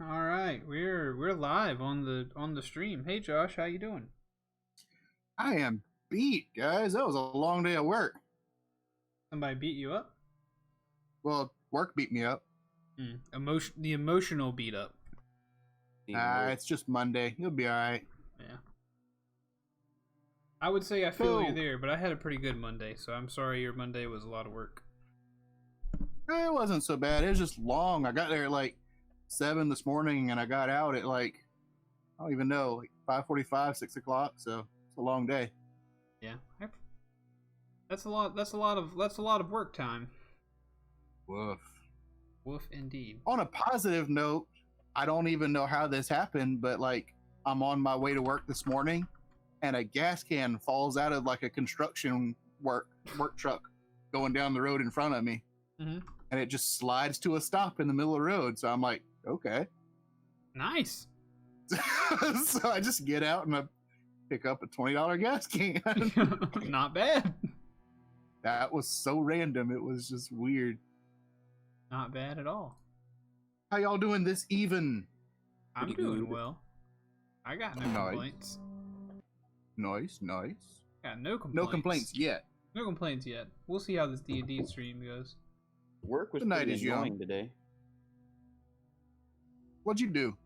All right, we're live on the stream. Hey Josh, how you doing? I am beat, guys. That was a long day of work. Somebody beat you up? Well, work beat me up. The emotional beat up. It's just Monday. You'll be all right. Yeah. I would say I feel you there, but I had a pretty good Monday, so I'm sorry your Monday was a lot of work. It wasn't so bad. It was just long. I got there at like 7 this morning, and I got out at like, I don't even know, like 5:45, 6 o'clock. So it's a long day. Yeah, that's a lot. That's a lot of work time. Woof. Woof indeed. On a positive note, I don't even know how this happened, but like I'm on my way to work this morning, and a gas can falls out of like a construction work truck going down the road in front of me. Mm-hmm. And it just slides to a stop in the middle of the road. So I'm like, okay. Nice. So I just get out and I pick up a $20 gas can. Not bad. That was so random. It was just weird. Not bad at all. How y'all doing this even? I'm doing well. I got no complaints. Nice. Got no complaints. No complaints yet. No complaints yet. We'll see how this D&D stream goes. Work was pretty annoying today. What'd you do?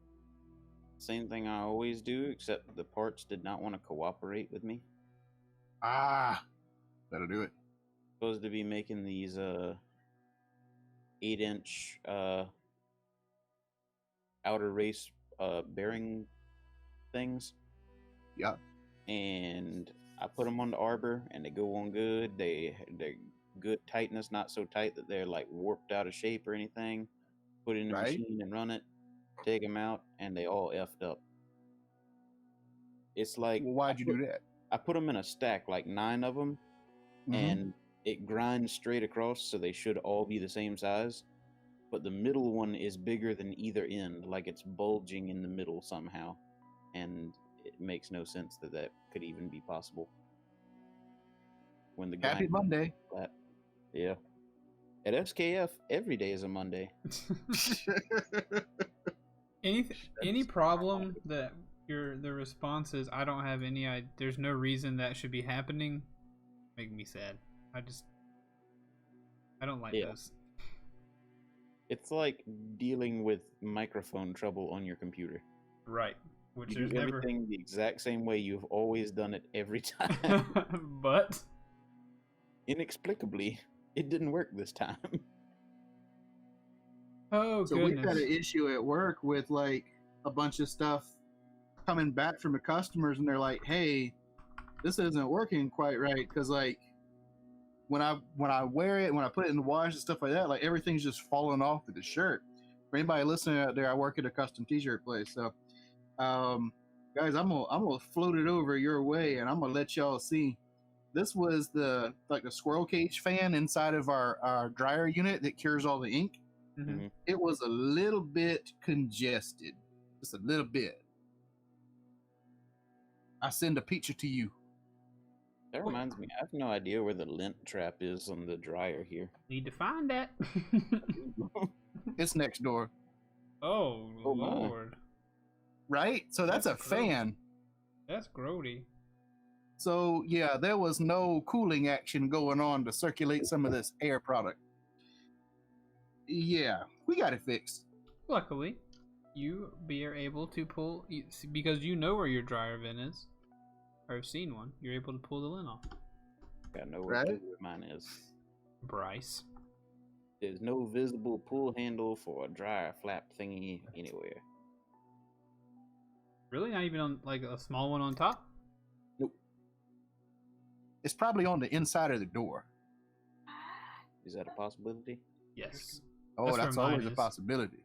Same thing I always do, except the parts did not want to cooperate with me. That'll do it. Supposed to be making these 8-inch outer race bearing things. Yeah. And I put them on the arbor, and they go on good. They're good tightness, not so tight that they're like warped out of shape or anything. Put it in the machine and run it. Take them out, and they all effed up. It's like, well, why'd you do that? I put them in a stack, like 9 of them, and it grinds straight across, so they should all be the same size. But the middle one is bigger than either end, like it's bulging in the middle somehow, and it makes no sense that that could even be possible. When the Happy Monday. Yeah. At SKF, every day is a Monday. Any problem that the response is I don't have any idea, there's no reason that should be happening, make me sad. I don't like those. It's like dealing with microphone trouble on your computer. Right. Which you there's do everything the exact same way you've always done it every time. But inexplicably, it didn't work this time. Oh, so goodness. We've got an issue at work with like a bunch of stuff coming back from the customers, and they're like, hey, this isn't working quite right, because like when I wear it, when I put it in the wash and stuff like that, like everything's just falling off of the shirt. For anybody listening out there, I work at a custom t-shirt place, so guys, I'm gonna float it over your way, and I'm gonna let y'all see. This was the squirrel cage fan inside of our dryer unit that cures all the ink. Mm-hmm. It was a little bit congested, just a little bit. I send a picture to you. That reminds me, I have no idea where the lint trap is on the dryer here. Need to find that. It's next door. Oh Lord. Right? So that's a fan. That's grody. So yeah, there was no cooling action going on to circulate some of this air product. Yeah, we got it fixed. Luckily, you are able to pull, because you know where your dryer vent is, or have seen one, you're able to pull the lint off. I know where mine is. Bryce. There's no visible pull handle for a dryer flap thingy anywhere. Really? Not even on like a small one on top? Nope. It's probably on the inside of the door. Is that a possibility? Yes. Oh, that's always a possibility.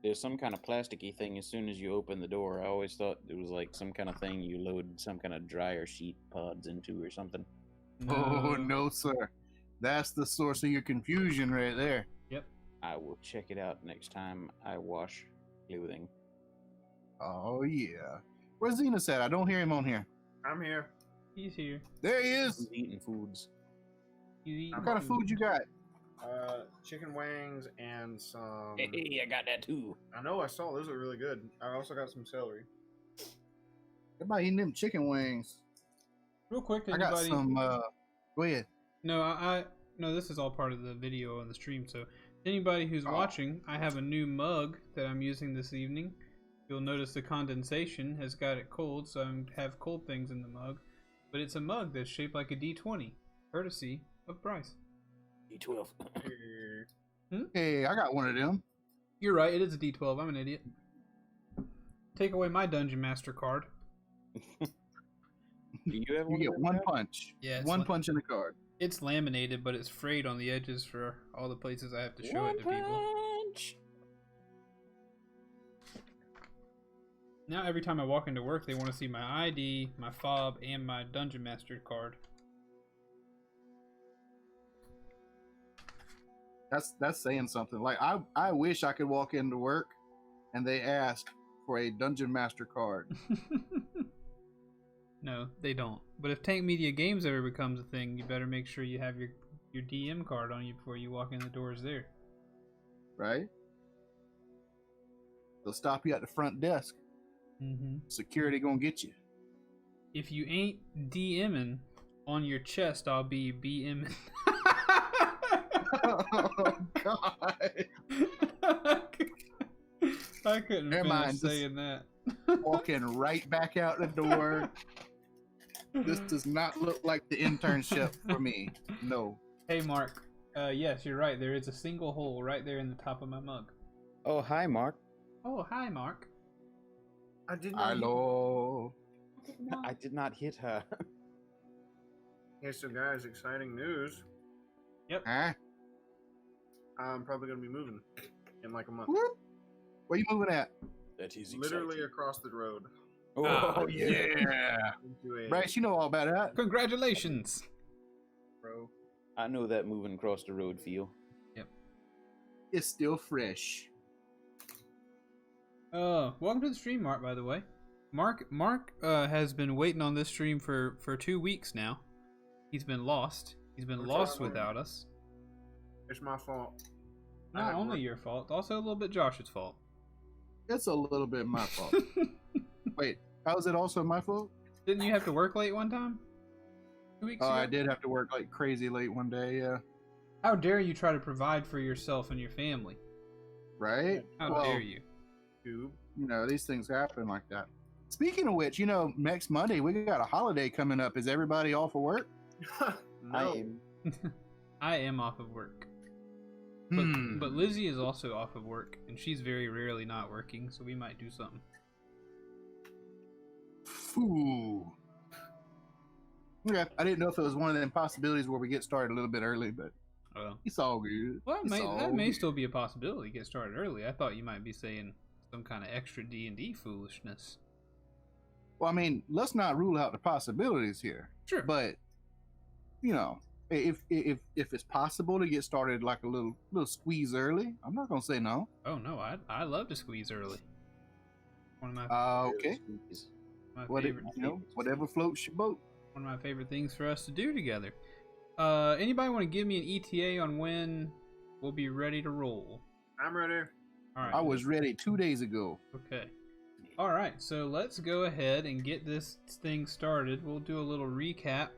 There's some kind of plasticky thing as soon as you open the door. I always thought it was like some kind of thing you load some kind of dryer sheet pods into or something. No. Oh, no, sir. That's the source of your confusion right there. Yep. I will check it out next time I wash clothing. Oh, yeah. Where's Zenas at? I don't hear him on here. I'm here. He's here. There he is. He's eating foods. He's eating What kind of food you got? Chicken wings and some. Hey, I got that too. I know I saw those are really good. I also got some celery. Everybody eating them chicken wings. Real quick, I got anybody? some. Go ahead. No, no. This is all part of the video on the stream. So anybody who's watching, I have a new mug that I'm using this evening. You'll notice the condensation has got it cold, so I have cold things in the mug. But it's a mug that's shaped like a D20, courtesy of Bryce. D12. Hey, I got one of them. You're right, it is a D12. I'm an idiot. Take away my Dungeon Master card. Do you have You one? get one punch. Yeah, one punch in the card. It's laminated, but it's frayed on the edges for all the places I have to show it to people. Punch. Now every time I walk into work, they want to see my ID, my fob, and my Dungeon Master card. That's saying something. Like I wish I could walk into work and they ask for a Dungeon Master card. No, they don't. But if Tank Media Games ever becomes a thing, you better make sure you have your DM card on you before you walk in the doors there. Right? They'll stop you at the front desk. Mm-hmm. Security gonna get you. If you ain't DMing on your chest, I'll be BMing. Oh God! I couldn't Never finish mind, saying that. Walking right back out the door. This does not look like the internship for me. No. Hey, Mark. Yes, you're right. There is a single hole right there in the top of my mug. Oh, hi, Mark. Oh, hi, Mark. I did not. Hello. I did not hit her. Hey, so guys, exciting news. Huh? I'm probably gonna be moving in like a month. Whoop. Where you moving at? That is Literally across the road. Oh, Yeah. Into a Bryce, you know all about that. Congratulations. bro. I know that moving across the road feel. It's still fresh. Welcome to the stream, Mark, by the way. Mark has been waiting on this stream for 2 weeks now. He's been lost. He's been I'm lost trying. without us. It's my fault. I Not had only work. your fault, also a little bit Josh's fault. It's a little bit my fault. Wait, how is it also my fault? Didn't you have to work late one time? 2 weeks Oh, ago? I did have to work like crazy late one day, yeah. How dare you try to provide for yourself and your family? Right? How Well, dare you? Tube. You know, these things happen like that. Speaking of which, you know, next Monday we got a holiday coming up. Is everybody off of work? No. I am off of work. But Lizzie is also off of work, and she's very rarely not working, so we might do something. Ooh. Okay, I didn't know if it was one of them possibilities where we get started a little bit early, but it's all good. Well, It's all that may good. still be a possibility. Get started early. I thought you might be saying some kind of extra D&D foolishness. Well, I mean, let's not rule out the possibilities here. Sure. But you know, if it's possible to get started like a little squeeze early, I'm not gonna say no. Oh no, I love to squeeze early. One of my, Okay. favorite, Whatever floats your boat. one of my favorite things for us to do together. Anybody want to give me an ETA on when we'll be ready to roll? I'm ready. All right. I was ready 2 days ago. Okay. All right. So let's go ahead and get this thing started. We'll do a little recap.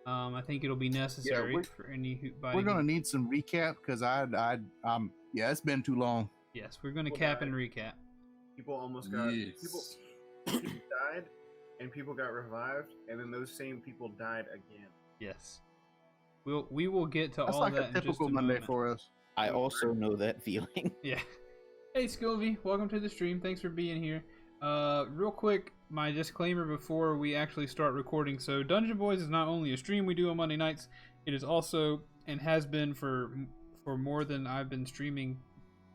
I think it'll be necessary for anybody. We're gonna need some recap because yeah, it's been too long. Yes, we're gonna cap and recap. People almost got Yes. people died, and people got revived, and then those same people died again. Yes. We will get to That's all like that a in just typical a Monday moment. for us. I also know that feeling. Yeah. Hey, Scovy, welcome to the stream. Thanks for being here. Real quick, my disclaimer before we actually start recording. So, Dungeon Boys is not only a stream we do on Monday nights, it is also, and has been for more than I've been streaming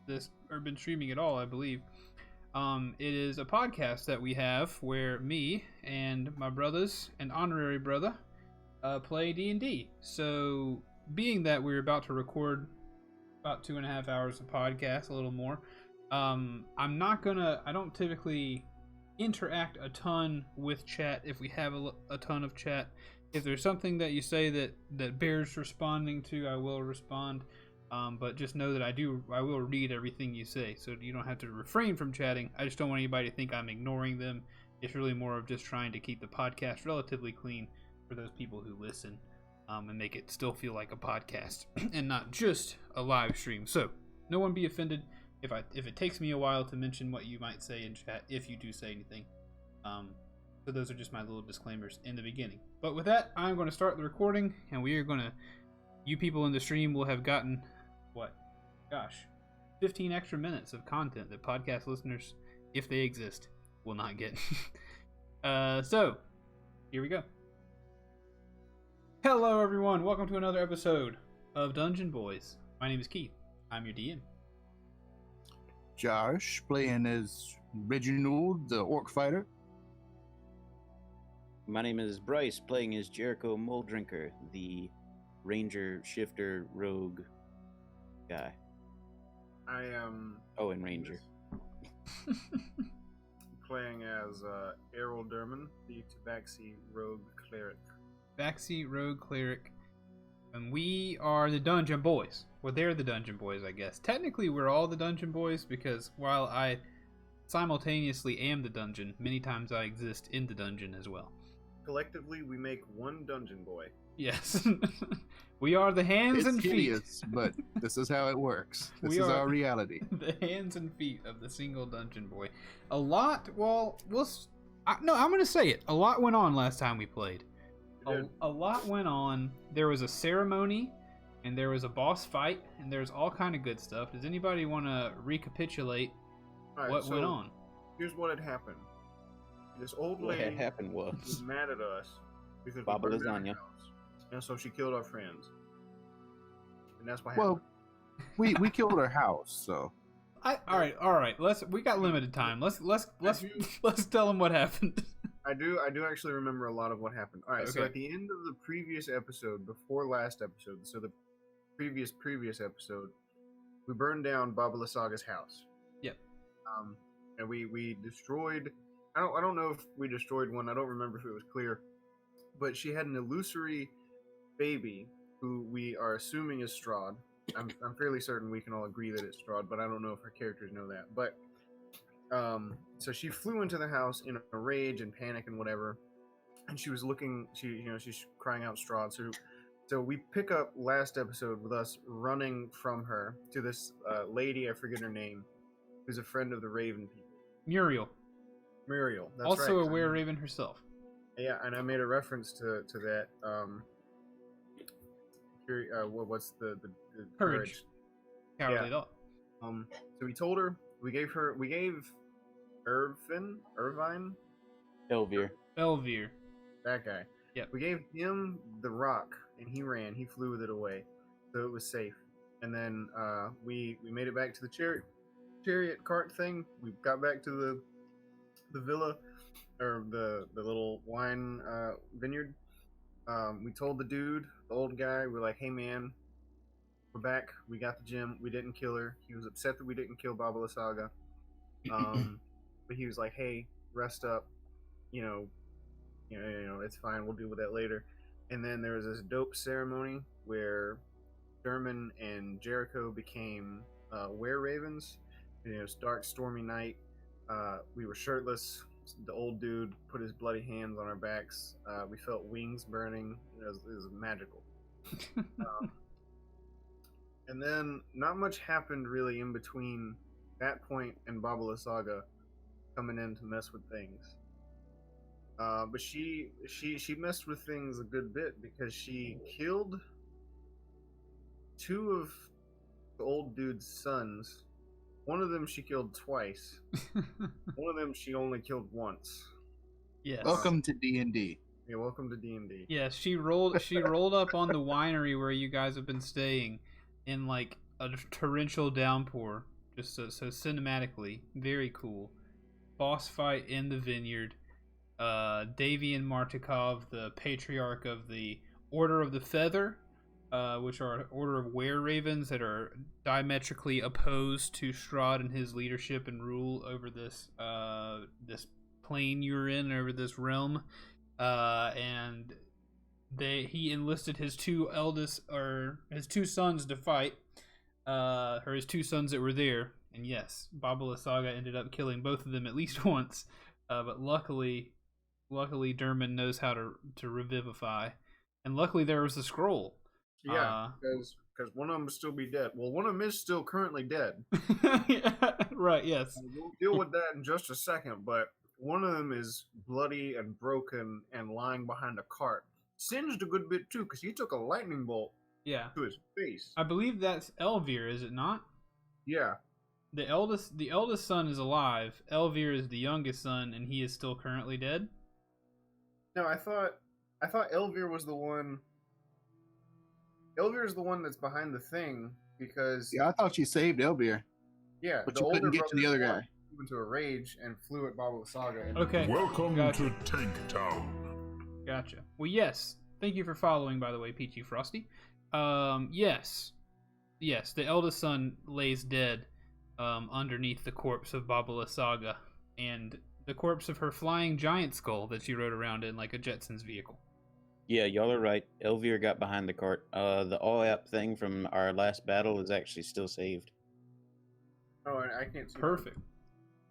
this, or been streaming at all, I believe. It is a podcast that we have where me and my brothers and honorary brother play D&D. So, being that we're about to record about 2.5 hours of podcast, a little more, I don't typically interact a ton with chat if we have a ton of chat. If there's something that you say that bears responding to, I will respond. But just know that I will read everything you say, so you don't have to refrain from chatting. I just don't want anybody to think I'm ignoring them. It's really more of just trying to keep the podcast relatively clean for those people who listen, and make it still feel like a podcast and not just a live stream. So no one be offended if it takes me a while to mention what you might say in chat, if you do say anything. So those are just my little disclaimers in the beginning. But with that, I'm going to start the recording, and we are going to, you people in the stream will have gotten, 15 extra minutes of content that podcast listeners, if they exist, will not get. So, here we go. Hello everyone, welcome to another episode of Dungeon Boys. My name is Keith, I'm your DM. Josh, playing as Reginald, the orc fighter. My name is Bryce, playing as Jericho Moldrinker, the ranger, shifter, rogue guy. I am. Oh, and ranger. Playing as Errol Durman, the Tabaxi rogue cleric. Tabaxi rogue cleric. And we are the Dungeon Boys. Well, they're the Dungeon Boys, I guess. Technically, we're all the Dungeon Boys, because while I simultaneously am the dungeon, many times I exist in the dungeon as well. Collectively, we make one Dungeon Boy. Yes. We are the hands and feet. Hideous, but this is how it works. This is our reality. The hands and feet of the single Dungeon Boy. A lot, I'm going to say it. A lot went on last time we played. A lot went on. There was a ceremony, and there was a boss fight, and there's all kind of good stuff. Does anybody want to recapitulate what went on? Here's what had happened. This old What lady had happened was mad at us because Baba we burned down lasagna. her house, and so she killed our friends. And that's what Well, happened. we killed her house, so All right. We got limited time. Let's tell them what happened. I do actually remember a lot of what happened. All right, so Okay. at the end of the previous episode, before last episode, so the previous episode, we burned down Baba Lasaga's house. Yep. And we destroyed. I don't know if we destroyed one. I don't remember if it was clear, but she had an illusory baby who we are assuming is Strahd. I'm fairly certain we can all agree that it's Strahd, but I don't know if her characters know that. But so she flew into the house in a rage and panic and whatever, and she was looking. She's crying out Strahd. So we pick up last episode with us running from her to this lady. I forget her name, who's a friend of the Raven people. Muriel. That's Also right. a were-raven herself. Yeah, and I made a reference to that. What's the Courage. Cowardly dog. So we told her, we gave Irvine, Elvir. that guy. Yep. We gave him the rock, and he flew with it away, so it was safe. And then we made it back to the chariot cart thing. We got back to the villa, or the little wine vineyard. We told the dude, the old guy, we're like, hey man, we're back. We got the gem. We didn't kill her. He was upset that we didn't kill Baba Lasaga. But he was like, hey, rest up. You know, it's fine. We'll deal with that later. And then there was this dope ceremony where Derman and Jericho became were-ravens. Dark, stormy night. We were shirtless. The old dude put his bloody hands on our backs. We felt wings burning. It was magical. And then not much happened really in between that point and Baba Lasaga coming in to mess with things. But she messed with things a good bit because she killed two of the old dude's sons. One of them she killed twice. One of them she only killed once. Yes. welcome to D&D. Yeah, welcome to D&D. Yes, she rolled up on the winery where you guys have been staying in like a torrential downpour, just so cinematically, very cool. Boss fight in the vineyard. Davian Martikov, the patriarch of the Order of the Feather, which are an order of were-ravens that are diametrically opposed to Strahd and his leadership and rule over this this plane you're in, over this realm. And he enlisted his two sons to fight. his two sons that were there, and yes, Baba Lysaga ended up killing both of them at least once. But luckily, Derman knows how to revivify, and luckily there was a scroll. Yeah, because one of them will still be dead. Well, one of them is still currently dead. Yeah, right. Yes. We'll deal with that in just a second. But one of them is bloody and broken and lying behind a cart, singed a good bit too, because he took a lightning bolt. Yeah. To his face. I believe that's Elvir, is it not? Yeah. The eldest son is alive. Elvir is the youngest son, and he is still currently dead. No, I thought Elvir was the one. Elvir is the one that's behind the thing because. Yeah, I thought you saved Elvir. Yeah, but you couldn't get to the other guy. Into a rage and flew at Baba Lysaga. Okay. Welcome gotcha. to Tank Town. Gotcha. Well, yes. Thank you for following, by the way, Peachy Frosty. Yes, the eldest son lays dead underneath the corpse of Baba Lysaga and the corpse of her flying giant skull that she rode around in like a Jetsons vehicle. Yeah, y'all are right. Elvir got behind the cart. The all-app thing from our last battle is actually still saved. Oh, I can't see. Perfect.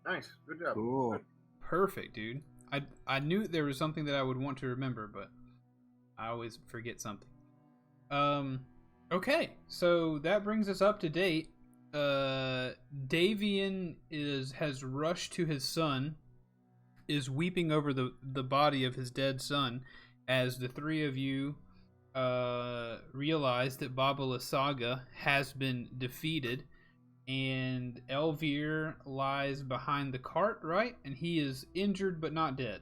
That. Nice. Good job. Cool. Good. Perfect, dude. I knew there was something that I would want to remember, but I always forget something. Okay, so that brings us up to date. Davian has rushed to his son, is weeping over the body of his dead son, as the three of you realize that Baba Lysaga has been defeated, and Elvir lies behind the cart, right? And he is injured but not dead.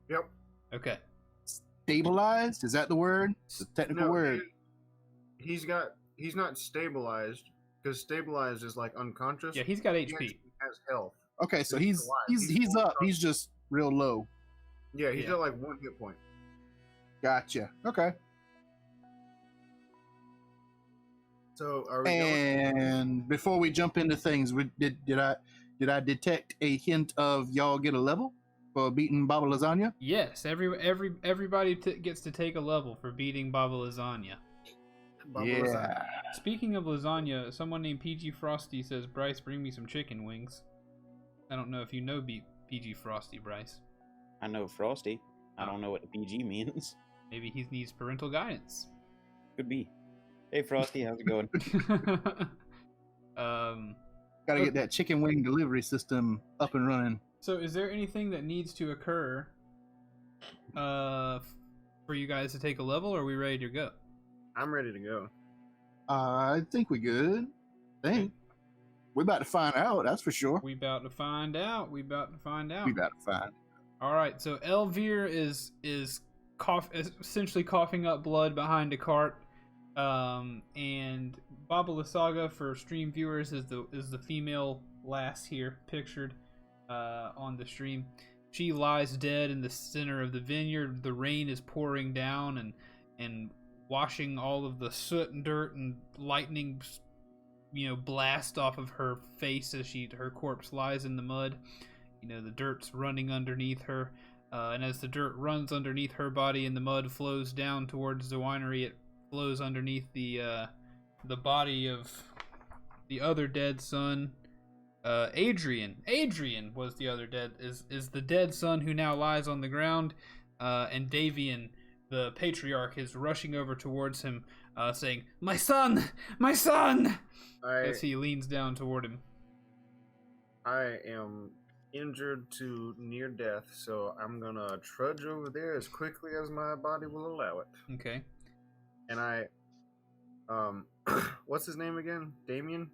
Yep. Okay. Stabilized? Is that the word? It's a technical word. He's not stabilized because stabilized is like unconscious. Yeah, he's got HP. He has health. Okay, so he's alive. up. He's just real low. Yeah, he's got like 1 hit point. Gotcha. Okay. So are we And before we jump into things, did I detect a hint of y'all get a level for beating Baba Lasagna? Yes, everybody gets to take a level for beating Baba Lasagna. Yeah. Speaking of lasagna, someone named PG Frosty says, "Bryce, bring me some chicken wings." I don't know if you know PG Frosty, Bryce. I know Frosty. I don't know what the PG means. Maybe he needs parental guidance. Could be. Hey, Frosty, how's it going? Gotta get that chicken wing delivery system up and running. So is there anything that needs to occur for you guys to take a level, or are we ready to go? I'm ready to go. I think we good. We're about to find out, that's for sure. We about to find out. All right, so Elvir is essentially coughing up blood behind a cart, and Baba Lysaga, for stream viewers, is the female lass here pictured on the stream. She lies dead in the center of the vineyard. The rain is pouring down and washing all of the soot and dirt and lightning, blast off of her face as her corpse lies in the mud. The dirt's running underneath her, and as the dirt runs underneath her body and the mud flows down towards the winery, it flows underneath the body of the other dead son. Adrian was the other dead is the dead son who now lies on the ground, and Davian, the patriarch, is rushing over towards him, saying, "My son, my son!" As he leans down toward him. I am injured to near death, so I'm gonna trudge over there as quickly as my body will allow it. Okay. And I, what's his name again? Davian?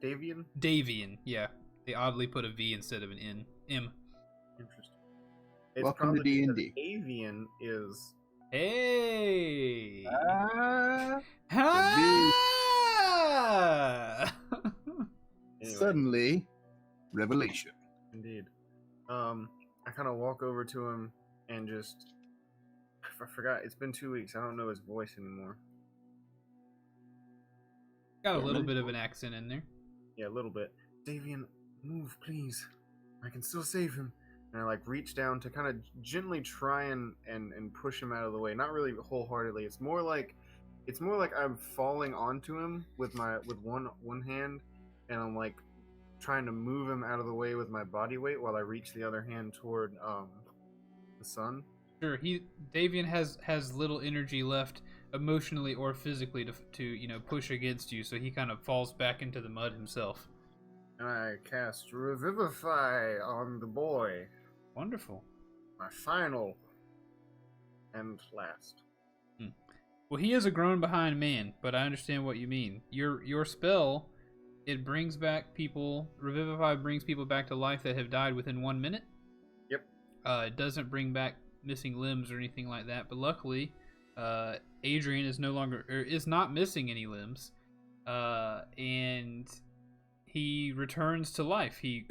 Davian, yeah. They oddly put a V instead of an N. M. Interesting. It's Welcome to D&D. Avian is. Hey! Anyway. Suddenly, revelation. Indeed. I kind of walk over to him and just. I forgot. It's been 2 weeks. I don't know his voice anymore. Got a little bit of an accent in there. Yeah, a little bit. Davian, move, please. I can still save him. And I reach down to kind of gently try and push him out of the way. Not really wholeheartedly. It's more like It's more like I'm falling onto him with one hand, and I'm like trying to move him out of the way with my body weight while I reach the other hand toward the sun. Sure, Davian has little energy left emotionally or physically to push against you, so he kind of falls back into the mud himself. And I cast Revivify on the boy. Wonderful. My final and last. Well, he is a grown behind man, but I understand what you mean. Your spell, it brings back people. Revivify brings people back to life that have died within 1 minute. Yep. It doesn't bring back missing limbs or anything like that. But luckily, Adrian is not missing any limbs, and he returns to life. He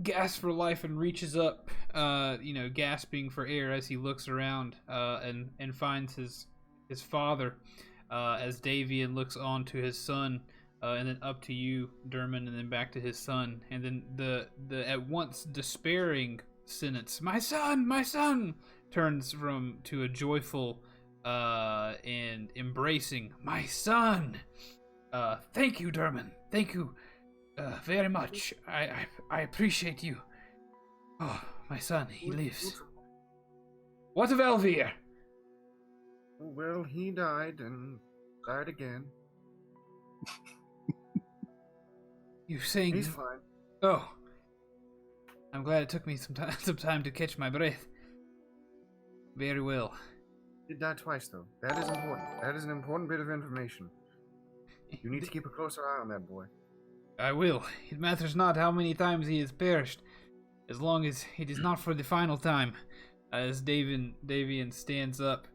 gasps for life and reaches up, gasping for air as he looks around and finds his father, as Davian looks on to his son, and then up to you, Dermot, and then back to his son, and then the at once despairing sentence, "My son," turns to a joyful and embracing, "My son. Thank you, Dermot. Thank you very much. I appreciate you. Oh, my son, he lives. What of Elvir?" Well, he died and died again. You saying He's fine. Oh, I'm glad it took me some time to catch my breath. Very well. He died twice, though. That is important. That is an important bit of information. You need to keep a closer eye on that boy. I will. It matters not how many times he has perished, as long as it is not for the final time. As Davian stands up,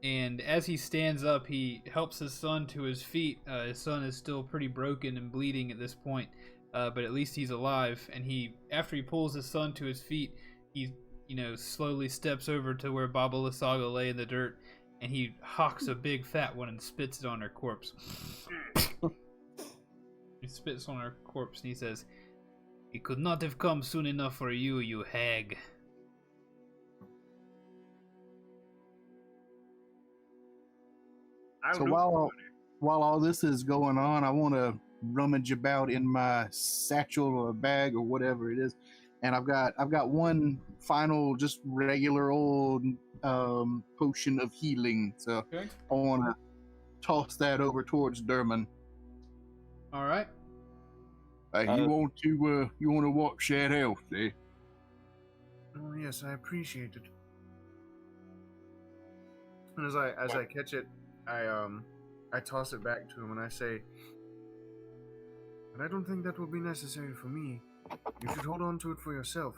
and as he stands up, he helps his son to his feet. His son is still pretty broken and bleeding at this point, but at least he's alive. And after he pulls his son to his feet, he, slowly steps over to where Baba Lysaga lay in the dirt, and he hawks a big fat one and spits it on her corpse. He spits on her corpse and he says, "He could not have come soon enough for you, you hag." So while all this is going on, I want to rummage about in my satchel or bag or whatever it is, and I've got one final just regular old potion of healing. So Okay. I want to toss that over towards Dermot. All right. You want to watch that health, eh? Oh yes, I appreciate it. And as I catch it, I toss it back to him and I say, "But I don't think that will be necessary for me. You should hold on to it for yourself."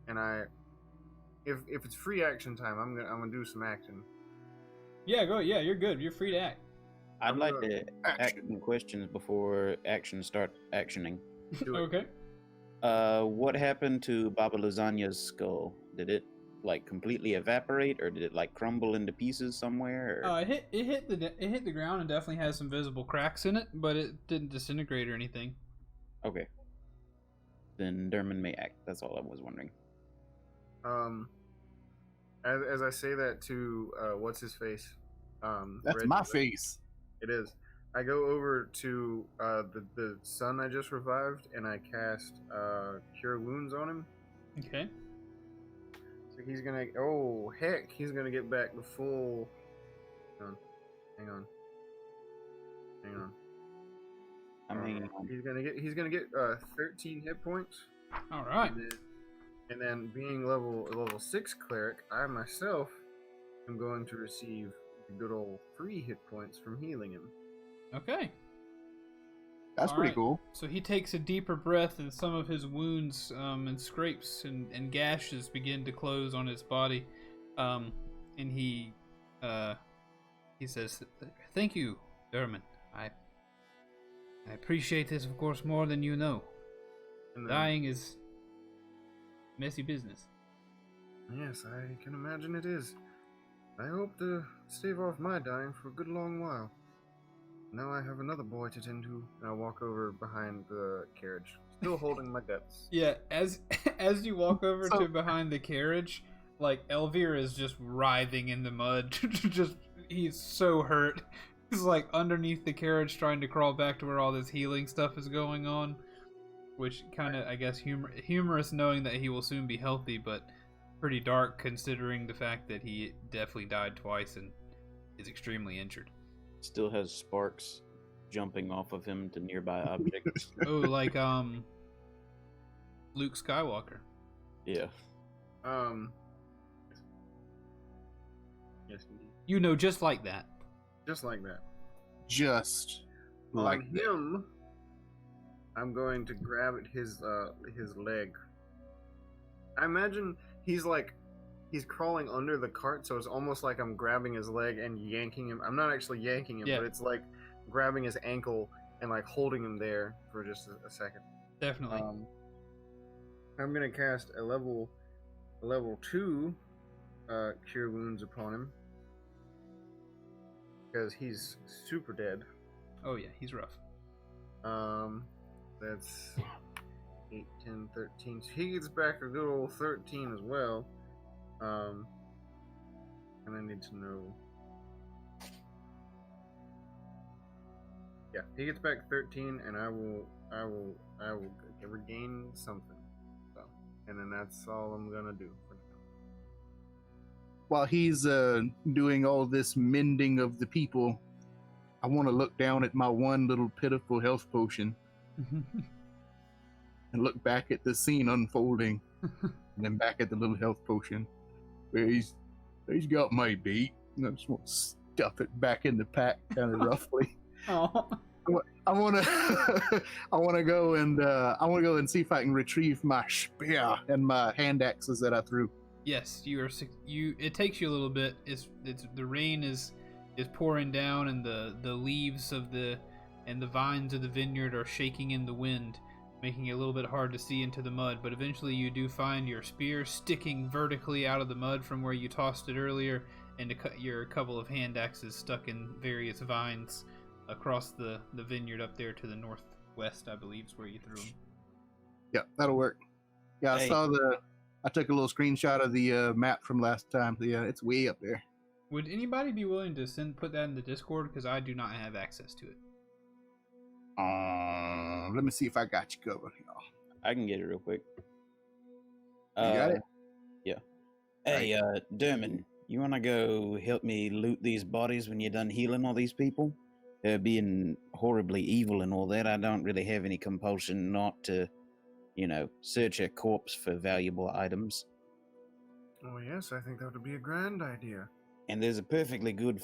And if it's free action time, I'm gonna do some acting. Yeah, go. Yeah, you're good. You're free to act. I'd like to ask some questions before actions start actioning. Do it. Okay. What happened to Baba Lasagna's skull? Did it completely evaporate, or did it crumble into pieces somewhere? Or... It hit the ground and definitely has some visible cracks in it, but it didn't disintegrate or anything. Okay. Then Dermot may act. That's all I was wondering. As I say that to what's his face? That's Reggie, my face. It is. I go over to the son I just revived, and I cast Cure Wounds on him. Okay. So he's gonna. Oh heck! He's gonna get back the full. Hang on. I mean, He's gonna get 13 hit points. All right. And then being level 6 cleric, I myself am going to receive the good old 3 hit points from healing him. Okay. That's All pretty right. cool. So he takes a deeper breath, and some of his wounds and scrapes and gashes begin to close on his body. And he says, "Thank you, Dermot. I appreciate this, of course, more than you know. And then, Dying is messy business." yes, I can imagine it is. I hope to stave off my dying for a good long while. Now I have another boy to tend to, and I walk over behind the carriage, still holding my guts. Yeah, as you walk over to behind the carriage, Like Elvira is just writhing in the mud. Just he's so hurt. He's like underneath the carriage trying to crawl back to where all this healing stuff is going on. Which kind of, I guess, humorous knowing that he will soon be healthy, but pretty dark considering the fact that he definitely died twice and is extremely injured. Still has sparks jumping off of him to nearby objects. Oh, like Luke Skywalker. Yeah. Yes, indeed. You know, just like that. Just like that. Just On like him, I'm going to grab at his leg. I imagine he's crawling under the cart, so it's almost like I'm grabbing his leg and yanking him. I'm not actually yanking him, Yeah. but it's like grabbing his ankle and like holding him there for just a second. Definitely. I'm gonna cast a level 2 cure wounds upon him because he's super dead. Oh yeah, he's rough. That's 8, 10, 13. So he gets back a good old 13 as well. And I need to know. Yeah, he gets back 13, and I will regain something. So, and then that's all I'm gonna do for now. while he's doing all this mending of the people, I want to look down at my one little pitiful health potion and look back at the scene unfolding, and then back at the little health potion where he's got my beat, and I just want to stuff it back in the pack kind of roughly. Oh. I want to go and see if I can retrieve my spear and my hand axes that I threw. Yes, it takes you a little bit. It's the rain is pouring down, and the leaves of the vines of the vineyard are shaking in the wind, making it a little bit hard to see into the mud. But eventually you do find your spear sticking vertically out of the mud from where you tossed it earlier, and your couple of hand axes stuck in various vines across the vineyard up there to the northwest, I believe is where you threw them. Yeah, that'll work. Yeah, Hey. I took a little screenshot of the map from last time. So yeah, it's way up there. Would anybody be willing to put that in the Discord? Because I do not have access to it. Let me see if I got you covered. I can get it real quick. You got it? Yeah. Hey, Derman, you want to go help me loot these bodies when you're done healing all these people? They're being horribly evil and all that. I don't really have any compulsion not to, search a corpse for valuable items. Oh yes, I think that would be a grand idea. And there's a perfectly good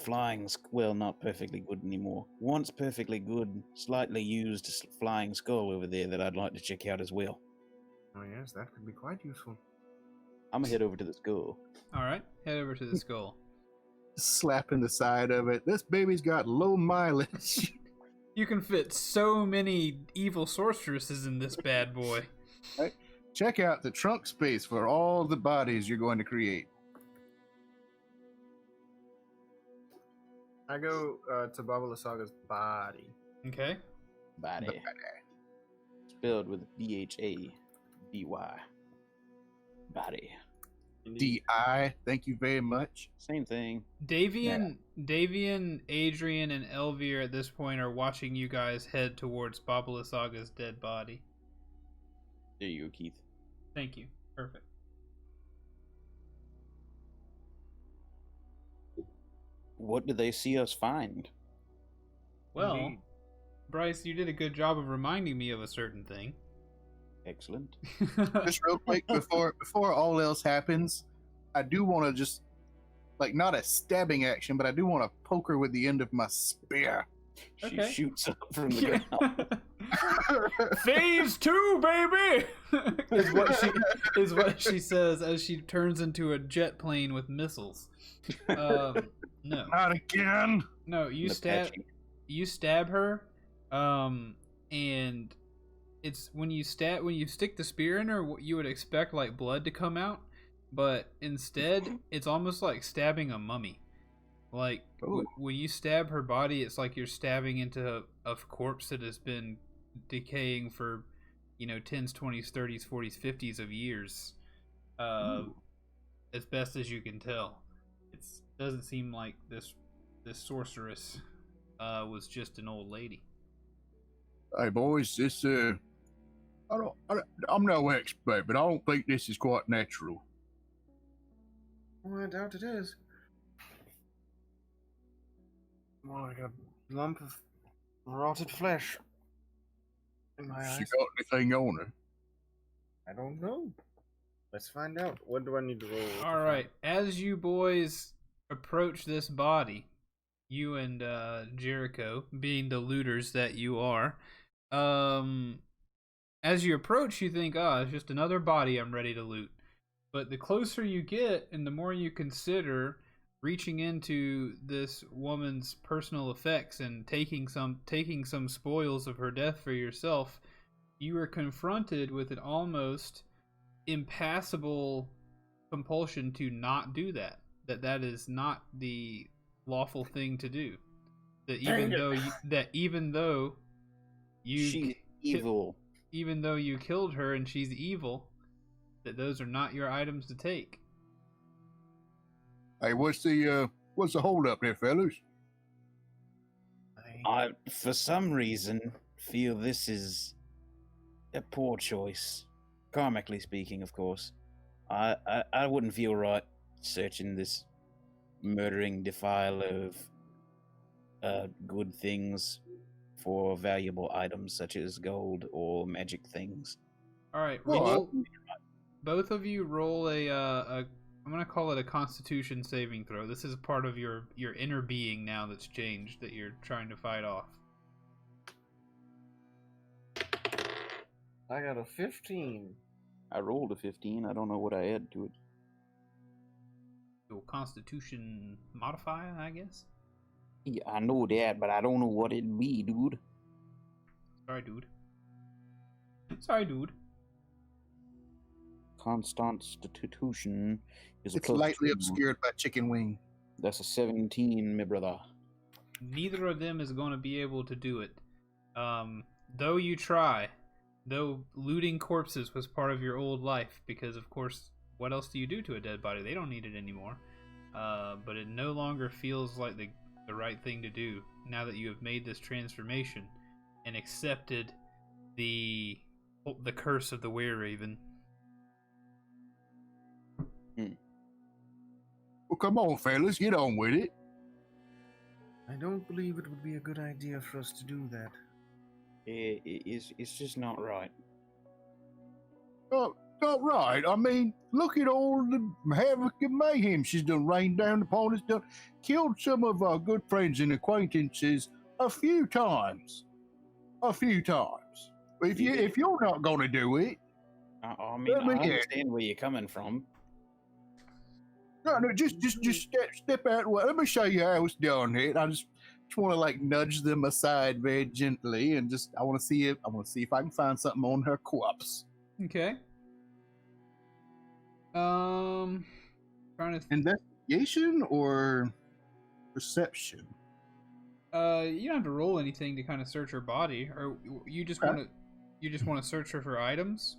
well, not perfectly good anymore. Once perfectly good, slightly used flying skull over there that I'd like to check out as well. Oh yes, that could be quite useful. I'm gonna head over to the skull. All right, head over to the skull. Slapping the side of it. This baby's got low mileage. You can fit so many evil sorceresses in this bad boy. Right. Check out the trunk space for all the bodies you're going to create. I go to Baba Lasaga's body. Okay. Body. Spelled with B-H-A-D-Y. Body. D-I, thank you very much. Same thing. Davian, Adrian, and Elvir at this point are watching you guys head towards Baba Lasaga's dead body. There you go, Keith. Thank you. Perfect. What did they see us find? Well, Indeed. Bryce, you did a good job of reminding me of a certain thing. Excellent. Just real quick, before all else happens, I do want to just, not a stabbing action, but I do want to poke her with the end of my spear. She Okay. shoots up from the ground. Phase 2, baby! is what she says as she turns into a jet plane with missiles. No, Not again. no, you Apache. stab her, and it's when you stick the spear in her, you would expect like blood to come out, but instead it's almost like stabbing a mummy. Like when you stab her body, it's like you're stabbing into a corpse that has been decaying for 10s, 20s, 30s, 40s, 50s of years. as best as you can tell, it doesn't seem like this sorceress was just an old lady. Hey boys, I'm no expert, but I don't think this is quite natural. Oh, I doubt it is. More like a lump of rotted flesh in my She eyes. got anything on her? I don't know. Let's find out. What do I need to roll? All right, as you boys approach this body, you and Jericho, being the looters that you are, as you approach, you think, it's just another body I'm ready to loot. But the closer you get and the more you consider reaching into this woman's personal effects and taking some spoils of her death for yourself, you are confronted with an almost impassable compulsion to not do that. That is not the lawful thing to do. That even though She's evil. even though you killed her and she's evil, that those are not your items to take. Hey, what's the hold up there, fellas? I, for some reason, feel this is a poor choice. Karmically speaking, of course. I wouldn't feel right searching this murdering defile of good things for valuable items such as gold or magic things. All right, both of you roll a I'm gonna call it a Constitution saving throw. This is part of your inner being now that's changed that you're trying to fight off. I got a 15. I rolled a 15. I don't know what I add to it. So Constitution modifier, I guess. Yeah, I know that, but I don't know what it'd be, dude. Sorry, dude. Constitution is It's a lightly +2. obscured by chicken wing. That's a 17, my brother. Neither of them is going to be able to do it. Though you try, though looting corpses was part of your old life, because of course, what else do you do to a dead body? They don't need it anymore. But it no longer feels like the right thing to do now that you have made this transformation and accepted the curse of the were-raven. Well, come on, fellas, get on with it. I don't believe it would be a good idea for us to do that. It's just not right. Not right. I mean, look at all the havoc and mayhem she's done rained down upon us, killed some of our good friends and acquaintances a few times. But if you're not gonna do it, I mean, I understand where you're coming from. no, just step out. Well, let me show you how it's done. Here, I just want to nudge them aside very gently, and I want to see if I can find something on her corpse. Okay. Trying to Investigation or perception? you don't have to roll anything to kind of search her body, or you just want to search her for items.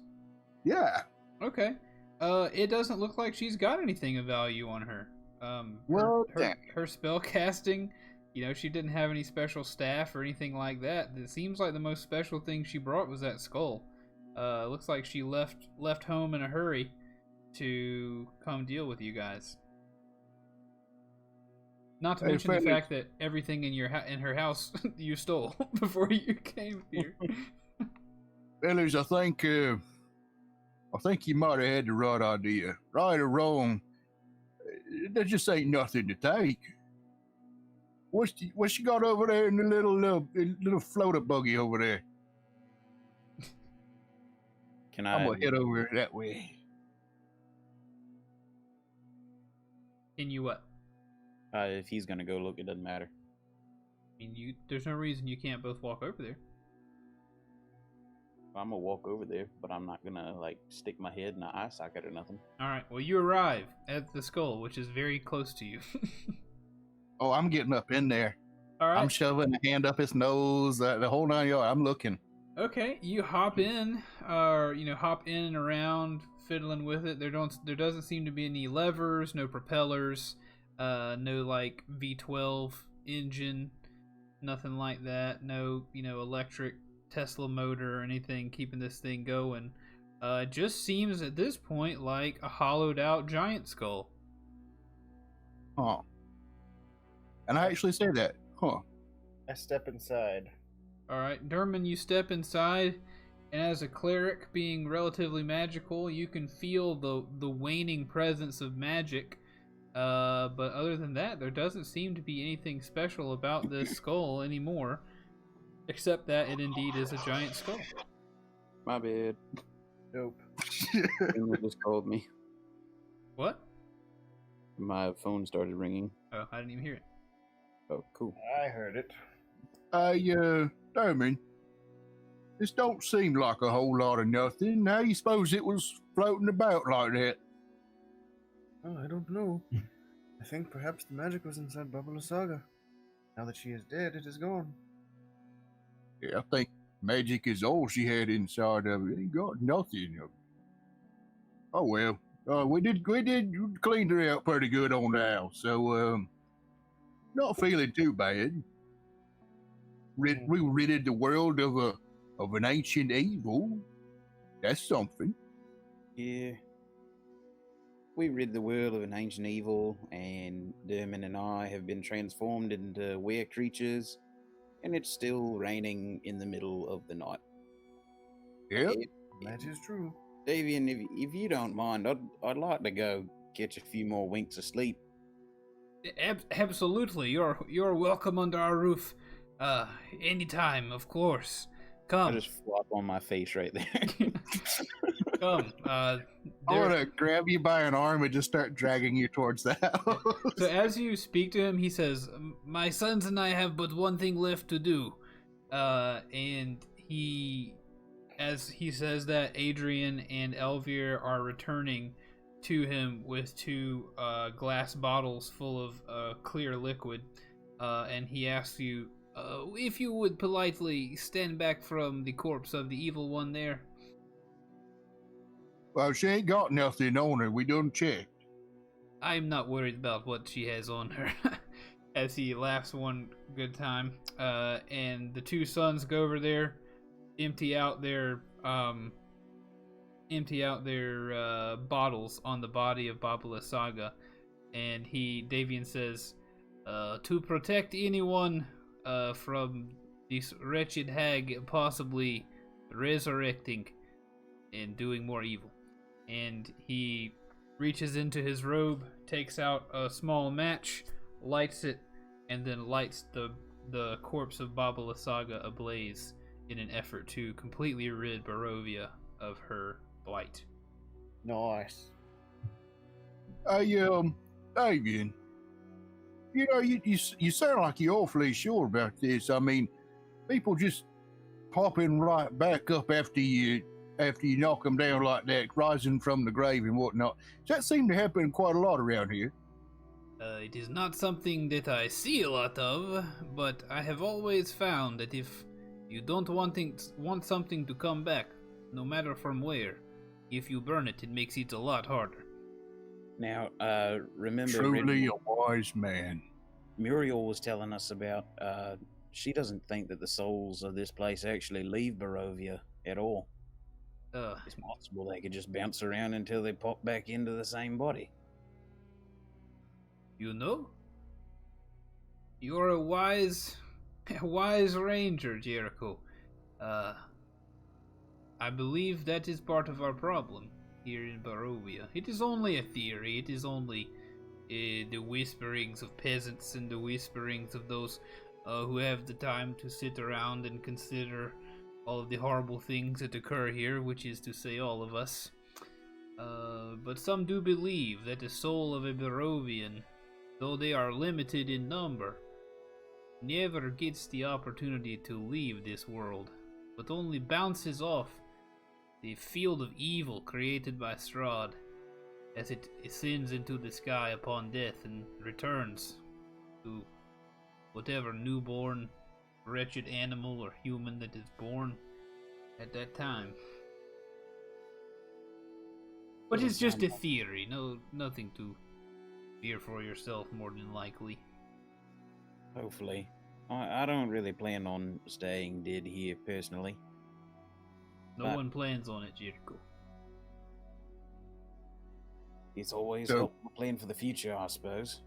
Yeah. Okay. It doesn't look like she's got anything of value on her. Her spell casting, she didn't have any special staff or anything like that. It seems like the most special thing she brought was that skull. Looks like she left home in a hurry to come deal with you guys. Not to mention the fact that everything in her house you stole before you came here. Fellas, I think you might have had the right idea. Right or wrong, there just ain't nothing to take. What's she got over there in the little floater buggy over there? I'm gonna head over that way. Can you what? If he's gonna go look, it doesn't matter. I mean, there's no reason you can't both walk over there. I'm gonna walk over there, but I'm not gonna stick my head in an eye socket or nothing. All right. Well, you arrive at the skull, which is very close to you. Oh, I'm getting up in there. All right. I'm shoving a hand up his nose, the whole 9 yards. I'm looking. Okay, you hop in, or hop in and around, fiddling with it. There doesn't seem to be any levers, no propellers, no like V12 engine, nothing like that. No, electric Tesla motor or anything keeping this thing going. It just seems at this point like a hollowed out giant skull. Huh. And I actually say that. Huh. I step inside. All right, Derman, you step inside, and as a cleric, being relatively magical, you can feel the waning presence of magic. But other than that, there doesn't seem to be anything special about this skull anymore, except that it indeed is a giant skull. My bad. Nope. Someone just called me. What? My phone started ringing. Oh, I didn't even hear it. Oh, cool. I heard it. Derman, this don't seem like a whole lot of nothing. How you suppose it was floating about like that? Oh, I don't know. I think perhaps the magic was inside Babula Saga. Now that she is dead, it is gone. Yeah, I think magic is all she had inside of it. Ain't got nothing. Oh well. We did clean her out pretty good on the house, so not feeling too bad. We ridded the world of an ancient evil. That's something. Yeah. We rid the world of an ancient evil, and Derman and I have been transformed into were creatures, and it's still raining in the middle of the night. Yep. That is true. Davian, if you don't mind, I'd like to go catch a few more winks of sleep. Absolutely, you're welcome under our roof. Anytime, of course. I Come. just flop on my face right there. Come. I want to grab you by an arm and just start dragging you towards the house. So as you speak to him, he says, "My sons and I have but one thing left to do." And as he says that, Adrian and Elvir are returning to him with two glass bottles full of clear liquid. And he asks you if you would politely stand back from the corpse of the evil one there. Well, she ain't got nothing on her. We done checked. I'm not worried about what she has on her. As he laughs one good time. And the two sons go over there, empty out their bottles on the body of Babula Saga. And Davian says, to protect anyone from this wretched hag possibly resurrecting and doing more evil. And he reaches into his robe, takes out a small match, lights it, and then lights the corpse of Babula Saga ablaze in an effort to completely rid Barovia of her blight. Nice. Davian, you sound like you're awfully sure about this. I mean, people just popping right back up after you knock them down like that, rising from the grave and whatnot. Does that seem to happen quite a lot around here? It is not something that I see a lot of, but I have always found that if you don't want something to come back, no matter from where, if you burn it, it makes it a lot harder. Now, remember... Truly a wise man. Muriel was telling us about, she doesn't think that the souls of this place actually leave Barovia at all. It's possible they could just bounce around until they pop back into the same body. You know? You're a wise ranger, Jericho. I believe that is part of our problem here in Barovia. It is only a theory. It is only the whisperings of peasants and the whisperings of those who have the time to sit around and consider all of the horrible things that occur here, which is to say all of us. But some do believe that the soul of a Barovian, though they are limited in number, never gets the opportunity to leave this world, but only bounces off the field of evil created by Strahd as it ascends into the sky upon death and returns to whatever newborn, wretched animal or human that is born at that time. But it's just a theory. Nothing to fear for yourself, more than likely. Hopefully. I don't really plan on staying dead here personally. No But- one plans on it, Jericho. It's always So- a plan for the future, I suppose.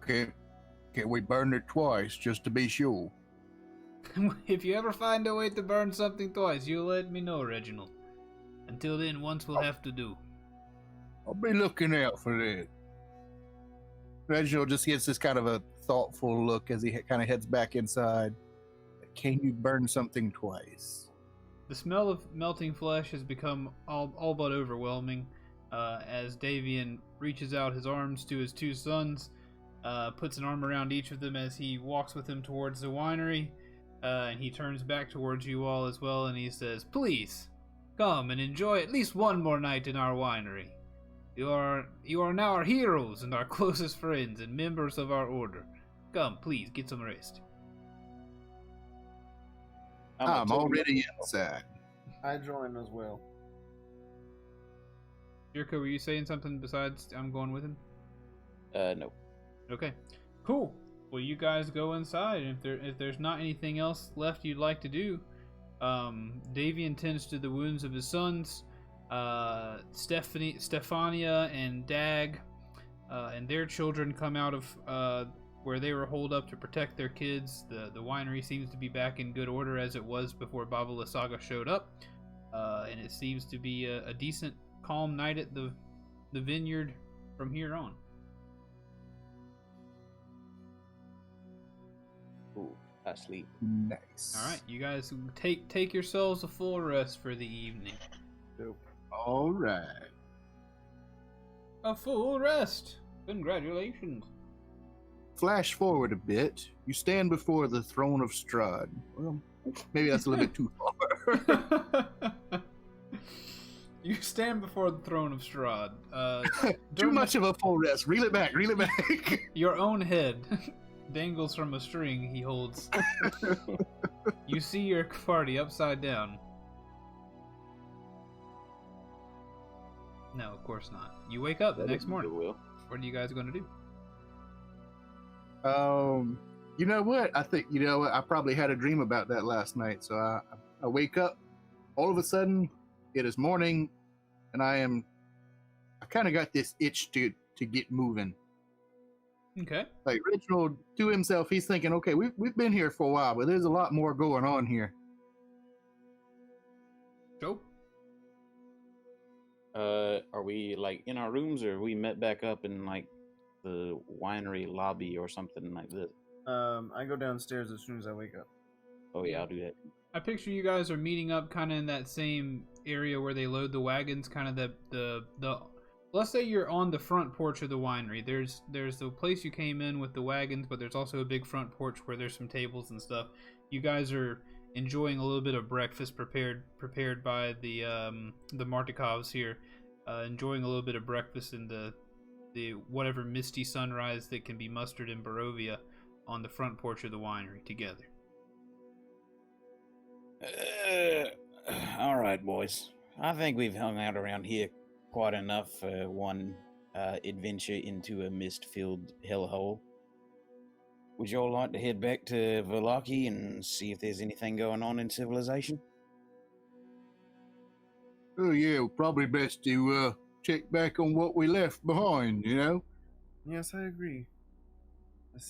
Can we burn it twice just to be sure? If you ever find a way to burn something twice, you let me know, Reginald. Until then, once will have to do. I'll be looking out for that. Reginald just gets this kind of a thoughtful look as he kind of heads back inside. Can you burn something twice? The smell of melting flesh has become all but overwhelming as Davian reaches out his arms to his two sons, puts an arm around each of them as he walks with them towards the winery, and he turns back towards you all as well, and he says, "Please, come and enjoy at least one more night in our winery. You are now our heroes and our closest friends and members of our order. Come, please, get some rest." I'm already inside. I join as well. Jericho, were you saying something besides I'm going with him? No. Okay, cool. Well, you guys go inside, and if there's not anything else left you'd like to do, Davian tends to the wounds of his sons. Stefania and Dag and their children come out of where they were holed up to protect their kids. The winery seems to be back in good order as it was before Baba Lysaga showed up, and it seems to be a decent, calm night at the vineyard from here on. Ooh, I sleep. Nice. All right, you guys take yourselves a full rest for the evening. All right. A full rest. Congratulations. Flash forward a bit. You stand before the throne of Strahd. Well, maybe that's a little bit too far. You stand before the throne of Strahd. Too much of a full rest. Reel it back. Reel it back. Your own head dangles from a string he holds. You see your party upside down. No, of course not. You wake up the next morning. What are you guys going to do? You know what? I think I probably had a dream about that last night. So I wake up. All of a sudden, it is morning, and I kind of got this itch to get moving. Okay. Like Reginald to himself, he's thinking, okay, we've been here for a while, but there's a lot more going on here. Joe? Are we like in our rooms, or we met back up in like the winery lobby or something like this? I go downstairs as soon as I wake up. Oh yeah, I'll do that. I picture you guys are meeting up kind of in that same area where they load the wagons, kind of the let's say you're on the front porch of the winery. There's the place you came in with the wagons, but there's also a big front porch where there's some tables and stuff. You guys are enjoying a little bit of breakfast prepared by the Martikovs here, enjoying a little bit of breakfast in the whatever misty sunrise that can be mustered in Barovia on the front porch of the winery together. All right, boys. I think we've hung out around here quite enough for one adventure into a mist-filled hellhole. Would you all like to head back to Velaki and see if there's anything going on in civilization? Oh yeah, probably best to check back on what we left behind. Yes, I agree. As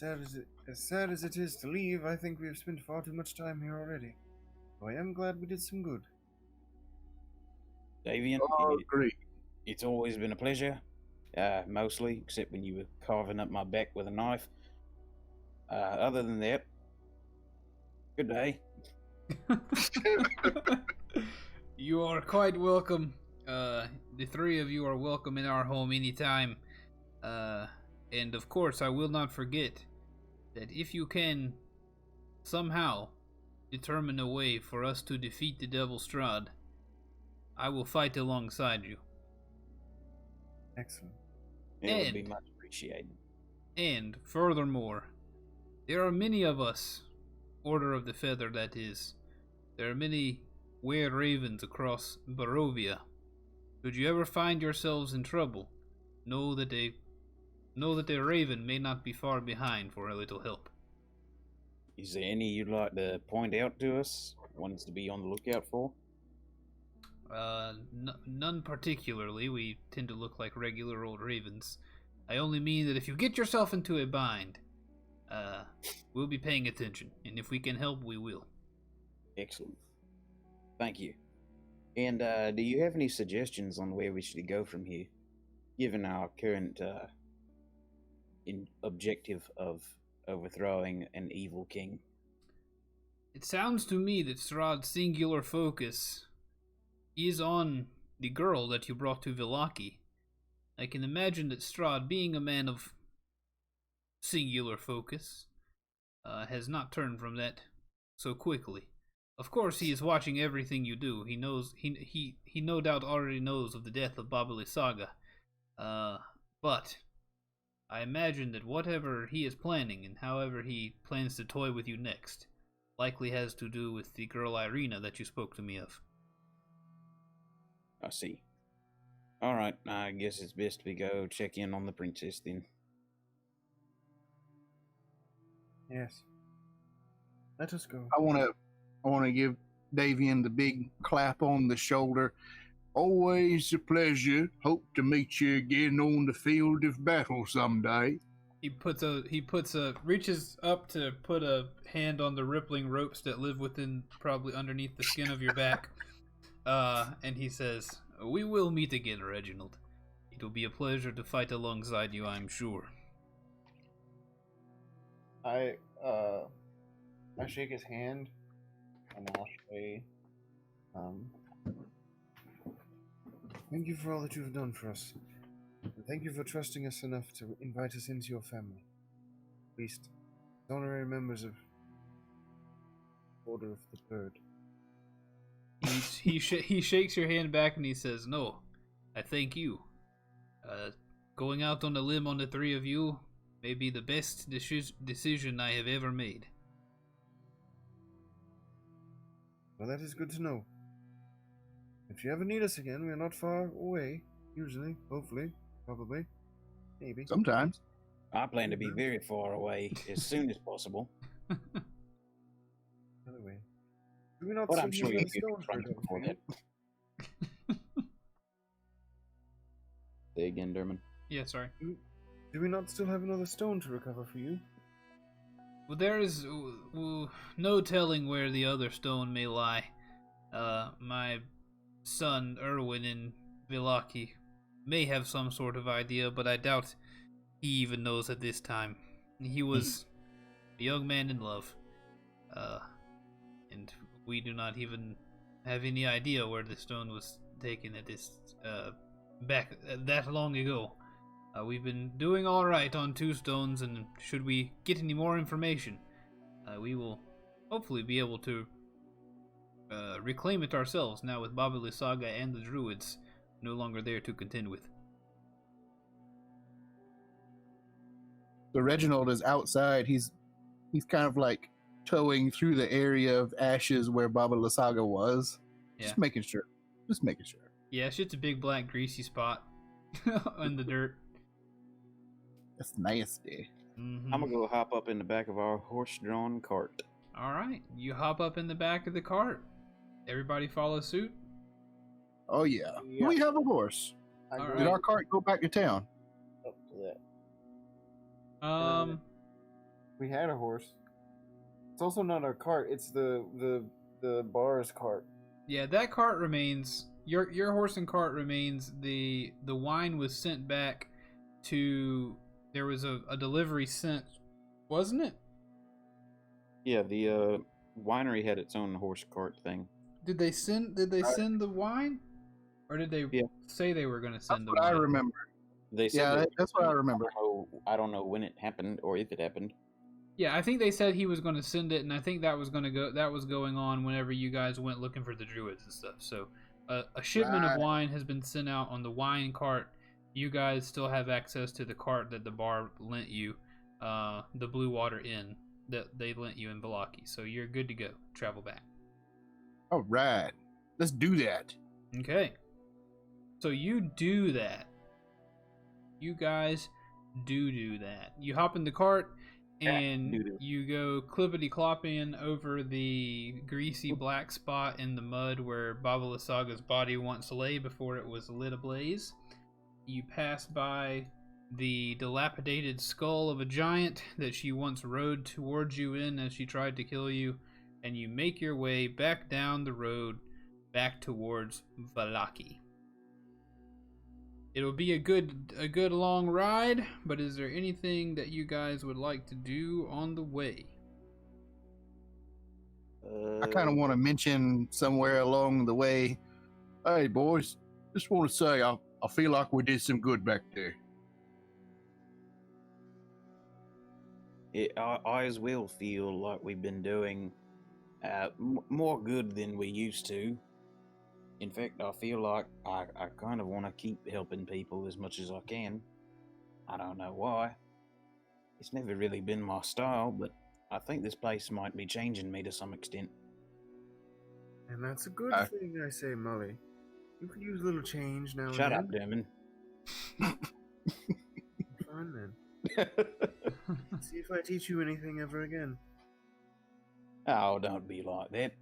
sad as it is to leave, I think we have spent far too much time here already. So I am glad we did some good. Davian, Oh, great. it's always been a pleasure. Mostly, except when you were carving up my back with a knife. Other than that, good day. You are quite welcome. The three of you are welcome in our home anytime. And of course, I will not forget that if you can somehow determine a way for us to defeat the Devil Strahd, I will fight alongside you. Excellent. It would be much appreciated. And furthermore, there are many of us, Order of the Feather that is. there are many were ravens across Barovia. Should you ever find yourselves in trouble, know that a raven may not be far behind for a little help. Is there any you'd like to point out to us? Ones to be on the lookout for? None particularly. We tend to look like regular old ravens. I only mean that if you get yourself into a bind, we'll be paying attention, and if we can help, we will. Excellent. Thank you. And do you have any suggestions on where we should go from here, given our current objective of overthrowing an evil king? It sounds to me that Strahd's singular focus is on the girl that you brought to Villaki. I can imagine that Strahd, being a man of singular focus, has not turned from that so quickly. Of course, he is watching everything you do. He knows he no doubt already knows of the death of Baba Lysaga. But I imagine that whatever he is planning and however he plans to toy with you next likely has to do with the girl Irina that you spoke to me of. I see. All right, I guess it's best we go check in on the princess then. Yes. Let us go. I want to give Davian the big clap on the shoulder. Always a pleasure. Hope to meet you again on the field of battle someday. He reaches up to put a hand on the rippling ropes that live within, probably underneath the skin of your back. And he says, "We will meet again, Reginald. It will be a pleasure to fight alongside you, I'm sure." I shake his hand, and I'll say, thank you for all that you've done for us. And thank you for trusting us enough to invite us into your family. At least, honorary members of Order of the Bird. He shakes your hand back and he says, "No, I thank you. Going out on a limb on the three of you may be the best decision I have ever made." Well, that is good to know. If you ever need us again, we are not far away. Usually, hopefully, probably, maybe. Sometimes. I plan to be very far away as soon as possible. Anyway, do we not But I'm still sure have you'll the be stones front ready before for that. you? Say again, Derman. Yeah, sorry. Do we not still have another stone to recover for you? Well, there is no telling where the other stone may lie. My son, Erwin, in Villaki, may have some sort of idea, but I doubt he even knows at this time. He was a young man in love, and we do not even have any idea where the stone was taken at this back that long ago. We've been doing all right on 2 stones, and should we get any more information, we will hopefully be able to reclaim it ourselves now with Baba Lysaga and the druids no longer there to contend with. So Reginald is outside. He's kind of like towing through the area of ashes where Baba Lysaga was. Yeah. Just making sure. Yeah, it's just a big black greasy spot in the dirt. That's nasty. Mm-hmm. I'm gonna go hop up in the back of our horse-drawn cart. All right, you hop up in the back of the cart. Everybody follow suit. Oh yeah. Yeah. We have a horse. I All go Did right. our cart go back to town? up to that. We had a horse. It's also not our cart. It's the bar's cart. Yeah, that cart remains. Your horse and cart remains. The wine was sent back to. There was a delivery sent, wasn't it? Yeah, the winery had its own horse cart thing. Did they send the wine, or did they Yeah. say they were going to That's send the what I wine? remember. They said Yeah, that- that's what I remember. I don't know when it happened or if it happened. Yeah, I think they said he was going to send it, and I think that was going to go. That was going on whenever you guys went looking for the druids and stuff. So, a shipment of Right. wine has been sent out on the wine cart. You guys still have access to the cart that the bar lent you, the Blue Water Inn that they lent you in Villaki. So you're good to go. Travel back. All right. Let's do that. Okay. So you do that. You guys do that. You hop in the cart and doo-doo. you go clippity-clopping over the greasy black spot in the mud where Baba Lysaga's body once lay before it was lit ablaze. You pass by the dilapidated skull of a giant that she once rode towards you in as she tried to kill you, and you make your way back down the road back towards Vallaki. It'll be a good long ride, but is there anything that you guys would like to do on the way? I kind of want to mention somewhere along the way, hey, boys, just want to say I feel like we did some good back there. I as well feel like we've been doing more good than we used to. In fact, I feel like I kind of want to keep helping people as much as I can. I don't know why. It's never really been my style, but I think this place might be changing me to some extent. And that's a good thing, I say, Molly. You could use a little change now Shut up, and Dermot. then. Fine then. See if I teach you anything ever again. Oh, don't be like that.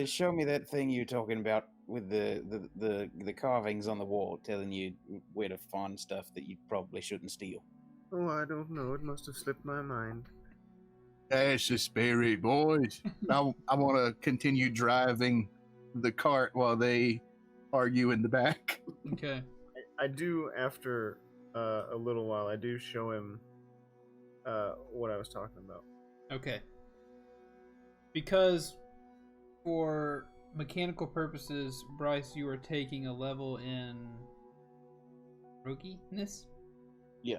Show me that thing you're talking about with the carvings on the wall telling you where to find stuff that you probably shouldn't steal. Oh, I don't know. It must have slipped my mind. That's the spirit, boys. I want to continue driving the cart while they argue in the back. Okay. I do, after a little while, I do show him what I was talking about. Okay. Because for mechanical purposes, Bryce, you are taking a level in roguiness? Yeah.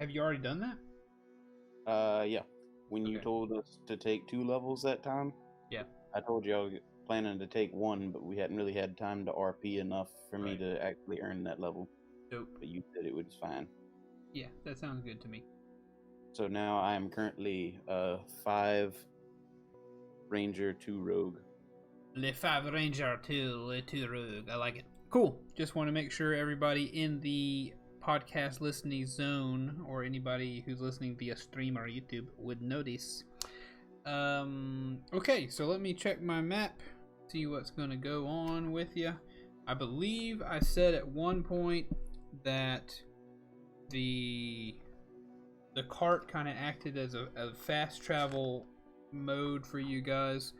Have you already done that? Yeah. When you Okay. told us to take 2 levels that time, Yeah. I told you I was planning to take 1, but we hadn't really had time to RP enough for me Right. to actually earn that level. Dope. But you said it was fine. Yeah, that sounds good to me. So now I am currently 5 ranger, 2 rogue. Le 5 Ranger to Rogue. I like it. Cool. Just want to make sure everybody in the podcast listening zone or anybody who's listening via stream or YouTube would notice. Okay, so let me check my map, see what's going to go on with you. I believe I said at one point that the cart kind of acted as a fast travel mode for you guys,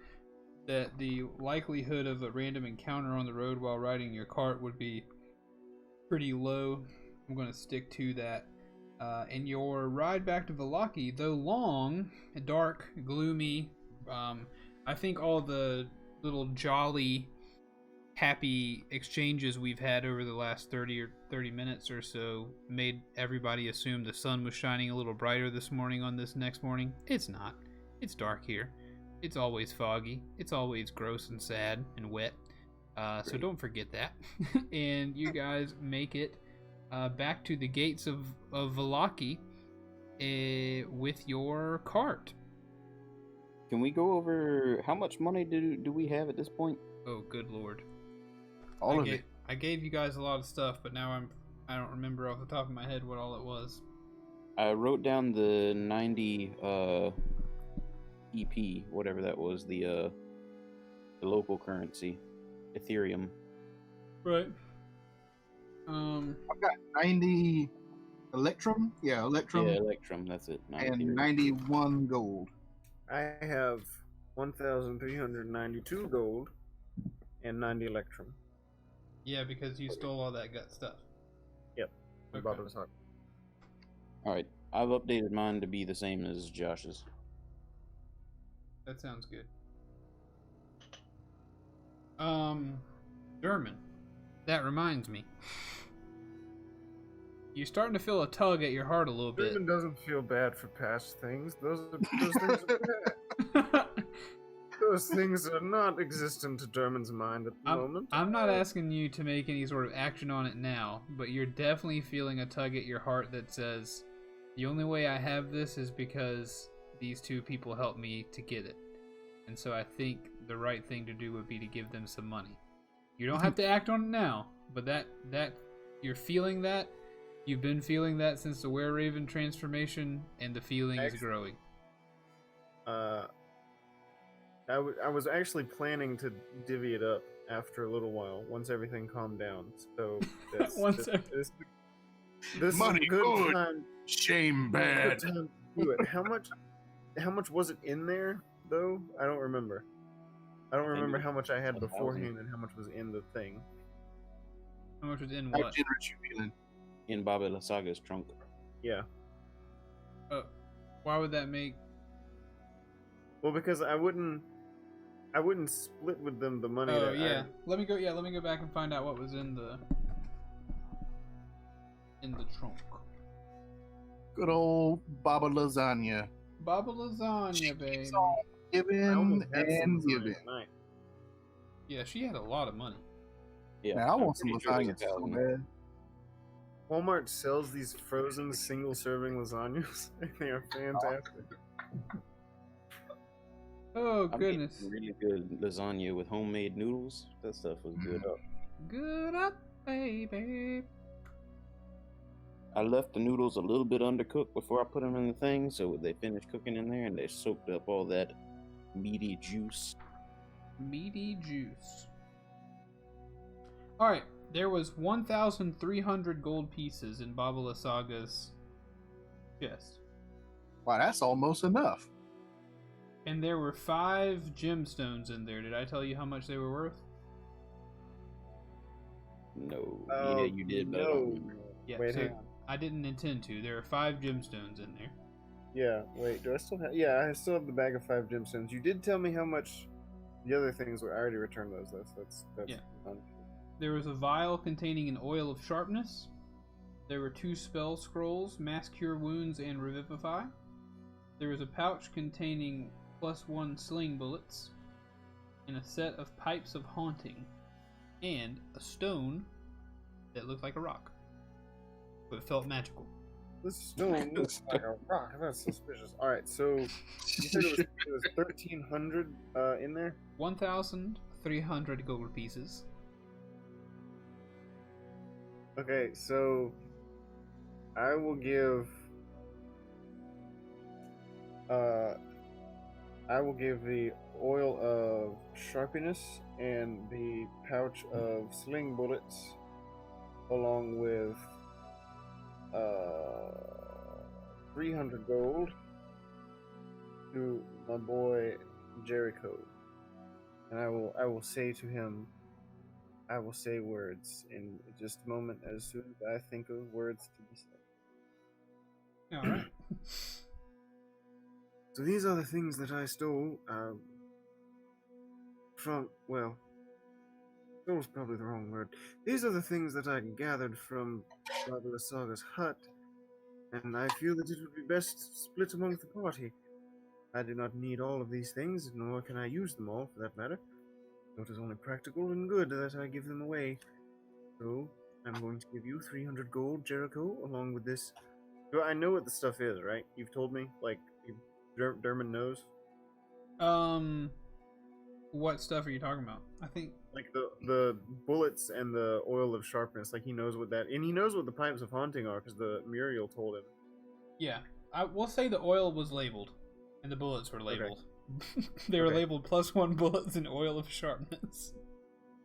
that the likelihood of a random encounter on the road while riding your cart would be pretty low. I'm going to stick to that. And your ride back to Vallaki, though long, dark, gloomy, I think all the little jolly, happy exchanges we've had over the last 30 minutes or so made everybody assume the sun was shining a little brighter this morning on this next morning. It's not. It's dark here. It's always foggy. It's always gross and sad and wet. So don't forget that. And you guys make it back to the gates of Vallaki with your cart. Can we go over how much money do we have at this point? Oh, good lord! All of it. I gave you guys a lot of stuff, but now I don't remember off the top of my head what all it was. I wrote down the 90 EP, whatever that was, the local currency, Ethereum. Right. I've got 90 Electrum. Yeah, Electrum. Yeah, Electrum, that's it. not And Ethereum. 91 gold. I have 1,392 gold and 90 Electrum. Yeah, because you stole all that gut stuff. Yep. Okay. Baba was talking. Alright, I've updated mine to be the same as Josh's. That sounds good. German. That reminds me. You're starting to feel a tug at your heart a little bit. German doesn't feel bad for past things. Those things are bad. Those things are not existent to German's mind at the moment. I'm not asking you to make any sort of action on it now, but you're definitely feeling a tug at your heart that says, the only way I have this is because these two people helped me to get it. And so I think the right thing to do would be to give them some money. You don't have to act on it now, but that you're feeling that. You've been feeling that since the Were-Raven transformation, and the feeling is growing. I was actually planning to divvy it up after a little while, once everything calmed down. So this Money is a good good. time. Shame Good bad. time to do it. How much was it in there though? I don't remember. I don't remember how much I had 1,000. beforehand and how much was in the thing. How much was in How what? generous you feeling? In Baba Lasaga's trunk. Yeah. Why would that make? Well, because I wouldn't split with them the money. Oh that yeah. Let me go back and find out what was in the trunk. Good old Baba Lasagna. Baba lasagna, baby. Keeps on I giving almost had some and lasagna giving. tonight. Yeah, she had a lot of money. Yeah, Man, I I'm want some pretty sure it was lasagna so 1,000. bad. Walmart sells these frozen single-serving lasagnas. They are fantastic. Oh I made goodness. really good lasagna with homemade noodles. That stuff was good up. Good up, baby. I left the noodles a little bit undercooked before I put them in the thing, so they finished cooking in there and they soaked up all that meaty juice. Meaty juice. All right, there was 1,300 gold pieces in Baba Lasaga's chest, Wow, that's almost enough. and there were 5 gemstones in there. Did I tell you how much they were worth? No, yeah, you did, but I don't No. remember. Yeah. Wait, so hang on. I didn't intend to. There are 5 gemstones in there. Yeah, wait, do I still have... Yeah, I still have the bag of 5 gemstones. You did tell me how much the other things were. I already returned those. That's Yeah. fun. There was a vial containing an oil of sharpness. There were 2 spell scrolls, Mass Cure Wounds and Revivify. There was a pouch containing +1 sling bullets, and a set of pipes of haunting, and a stone that looked like a rock, but it felt magical. This stone looks like a rock. That's suspicious. Alright, so you said it was 1,300 in there? 1,300 gold pieces. Okay, so I will give the oil of sharpness and the pouch of sling bullets along with 300 gold to my boy Jericho. And I will say to him, I will say words in just a moment as soon as I think of words to be said. All right. So these are the things that I stole from, well, stole is probably the wrong word. These are the things that I gathered from Baba Lasaga's hut, and I feel that it would be best split among the party. I do not need all of these things, nor can I use them all, for that matter. So it is only practical and good that I give them away. So, I'm going to give you 300 gold, Jericho, along with this. Do I know what the stuff is, right? You've told me? Like, Dermot knows? What stuff are you talking about? I think Like the bullets and the oil of sharpness, like he knows what that, and he knows what the pipes of haunting are because the Muriel told him. yeah. I will say the oil was labeled, and the bullets were labeled. They were Okay. labeled +1 bullets and oil of sharpness.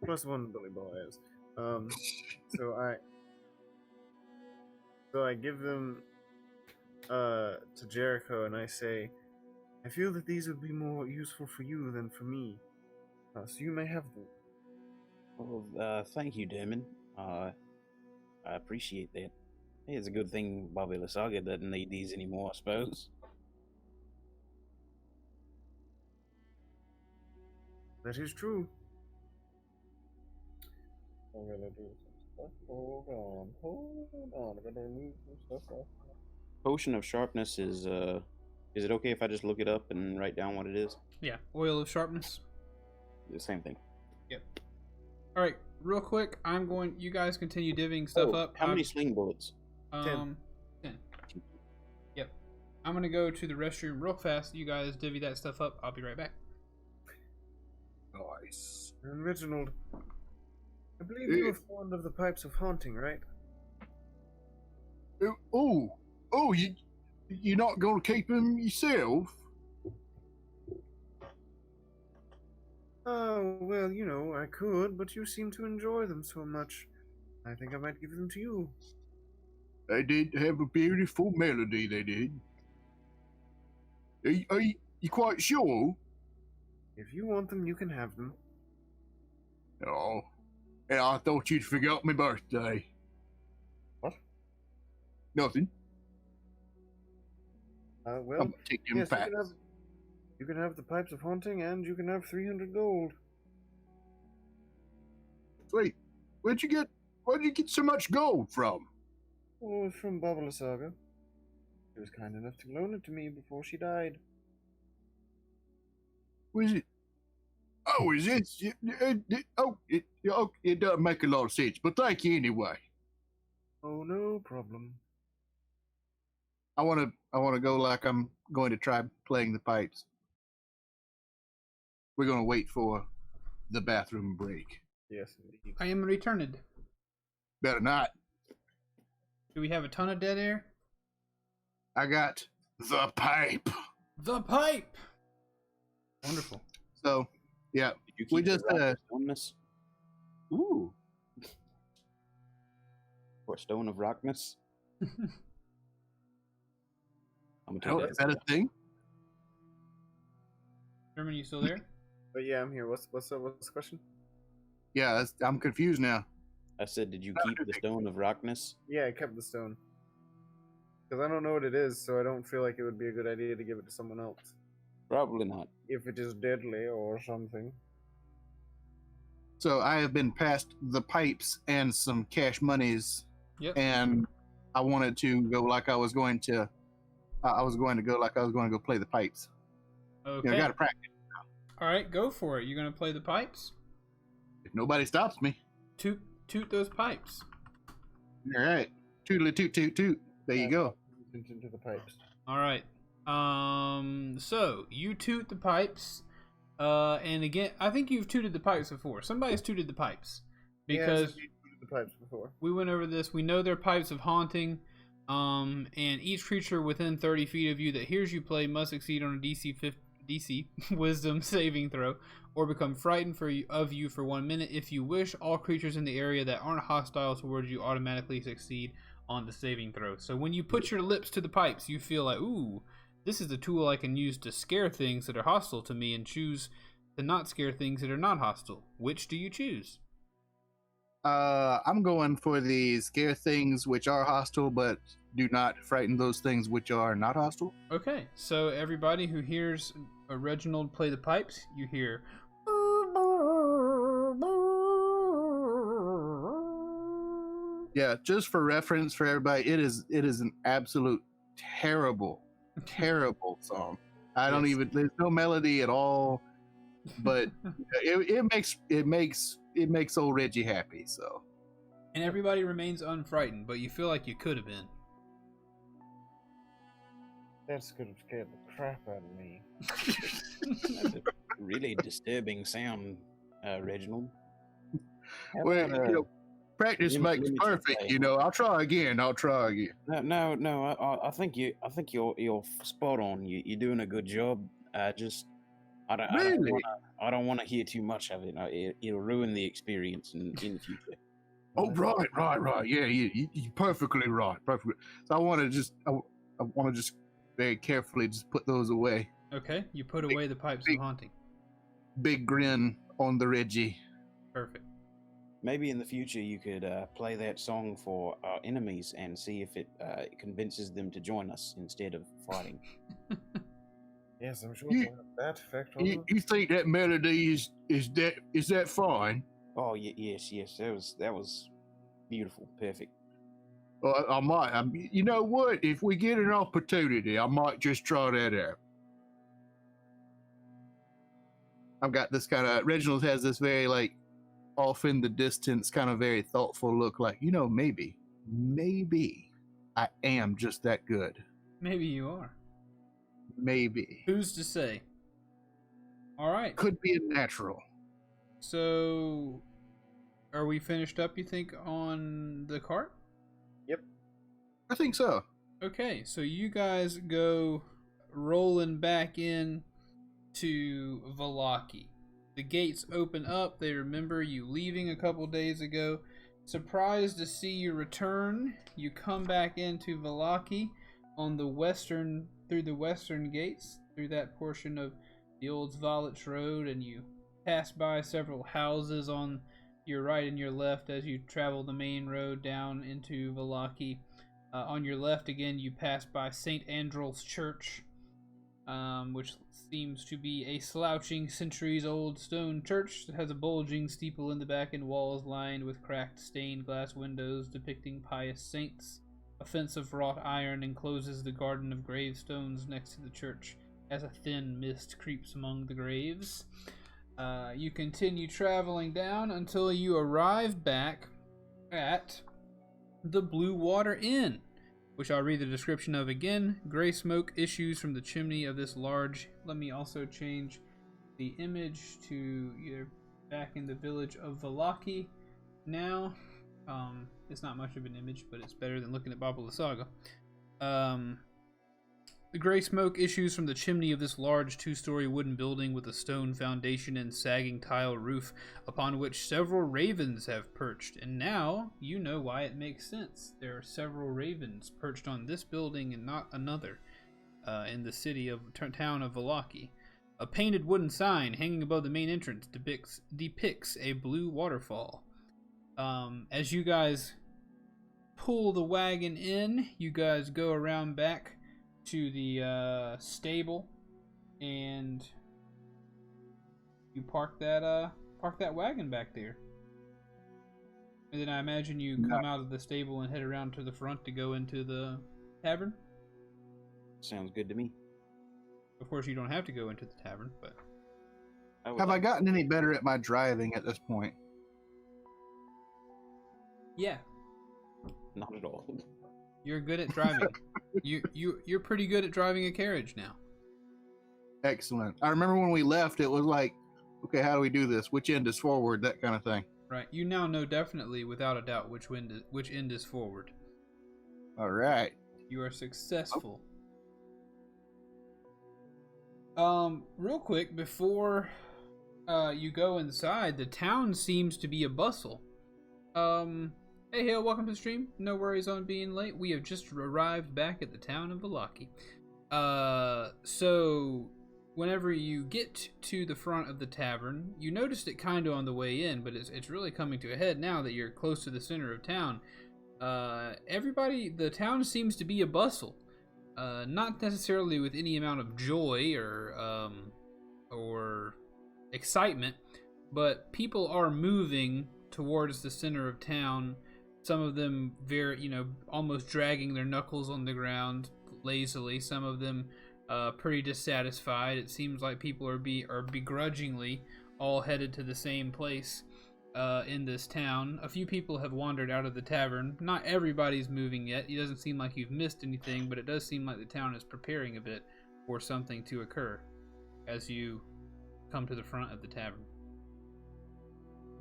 +1 Billy Boys. So I give them to Jericho, and I say, I feel that these would be more useful for you than for me. So you may have them. Well, thank you, Damon. I appreciate that. Hey, it's a good thing Bobby Lasaga doesn't need these anymore, I suppose. That is true. I'm gonna do some stuff. Hold on. I'm gonna move some stuff off. Potion of Sharpness is it okay if I just look it up and write down what it is? Yeah, oil of sharpness. The same thing. Yep. All right, real quick, you guys continue divvying stuff up. How many sling bullets? 10. Yep. I'm gonna go to the restroom real fast. You guys divvy that stuff up. I'll be right back. nice. And Reginald, I believe you were fond of the pipes of haunting, right? You're not gonna keep them yourself? Oh, well, you know, I could, but you seem to enjoy them so much. I think I might give them to you. They did have a beautiful melody, they did. Are you quite sure? If you want them, you can have them. Oh, and I thought you'd forgot my birthday. What? Nothing. Well, I'm gonna take them yes, facts. you can have the pipes of haunting, and you can have 300 gold. Wait, where'd you get so much gold from? Oh, it's from Babala Saga. She was kind enough to loan it to me before she died. Was it? Oh, is this? It doesn't make a lot of sense, but thank you anyway. Oh, no problem. I want to go like I'm going to try playing the pipes. We're going to wait for the bathroom break. Yes, indeed. I am returned. Better not. Do we have a ton of dead air? I got the pipe. The pipe! Wonderful. So, yeah, Did you we keep just the rock stoleness? ooh. Or stone of rockness? I'm gonna Oh, take is that a thing? Sherman, you still there? But yeah, I'm here. What's the question? Yeah, I'm confused now. I said, did you keep the stone of rockness? Yeah, I kept the stone. Because I don't know what it is, so I don't feel like it would be a good idea to give it to someone else. Probably not. If it is deadly or something. So I have been passed the pipes and some cash monies, Yep. and I wanted to go like I was going to. I was going to go play the pipes. Okay. You know, I got to practice. All right, go for it. You gonna play the pipes? If nobody stops me. Toot those pipes. All right. Tootly toot toot toot. There you go. Into the pipes. All right. So you toot the pipes. And again, I think you've tooted the pipes before. Somebody's tooted the pipes because the pipes before. we went over this. We know they're pipes of haunting. And each creature within 30 feet of you that hears you play must succeed on a DC Wisdom saving throw, or become frightened of you for 1 minute. If you wish, all creatures in the area that aren't hostile towards you automatically succeed on the saving throw. So when you put your lips to the pipes, you feel like, ooh, this is a tool I can use to scare things that are hostile to me and choose to not scare things that are not hostile. Which do you choose? I'm going for the scare things which are hostile, but do not frighten those things which are not hostile. Okay, so everybody who hears Reginald play the pipes, you hear. Yeah, just for reference for everybody, it is an absolute terrible song. There's no melody at all, but it makes old Reggie happy. So, And everybody remains unfrightened, but you feel like you could have been. That's gonna scare the crap out of me. That's a really disturbing sound, Reginald. How well, about, practice limit- makes limit your perfect. play. I'll try again. No. I think you're spot on. You're doing a good job. I Really? don't want to hear too much of it. It'll ruin the experience in the future. Oh, right. Yeah, you're perfectly right. Perfectly. So I want to just very carefully just put those away. Okay, you put away the pipes of haunting. Big grin on the Reggie. Perfect. Maybe in the future you could play that song for our enemies and see if it convinces them to join us instead of fighting. Yes, I'm sure You- it'll have that effect on them. You think that melody is that fine? Oh yes. That was beautiful, perfect. Well, I might. You know what? If we get an opportunity, I might just try that out. I've got this kind of. Reginald has this very like off in the distance, kind of very thoughtful look. Like, maybe I am just that good. Maybe you are. Maybe Who's to say? All right. could be a natural. So, are we finished up, you think, on the cart? I think so. Okay, so you guys go rolling back in to Valaki. The gates open up. They remember you leaving a couple days ago. Surprised to see you return, you come back into Valaki on the western, through the western gates, through that portion of the old Zvalich Road, and you pass by several houses on your right and your left as you travel the main road down into Valaki. On your left, again, you pass by St. Andrew's Church, which seems to be a slouching, centuries-old stone church that has a bulging steeple in the back and walls lined with cracked stained glass windows depicting pious saints. A fence of wrought iron encloses the garden of gravestones next to the church as a thin mist creeps among the graves. You continue traveling down until you arrive back at the Blue Water Inn, which I'll read the description of again. Gray smoke issues from the chimney of this large... Let me also change the image to you're back in the village of Valaki now. It's not much of an image, but it's better than looking at Babala Saga. The gray smoke issues from the chimney of this large two-story wooden building with a stone foundation and sagging tile roof upon which several ravens have perched. And now you know why it makes sense. There are several ravens perched on this building and not another in the town of Valaki. A painted wooden sign hanging above the main entrance depicts a blue waterfall. As you guys pull the wagon in, you guys go around back to the stable, and you park that wagon back there. And then I imagine you come out of the stable and head around to the front to go into the tavern. Sounds good to me. Of course, you don't have to go into the tavern, but Have I gotten any better at my driving at this point? yeah, Not at all. you're good at driving. You're pretty good at driving a carriage now. Excellent. I remember when we left, it was like, okay, how do we do this? Which end is forward? That kind of thing. Right. You now know definitely, without a doubt, which end is forward. All right. You are successful. Real quick, before you go inside, the town seems to be a bustle. Hey, Hale, welcome to the stream. No worries on being late. We have just arrived back at the town of Valaki. So whenever you get to the front of the tavern, you noticed it kind of on the way in, but it's really coming to a head now that you're close to the center of town. The town seems to be a bustle. Not necessarily with any amount of joy or excitement, but people are moving towards the center of town. Some of them almost dragging their knuckles on the ground lazily. Some of them pretty dissatisfied. It seems like people are begrudgingly all headed to the same place in this town. A few people have wandered out of the tavern. Not everybody's moving yet. It doesn't seem like you've missed anything, but it does seem like the town is preparing a bit for something to occur as you come to the front of the tavern.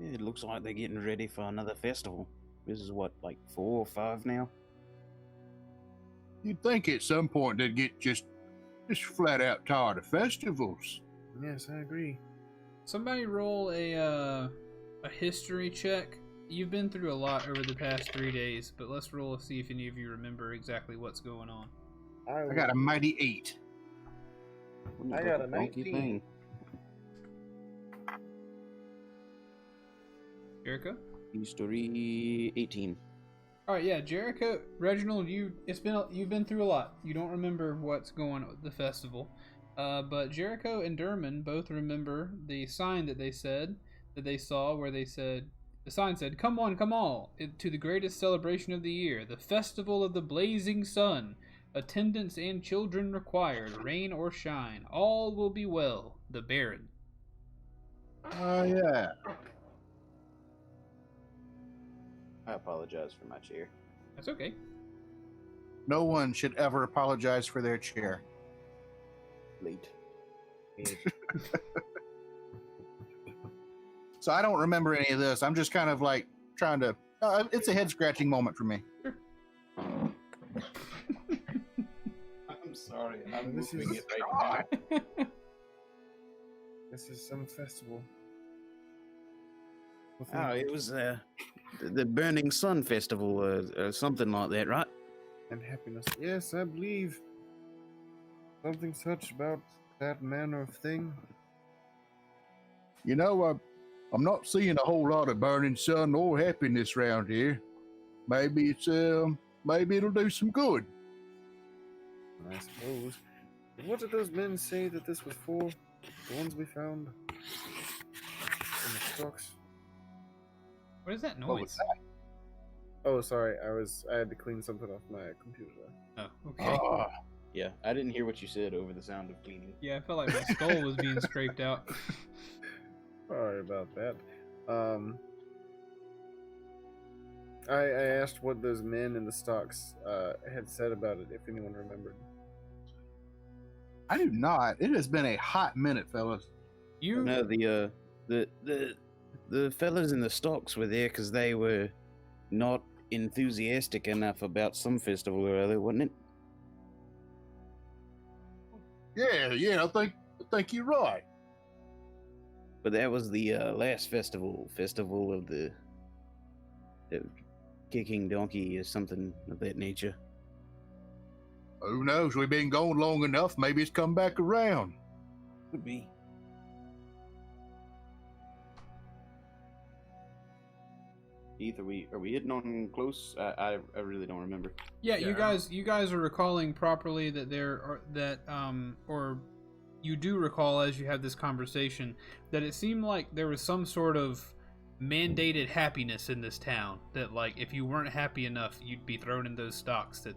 It looks like they're getting ready for another festival. This is what, like 4 or 5 now? You'd think at some point they'd get just flat out tired of festivals. Yes, I agree. Somebody roll a history check. You've been through a lot over the past 3 days, but let's roll to see if any of you remember exactly what's going on. I got a mighty 8. I got a 19. Jericho? History 18. All right, yeah, Jericho, Reginald, you've been through a lot. You don't remember what's going on at the festival, but Jericho and Derman both remember the sign that they saw, where they said the sign said, "Come on, come all, to the greatest celebration of the year, the festival of the blazing sun. Attendants and children required, rain or shine, all will be well. The Baron." Oh, yeah. I apologize for my chair. That's okay. No one should ever apologize for their chair. Late. So So I don't remember any of this. I'm just kind of like trying to. It's a head scratching moment for me. I'm sorry. I'm This moving is- it right now. This is some festival. With Oh, it was the Burning Sun Festival, or something like that, right? and happiness. Yes, I believe something such about that manner of thing. You know, I'm not seeing a whole lot of burning sun or happiness around here. Maybe maybe it'll do some good. I suppose. But what did those men say that this was for? The ones we found in the stocks. What is that What was noise? Oh, sorry. I had to clean something off my computer. Oh, okay. Yeah, I didn't hear what you said over the sound of cleaning. Yeah, I felt like my skull was being scraped out. Sorry about that. I asked what those men in the stocks had said about it, if anyone remembered. I do not. It has been a hot minute, fellas. You No, the fellas in the stocks were there because they were not enthusiastic enough about some festival or other, wasn't it? Yeah, I think you're right. But that was the last festival of the kicking donkey or something of that nature. Who knows? We've been going long enough. Maybe it's come back around. Could be. Heath, are we hitting on close? I really don't remember. Yeah, Yeah. you guys are recalling properly that or you do recall as you had this conversation that it seemed like there was some sort of mandated happiness in this town, that like if you weren't happy enough you'd be thrown in those stocks, that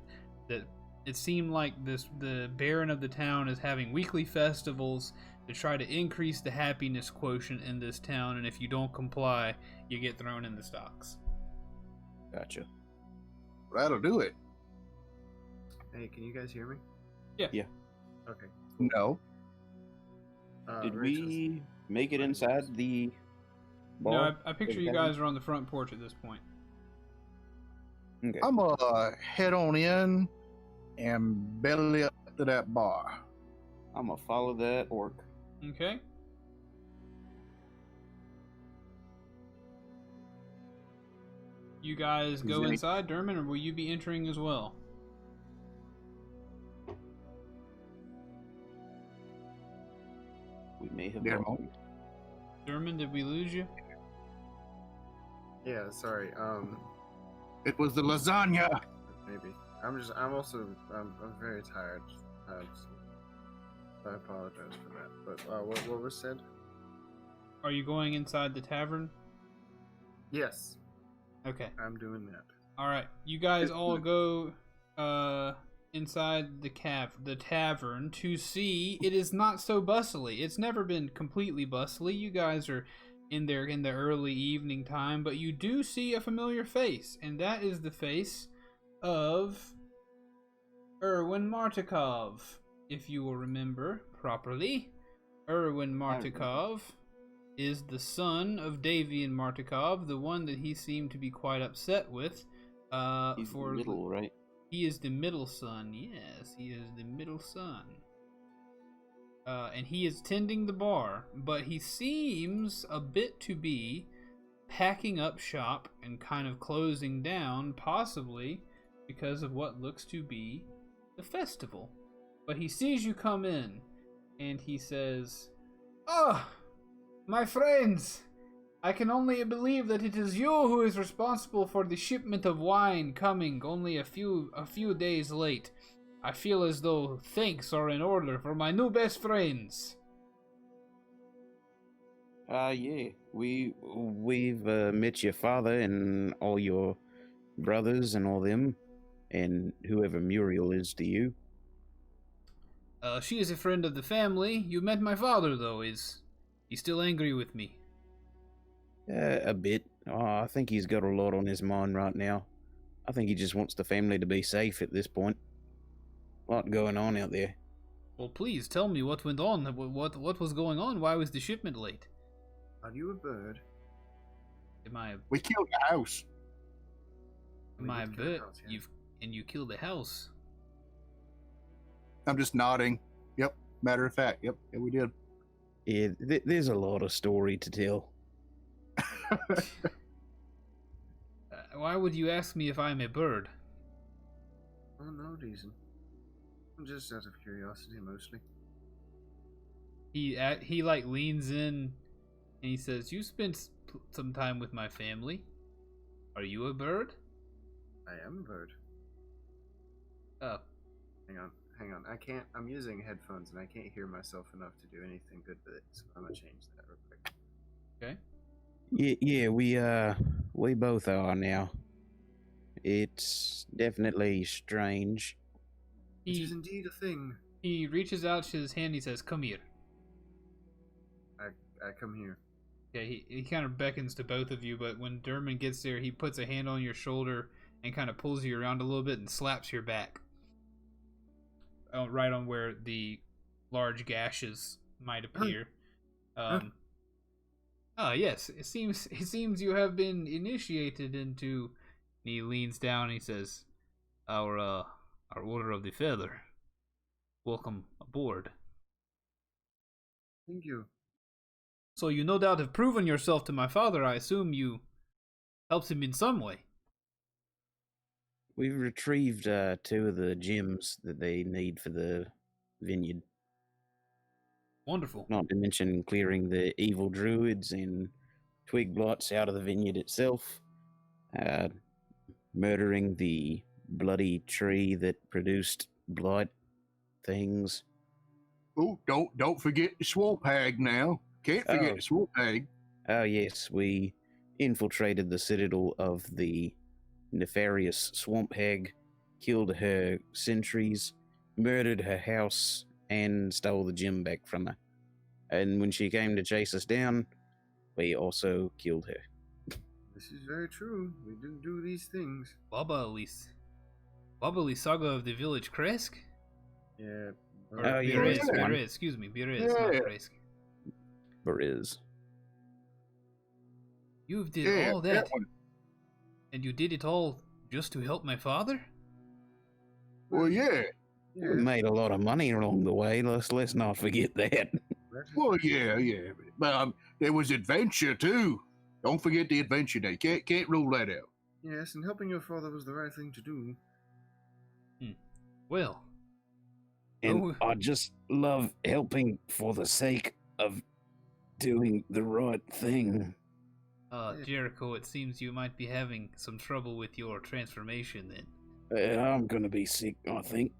it seemed like the Baron of the town is having weekly festivals to try to increase the happiness quotient in this town, and if you don't comply you get thrown in the stocks. Gotcha. That'll do it. Hey, can you guys hear me? Yeah. Yeah. Okay. No. Did Rachel's- we make it inside the bar? No, I picture you guys are on the front porch at this point. Okay. I'm gonna head on in and belly up to that bar. I'm gonna follow that orc. Okay. You guys go any- inside, Dermot, or will you be entering as well? We may have. Yeah, lost Mo. it. Dermot, did we lose you? Yeah, sorry. It was the lasagna. Maybe. I'm very tired. I apologize for that. But what was said? Are you going inside the tavern? Yes, Okay. I'm doing that. All right. You guys all go inside the tavern to see it is not so bustly. It's never been completely bustly. You guys are in there in the early evening time, but you do see a familiar face, and that is the face of Erwin Martikov, if you will remember properly. Erwin Martikov is the son of Davian Martikov, the one that he seemed to be quite upset with. He's the middle, right? He is the middle son. Yes, he is the middle son. And he is tending the bar, but he seems a bit to be packing up shop and kind of closing down, possibly because of what looks to be the festival. But he sees you come in, and he says, "Oh, my friends, I can only believe that it is you who is responsible for the shipment of wine coming only a few days late. I feel as though thanks are in order for my new best friends." Yeah. We've met your father and all your brothers and all them, and whoever Muriel is to you. She is a friend of the family. You met my father, though. Is he still angry with me? A bit. I think he's got a lot on his mind right now. I think he just wants the family to be safe at this point. A lot going on out there. Well, please tell me what went on. What was going on? Why was the shipment late? Are you a bird? Am I We killed the house. We am I a did kill a bird? house, yeah. You killed the house. I'm just nodding. Yep. Matter of fact. Yep. Yeah, we did. Yeah, there's a lot of story to tell. Why would you ask me if I'm a bird? Oh, no reason. Just out of curiosity, mostly. He like leans in and he says, "You spent some time with my family. Are you a bird?" I am a bird. Oh, Hang on. I can't. I'm using headphones and I can't hear myself enough to do anything good with it. So I'm gonna change that real quick. okay. Yeah, we both are now. It's definitely strange. It is He indeed a thing. he reaches out his hand. He says, "Come here." I come here. Okay, he kind of beckons to both of you, but when Derman gets there, he puts a hand on your shoulder and kind of pulls you around a little bit and slaps your back. Right on where the large gashes might appear. Yes, it seems you have been initiated into. And he leans down and he says, our Order of the Feather. Welcome aboard. Thank you. So you no doubt have proven yourself to my father. I assume you helped him in some way. We've retrieved 2 of the gems that they need for the vineyard. Wonderful. Not to mention clearing the evil druids and twig blots out of the vineyard itself. Murdering the bloody tree that produced blight things. Oh, don't forget the swamp hag now. Can't forget Oh. the swamp hag. Oh yes, we infiltrated the citadel of the nefarious swamp hag, killed her sentries, murdered her house, and stole the gem back from her. And when she came to chase us down, we also killed her. This is very true. We didn't do these things. Baba Saga of the village Kresk? Yeah. Or Oh, yeah, Birez, that's the one. Birez, excuse me, Birez, not Yeah. Kresk. Bariz. You did Yeah, all that, one. and you did it all just to help my father? Well, yeah. We Yeah. made a lot of money along the way. Let's not forget that. that is- Well, yeah. But there was adventure too. Don't forget the adventure day. Can't rule that out. Yes, and helping your father was the right thing to do. Well, And Oh. I just love helping for the sake of doing the right thing. Jericho, it seems you might be having some trouble with your transformation then. I'm gonna be sick, I think.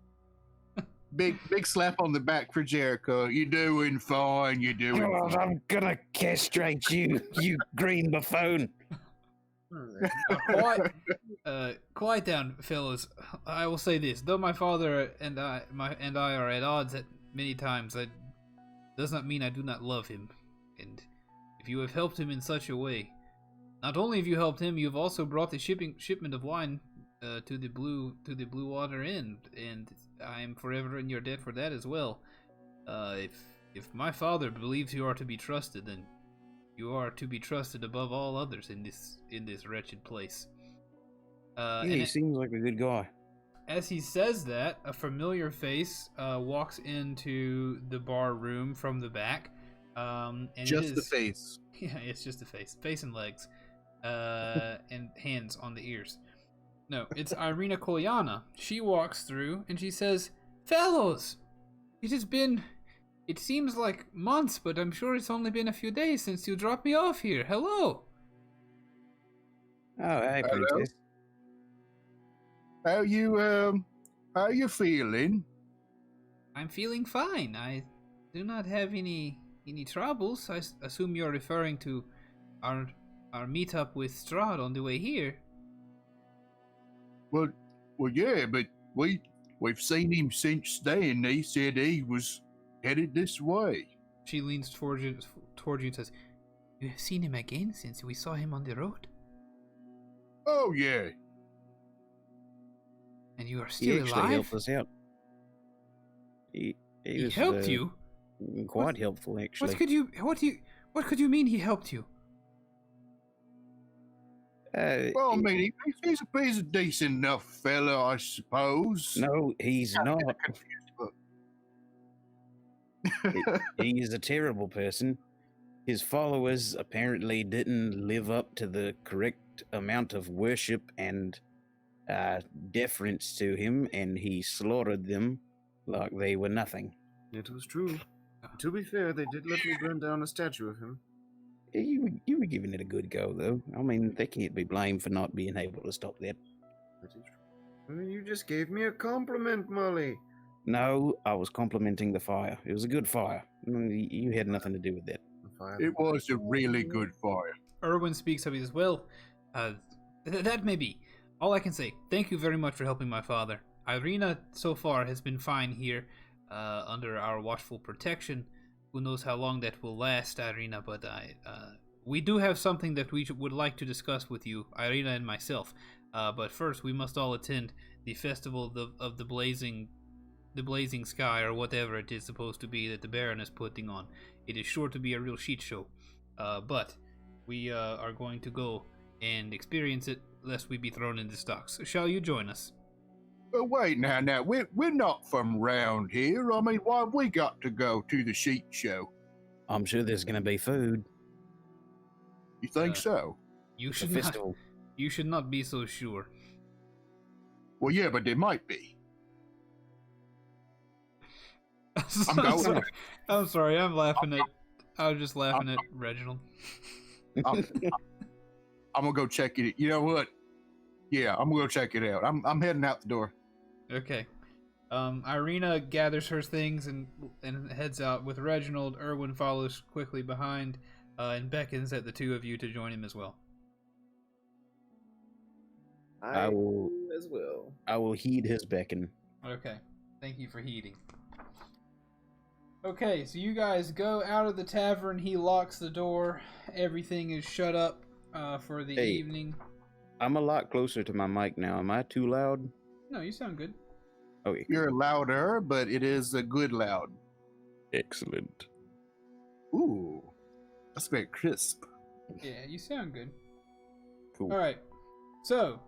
Big slap on the back for Jericho. You're doing fine. You're doing God, fine. I'm gonna castrate you, you green buffoon. Quiet down, fellows. I will say this: though my father and I are at odds at many times, that does not mean I do not love him. And if you have helped him in such a way, not only have you helped him, you have also brought the shipment of wine to the Blue Water Inn, and I am forever in your debt for that as well. If my father believes you are to be trusted, then you are to be trusted above all others in this wretched place. Yeah, he seems like a good guy. As he says that, a familiar face walks into the bar room from the back. And Just the face. Yeah, it's just a face and legs, and hands on the ears. No, it's Irina Kolyana. She walks through and she says, "Fellows, it seems like months, but I'm sure it's only been a few days since you dropped me off here. Hello." Oh, hey, Hello? princess. How you feeling? I'm feeling fine. I do not have any troubles. I assume you're referring to our meetup with Strahd on the way here. Well, yeah, but we've seen him since then. He said he was headed this way. She leans towards you and says, "You have seen him again since we saw him on the road? Oh yeah. And you are He still actually alive? helped us out. He He was, helped you? Quite helpful, actually. What could you mean he helped you?" Well, I mean, he's a decent enough fella, I suppose. No, he's not. But He is a terrible person. His followers apparently didn't live up to the correct amount of worship and deference to him, and he slaughtered them like they were nothing. It was true. To be fair, they did let me burn down a statue of him. You were giving it a good go, though. I mean, they can't be blamed for not being able to stop that. That is true. You just gave me a compliment, Molly. No, I was complimenting the fire. It was a good fire. You had nothing to do with that. it was a really good fire. Erwin speaks up. He says, "Well, that may be. All I can say, thank you very much for helping my father. Irina, so far, has been fine here, under our watchful protection. Who knows how long that will last, Irina, but we do have something that we would like to discuss with you, Irina and myself. But first, we must all attend the festival of the blazing sky, or whatever it is supposed to be that the Baron is putting on. It is sure to be a real shit show, but we are going to go and experience it, lest we be thrown into stocks. Shall you join us?" But wait now, we're not from round here. I mean, why have we got to go to the sheep show? I'm sure there's going to be food. You think so? You It's a should not. festival. You should not be so sure. Well, yeah, but there might be. I'm going. sorry. I'm sorry. I'm laughing at. I was just laughing at Reginald. I'm gonna go check it. You know what? Yeah, I'm gonna go check it out. I'm heading out the door. Okay. Irina gathers her things and heads out with Reginald. Erwin follows quickly behind, and beckons at the two of you to join him as well. I will as well. I will heed his beckon. Okay. Thank you for heeding. Okay, so you guys go out of the tavern. He locks the door. Everything is shut up for the Hey. evening. I'm a lot closer to my mic now. Am I too loud? No, you sound good. Okay. You're louder, but it is a good loud. Excellent. Ooh, that's very crisp. Yeah, you sound good. Cool. All right. So,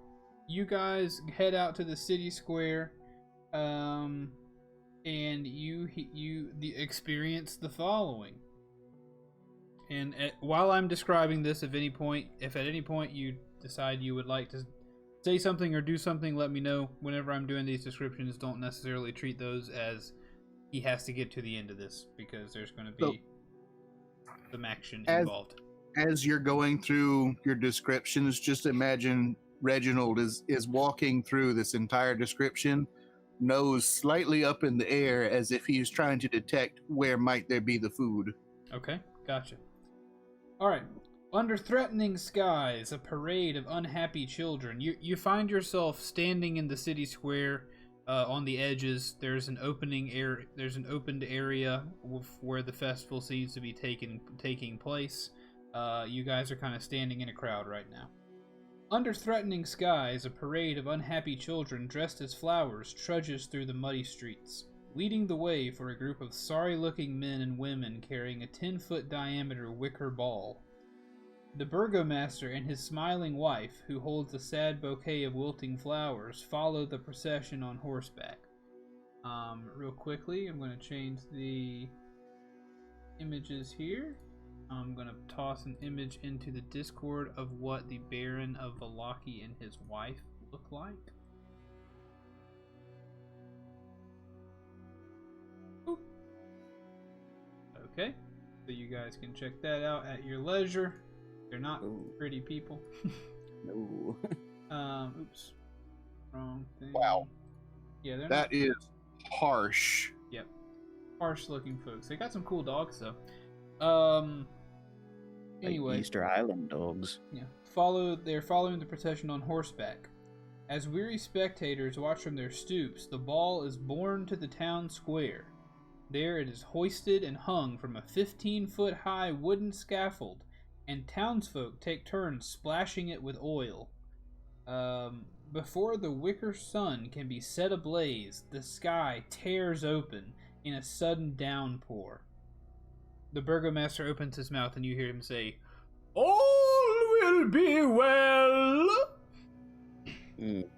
you guys head out to the city square, and you experience the following. And while I'm describing this, if at any point you decide you would like to say something or do something, let me know. Whenever I'm doing these descriptions, don't necessarily treat those as he has to get to the end of this, because there's going to be some action involved. As you're going through your descriptions, just imagine Reginald is walking through this entire description, nose slightly up in the air as if he's trying to detect where might there be the food. Okay, gotcha. Alright. Under threatening skies, a parade of unhappy children. You find yourself standing in the city square, on the edges. There's an opened area where the festival seems to be taking place. You guys are kind of standing in a crowd right now. Under threatening skies, a parade of unhappy children dressed as flowers trudges through the muddy streets, leading the way for a group of sorry-looking men and women carrying a 10-foot diameter wicker ball. The burgomaster and his smiling wife, who holds a sad bouquet of wilting flowers, follow the procession on horseback. Real quickly, I'm going to change the images here. I'm going to toss an image into the Discord of what the Baron of Vallaki and his wife look like. Oop. Okay, so you guys can check that out at your leisure. They're not pretty people. No. Oops. Wrong thing. Wow. Yeah, they're That not. is harsh. Yep. Harsh looking folks. They got some cool dogs though. Anyway. Like Easter Island dogs. Yeah. They're following the procession on horseback. As weary spectators watch from their stoops, the ball is borne to the town square. There it is hoisted and hung from a 15-foot high wooden scaffold, and townsfolk take turns splashing it with oil. Before the wicker sun can be set ablaze, the sky tears open in a sudden downpour. The burgomaster opens his mouth and you hear him say, "All will be well.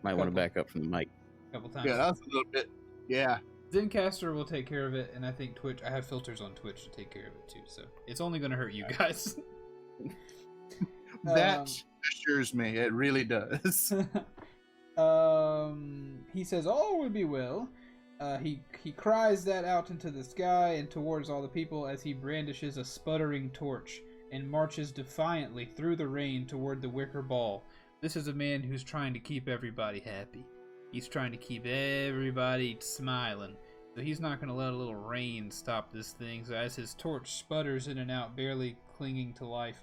Might want to back up from the mic. A couple times. Yeah, that's a little bit. Yeah. Zencaster will take care of it, and I think Twitch. I have filters on Twitch to take care of it too, so it's only going to hurt you guys. That assures me. It really does. He says all will be well. He cries that out into the sky and towards all the people as he brandishes a sputtering torch and marches defiantly through the rain toward the wicker ball. This is a man who's trying to keep everybody happy. He's trying to keep everybody smiling. So he's not going to let a little rain stop this thing. So as his torch sputters in and out, barely clinging to life,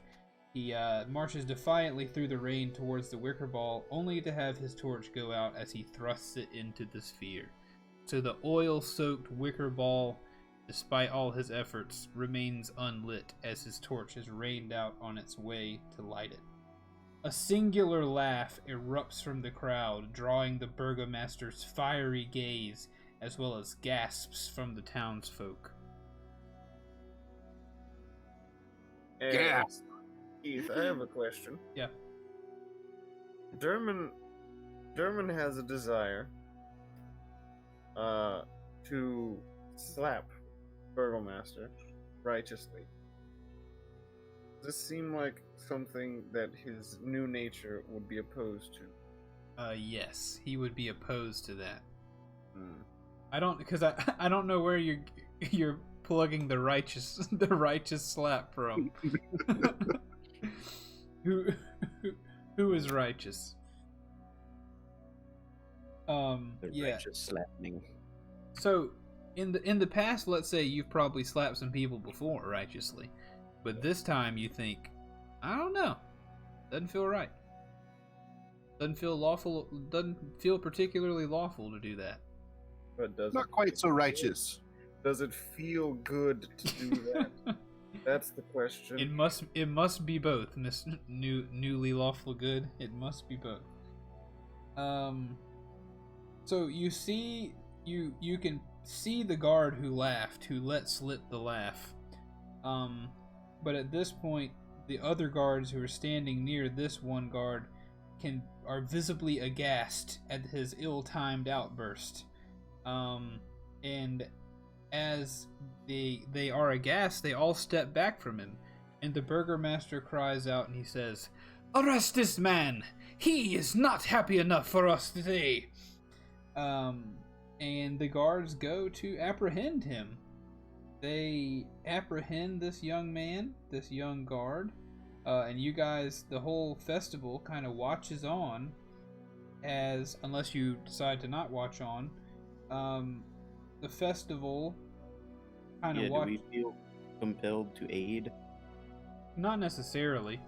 he marches defiantly through the rain towards the wicker ball, only to have his torch go out as he thrusts it into the sphere. So the oil-soaked wicker ball, despite all his efforts, remains unlit as his torch is rained out on its way to light it. A singular laugh erupts from the crowd, drawing the burgomaster's fiery gaze, as well as gasps from the townsfolk. Yes. Keith, I have a question. Yeah. Derman has a desire to slap Burgomaster righteously. Does this seem like something that his new nature would be opposed to? Yes, he would be opposed to that. Hmm. I don't know where you're plugging the righteous slap from. who is righteous? Righteous slapping. So in the past, let's say you've probably slapped some people before righteously, but this time you think, I don't know, doesn't feel right. Doesn't feel lawful. Doesn't feel particularly lawful to do that. But does Not quite so righteous. Does it feel good to do that? That's the question. It must be both, Miss Newly Lawful Good. It must be both. So you see, you can see the guard who laughed, who let slip the laugh. But at this point, the other guards who are standing near this one guard are visibly aghast at his ill-timed outburst. And as they are aghast, they all step back from him, and the burgomaster cries out and he says, "Arrest this man! He is not happy enough for us today!" And the guards go to apprehend him. They apprehend this young man, this young guard, and you guys, the whole festival kind of watches on as, unless you decide to not watch on, the festival kind of watch. Do we feel compelled to aid? Not necessarily.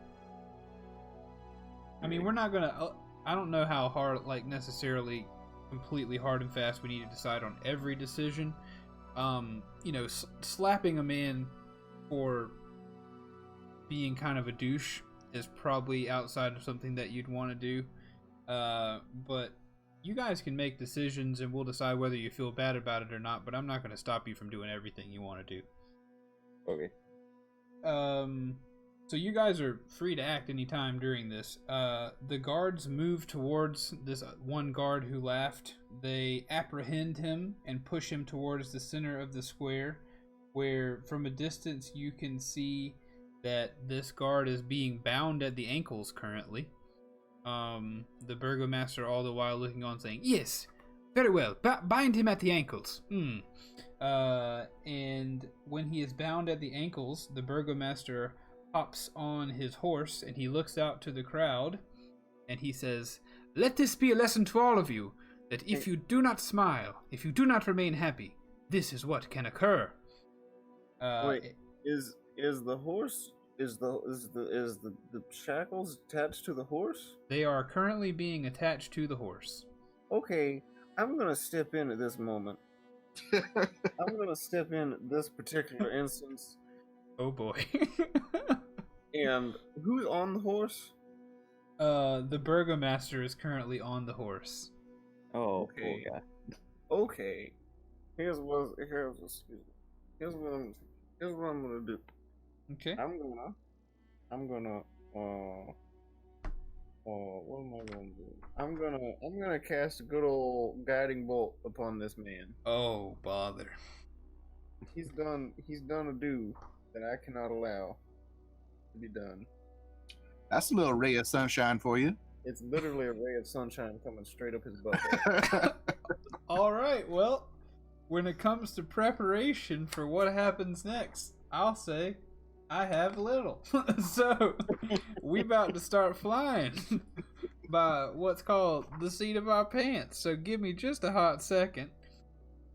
I mean, we're not gonna. I don't know how hard, like necessarily, completely hard and fast. We need to decide on every decision. Slapping a man for being kind of a douche is probably outside of something that you'd want to do. But you guys can make decisions, and we'll decide whether you feel bad about it or not. But I'm not going to stop you from doing everything you want to do. Okay. So you guys are free to act anytime during this. The guards move towards this one guard who laughed. They apprehend him and push him towards the center of the square, where from a distance you can see that this guard is being bound at the ankles currently. The burgomaster all the while looking on saying, "Yes, very well, bind him at the ankles." And when he is bound at the ankles, the burgomaster hops on his horse and he looks out to the crowd and he says, "Let this be a lesson to all of you, that if you do not smile, if you do not remain happy, this is what can occur." Wait, is the horse is the shackles attached to the horse? They are currently being attached to the horse. Okay, I'm gonna step in at this moment. I'm gonna step in this particular instance. Oh boy. And who's on the horse? The burgomaster is currently on the horse. Oh, Okay. poor guy. Okay. Here's what I'm gonna do. Okay. I'm gonna Oh, what am I gonna do? I'm gonna cast a good old guiding bolt upon this man. Oh, bother. He's done a do that I cannot allow to be done. That's a little ray of sunshine for you. It's literally a ray of sunshine coming straight up his butthole. All right, well, when it comes to preparation for what happens next, I'll say I have little. So, we about to start flying by what's called the seat of our pants. So, give me just a hot second.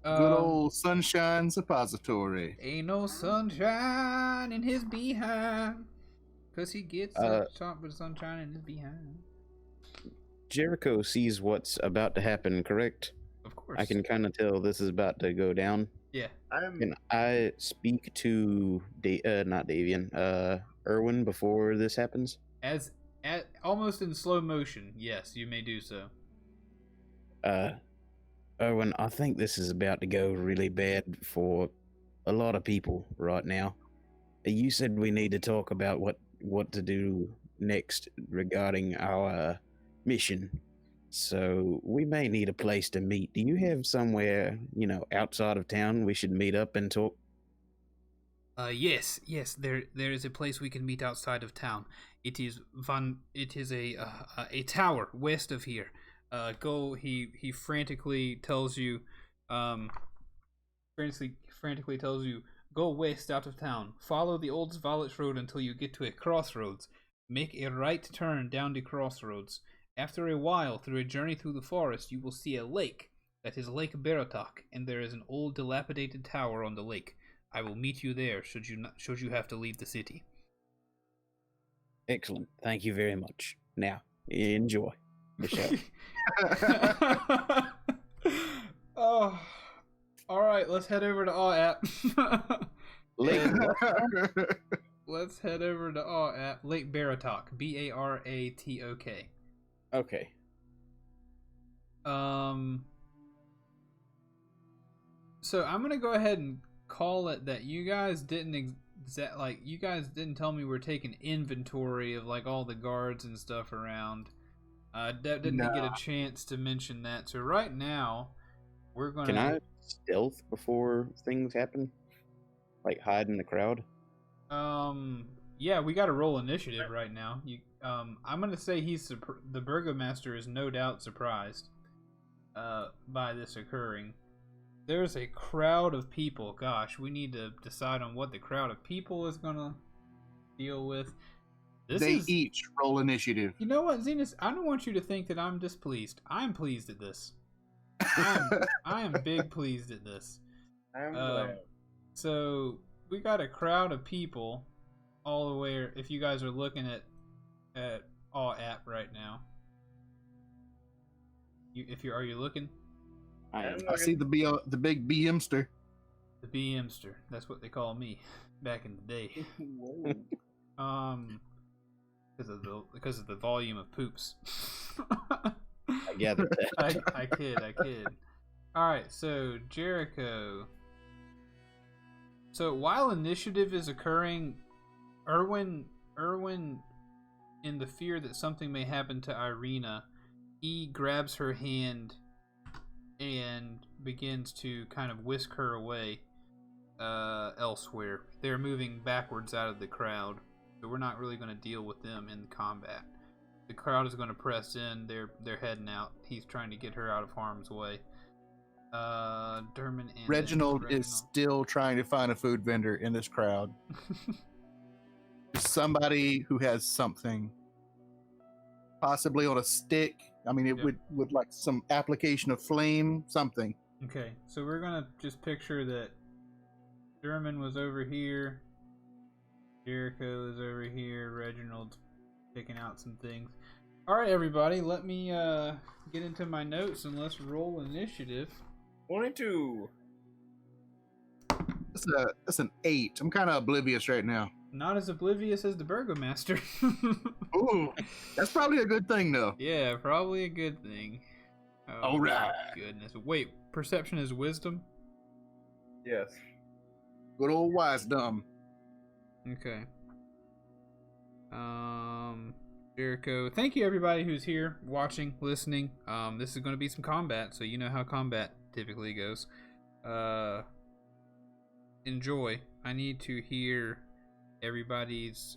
Good old sunshine suppository. Ain't no sunshine in his behind, 'cause he gets shot with sunshine in his behind. Jericho sees what's about to happen, correct? Of course. I can kind of tell this is about to go down. Yeah. Can I speak to not Davian, Erwin before this happens? Almost in slow motion, yes, you may do so. Erwin, I think this is about to go really bad for a lot of people right now. You said we need to talk about what to do next regarding our mission. So we may need a place to meet. Do you have somewhere, outside of town we should meet up and talk? Yes, there is a place we can meet outside of town. It is a tower west of here. He frantically tells you, go west out of town. Follow the Old Zvalich Road until you get to a crossroads. Make a right turn down the crossroads. After a while, through a journey through the forest, you will see a lake. That is Lake Baratok, and there is an old dilapidated tower on the lake. I will meet you there should you have to leave the city. Excellent. Thank you very much. Now, enjoy the show. Oh, all right. Let's head over to App. Let's head over to App. Lake Baratok. Baratok. Okay. So I'm gonna go ahead and call it that you guys didn't tell me we're taking inventory of like all the guards and stuff around. Didn't get a chance to mention that. So right now, we're gonna. Can I stealth before things happen? Like hide in the crowd? Yeah, we got to roll initiative right now. I'm gonna say the burgomaster is no doubt surprised, by this occurring. There's a crowd of people. Gosh, we need to decide on what the crowd of people is gonna deal with. Each roll initiative. You know what, Zenus? I don't want you to think that I'm displeased. I'm pleased at this. I am big pleased at this. I'm glad. So we got a crowd of people all the way. If you guys are looking at all app right now, are you looking? I see the big BMster. The BMster. That's what they call me back in the day. Because of the volume of poops. I gathered that. I kid. Alright, so Jericho. So while initiative is occurring, Erwin, in the fear that something may happen to Irina, he grabs her hand and begins to kind of whisk her away elsewhere. They're moving backwards out of the crowd, so we're not really going to deal with them in combat. The crowd is going to press in. They're heading out. He's trying to get her out of harm's way. Derman and Reginald is still trying to find a food vendor in this crowd. Somebody who has something, possibly on a stick. I mean, it would like some application of flame, something. Okay, so we're gonna just picture that Derman was over here, Jericho is over here, Reginald's picking out some things. All right, everybody, let me get into my notes and let's roll initiative. 22. That's an 8. I'm kind of oblivious right now. Not as oblivious as the burgomaster. Ooh, that's probably a good thing, though. Yeah, probably a good thing. Oh, all right. Goodness. Wait, perception is wisdom? Yes. Good old wisdom. Okay. Jericho. Thank you everybody who's here, watching, listening. This is going to be some combat, so you know how combat typically goes. Enjoy. I need to hear everybody's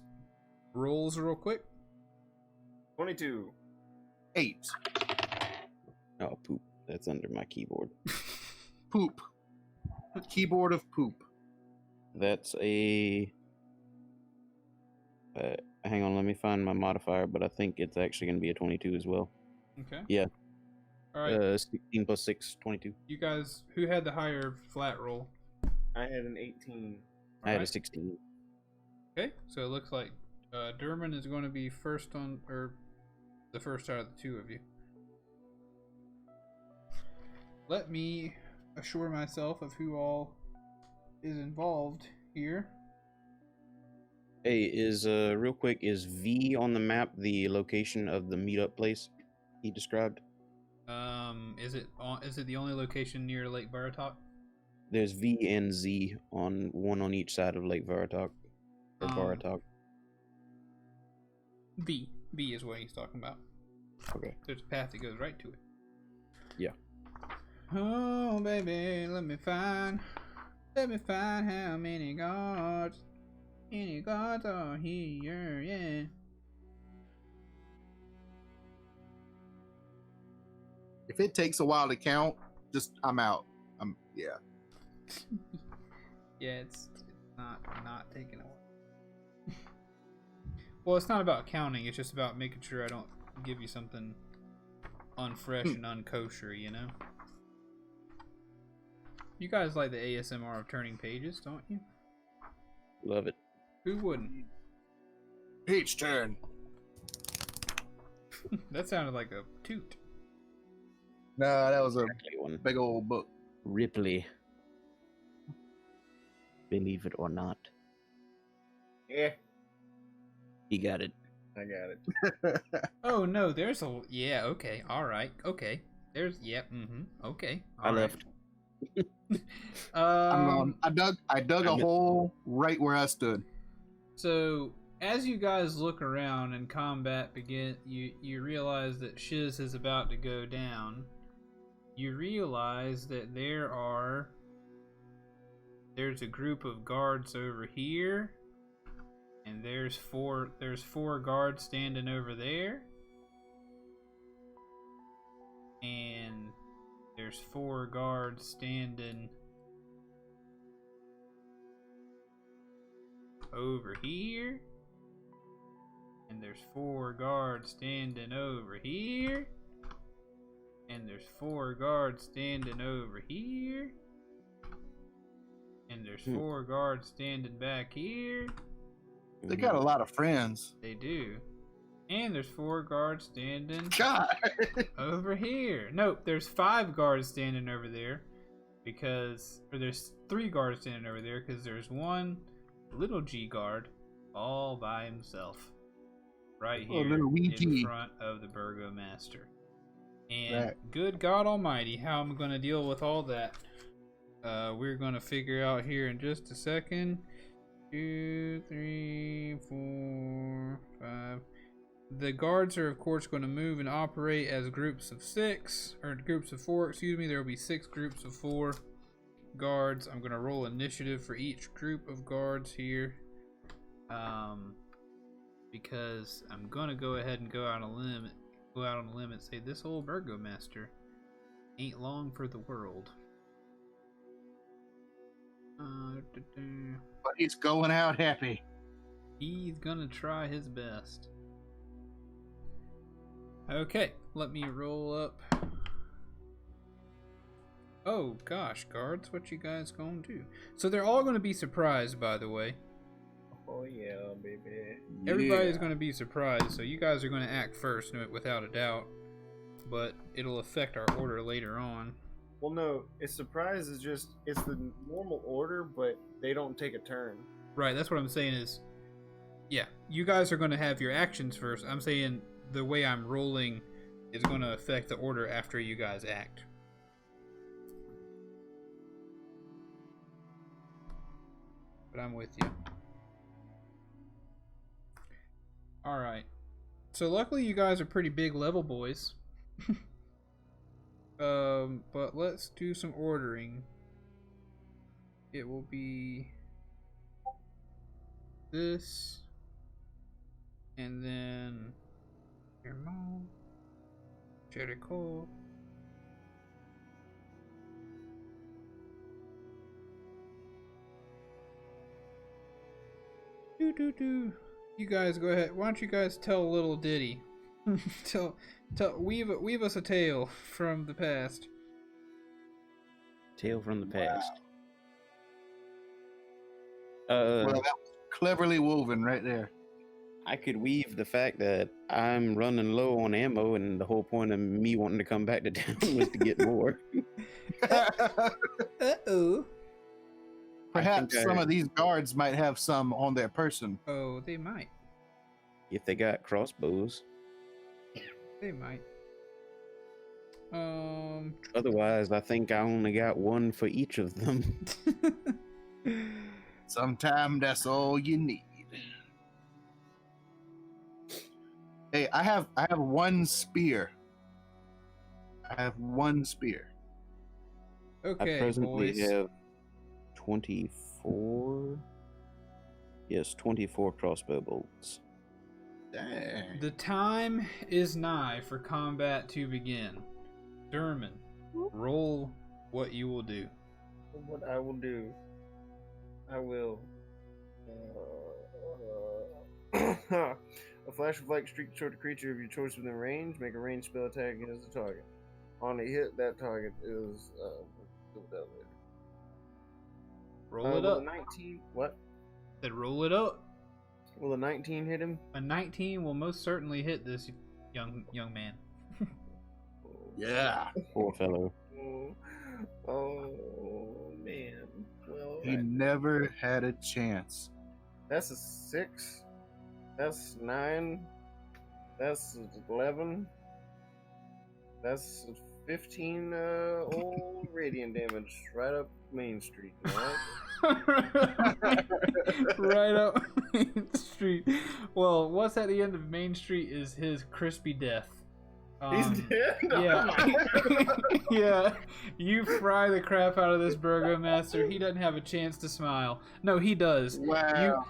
rolls real quick. 22. 8. Oh, poop. That's under my keyboard. Poop. Keyboard of poop. That's a... hang on, let me find my modifier, but I think it's actually going to be a 22 as well. Okay. Yeah. All right. 16 plus 6, 22. You guys, who had the higher flat roll? I had an 18. I had a 16. Okay, so it looks like Durman is going to be first on, or the first out of the two of you. Let me assure myself of who all is involved here. Hey, real quick, is V on the map the location of the meetup place he described? Is it the only location near Lake Baratok? There's V and Z on one on each side of Lake Baratok. Or Baratok. V is what he's talking about. Okay. There's a path that goes right to it. Yeah. Oh baby, let me find how many guards. Any guards are here, yeah. If it takes a while to count, I'm out. Yeah. Yeah, it's not taking a while. Well, it's not about counting, it's just about making sure I don't give you something unfresh and unkosher, you know? You guys like the ASMR of turning pages, don't you? Love it. Who wouldn't? Peach turn. That sounded like a toot. No, that was a Exactly one. big old book. Ripley. Believe it or not. Yeah, He got it. I got it. Oh no, there's a yeah, okay, alright, okay. There's okay. I left. I dug a hole right where I stood. So as you guys look around and combat begin, you realize that shiz is about to go down. You realize that there's a group of guards over here, and there's four guards standing over there, and there's 4 guards standing over here, and there's 4 guards standing over here, and there's 4 guards standing over here, and there's 4 guards standing back here. They got a lot of friends. They do. And there's 4 guards standing God. over here. No, there's 5 guards standing over there there's 3 guards standing over there because there's one little G guard all by himself right here in front of the Burgomaster. And good God Almighty, how I'm going to deal with all that, we're going to figure out here in just a second. 2, 3, 4, 5. The guards are, of course, going to move and operate as groups of 6, or groups of 4, excuse me. There will be 6 groups of 4 guards. I'm going to roll initiative for each group of guards here. Because I'm going to go ahead and go out on a limb and say this old Burgomaster ain't long for the world. But he's going out happy. He's going to try his best. Okay, let me roll up. Oh gosh, guards, what you guys gonna do? So they're all gonna be surprised, by the way. Oh yeah, baby. Everybody's gonna be surprised, so you guys are gonna act first, without a doubt. But it'll affect our order later on. Well, no, a surprise is just, it's the normal order, but they don't take a turn. Right, that's what I'm saying is, yeah, you guys are gonna have your actions first. I'm saying the way I'm rolling is gonna affect the order after you guys act. But I'm with you. Alright. So luckily you guys are pretty big level boys. But let's do some ordering. It will be this, and then your mom, Jericho. Do. You guys go ahead. Why don't you guys tell a little ditty? Weave us a tale from the past. Tale from the past. Well, that was cleverly woven right there. I could weave the fact that I'm running low on ammo, and the whole point of me wanting to come back to town was to get more. Uh-oh. Perhaps some of these guards might have some on their person. Oh, they might. If they got crossbows. They might. Otherwise, I think I only got one for each of them. Sometimes that's all you need. Hey, I have one spear. I have one spear. Okay, I presently boys. have 24. Yes, 24 crossbow bolts. Dang. The time is nigh for combat to begin. Derman, roll what you will do. What I will do, I will. A flash of light streaks toward a creature of your choice within range. Make a ranged spell attack against the target. On a hit, that target is. Do that later. Roll it will up. a 19. What? Said roll it up. Will a 19 hit him? A 19 will most certainly hit this young man. Yeah. Poor fellow. Oh man. Well, He never had a chance. that's a 6. That's 9. That's 11. That's 15 old radiant damage right up Main Street. Right? Right up Main Street. Well, what's at the end of Main Street is his crispy death. He's dead? Yeah. Yeah. You fry the crap out of this Burgomaster. He doesn't have a chance to smile. No, he does. Wow.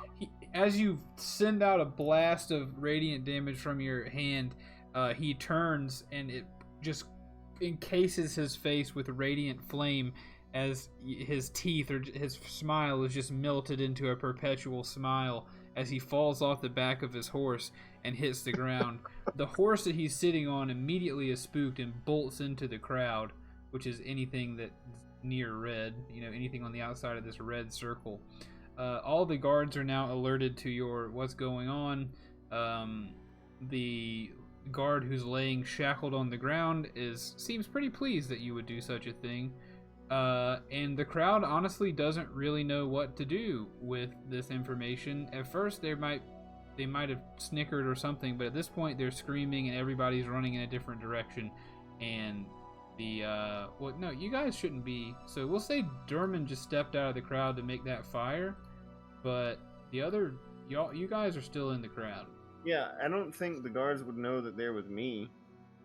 As you send out a blast of radiant damage from your hand, he turns and it just encases his face with radiant flame as his teeth or his smile is just melted into a perpetual smile as he falls off the back of his horse and hits the ground. The horse that he's sitting on immediately is spooked and bolts into the crowd, which is anything that's near red, anything on the outside of this red circle. All the guards are now alerted to what's going on. The guard who's laying shackled on the ground seems pretty pleased that you would do such a thing. And the crowd honestly doesn't really know what to do with this information. At first, they might have snickered or something, but at this point, they're screaming and everybody's running in a different direction. And no, you guys shouldn't be. So we'll say Derman just stepped out of the crowd to make that fire, but you guys are still in the crowd. Yeah, I don't think the guards would know that they're with me.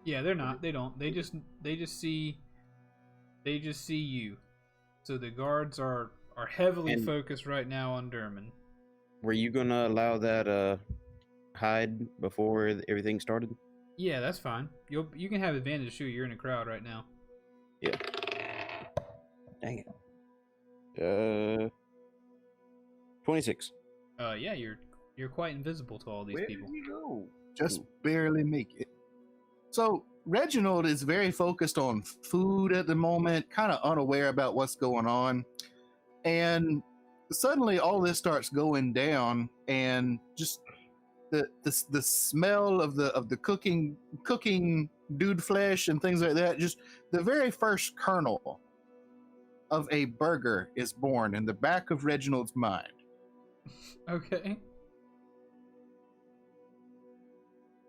Yeah, they're not. They don't. They just see you. So the guards are heavily focused right now on Derman. Were you gonna allow that hide before everything started? Yeah, that's fine. You can have advantage too. You're in a crowd right now. Yeah. Dang it. 26. Yeah, you're quite invisible to all these Where people. did he go? Just barely make it. So Reginald is very focused on food at the moment, kind of unaware about what's going on. And suddenly all this starts going down, and just the smell of the cooking dude flesh and things like that, just the very first kernel of a burger is born in the back of Reginald's mind. Okay.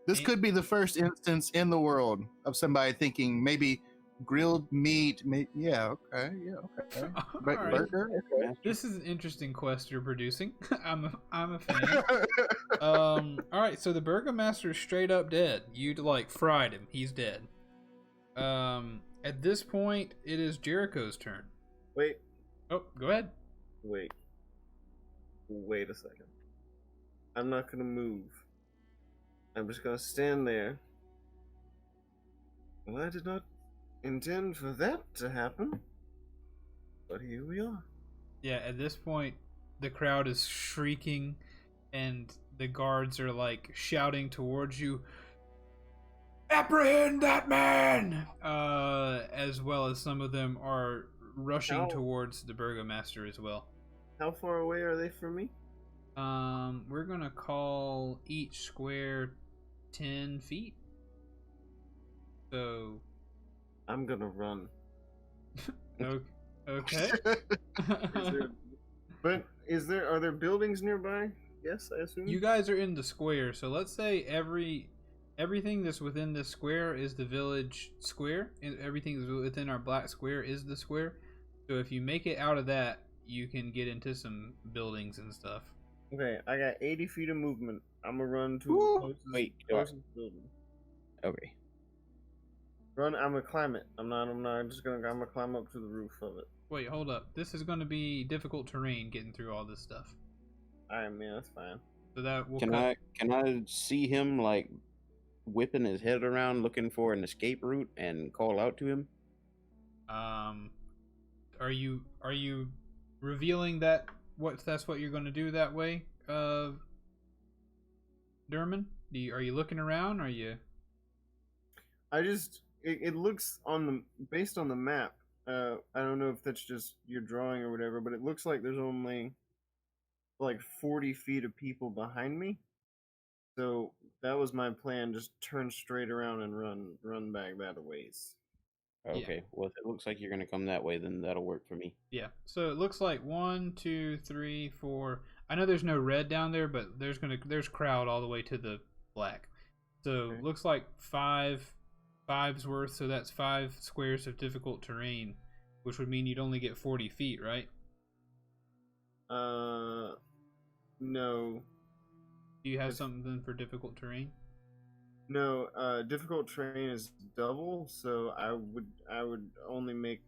This could be the first instance in the world of somebody thinking maybe grilled meat. Yeah, okay. All right. Burger. Okay. This is an interesting quest you're producing. I'm a fan. All right. So the burgomaster is straight up dead. You like fried him. He's dead. At this point, it is Jericho's turn. Wait, Oh, go ahead. wait a second. I'm not gonna move. I'm just gonna stand there. Well, I did not intend for that to happen. But here we are. Yeah. At this point, the crowd is shrieking, and the guards are like shouting towards you. Apprehend that man! As well as some of them are rushing How- towards the burgomaster as well. How far away are they from me? We're gonna call each square 10 feet. So, I'm gonna run. okay. But are there buildings nearby? Yes, I assume. You guys are in the square, so let's say everything that's within this square is the village square, and everything that's within our black square is the square. So if you make it out of that, you can get into some buildings and stuff. Okay, I got 80 feet of movement. I'm gonna run to Woo! the closest building. Okay. Run. I'm gonna climb it. I'm not just gonna. I'm gonna climb up to the roof of it. Wait, hold up. This is going to be difficult terrain getting through all this stuff. I mean, that's fine. So that will Can I see him like whipping his head around looking for an escape route and call out to him? Are you revealing that that's what you're going to do that way, Derman? Are you looking around? Are you? I just it looks based on the map. I don't know if that's just your drawing or whatever, but it looks like there's only like 40 feet of people behind me. So that was my plan. Just turn straight around and run back that a ways. Okay. Well, if it looks like you're gonna come that way, then that'll work for me. Yeah. So it looks like 1, 2, 3, 4. I know there's no red down there, but there's crowd all the way to the black. So Okay. looks like five's worth. So that's 5 squares of difficult terrain, which would mean you'd only get 40 feet, right? No. Do you have something for difficult terrain? No, difficult terrain is double, so I would only make.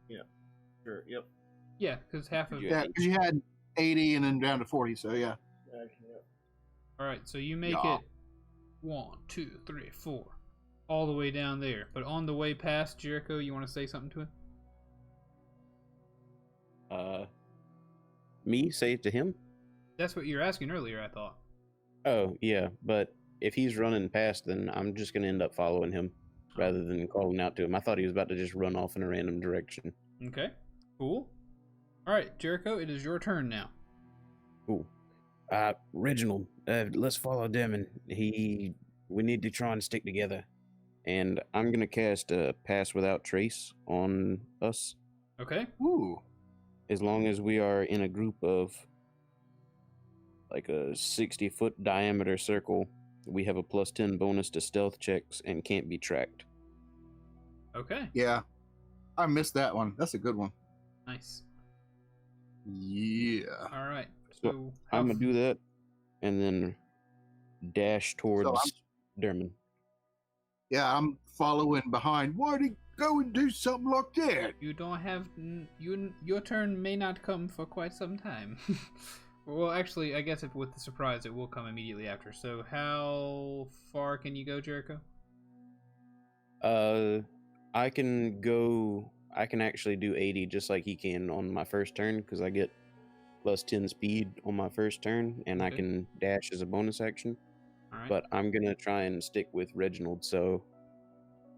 Yeah, sure, yep. Yeah, because half of. Yeah, because you had 80 and then down to 40. So yeah. Yep. All right, so you make Yeah. it 1, 2, 3, 4, all the way down there. But on the way past Jericho, you want to say something to him? Me say it to him? That's what you were asking earlier, I thought. Oh yeah, but if he's running past, then I'm just gonna end up following him rather than calling out to him. I thought he was about to just run off in a random direction. Okay, cool. All right, Jericho, it is your turn now. Cool. Reginald, let's follow them, and we need to try and stick together. And I'm gonna cast a Pass Without Trace on us. Okay. Ooh. As long as we are in a group of like a 60-foot diameter circle, we have a +10 bonus to stealth checks and can't be tracked. Okay. Yeah. I missed that one. That's a good one. Nice. Yeah. All right. So, So I'm gonna do that and then dash towards I'm- Derman. Yeah, I'm following behind. Why'd he go and do something like that? you don't have your turn may not come for quite some time. Well, actually, I guess if with the surprise, it will come immediately after. So how far can you go, Jericho? I can actually do 80 just like he can on my first turn because I get +10 speed on my first turn and I Okay. can dash as a bonus action. All right. But I'm gonna try and stick with Reginald, so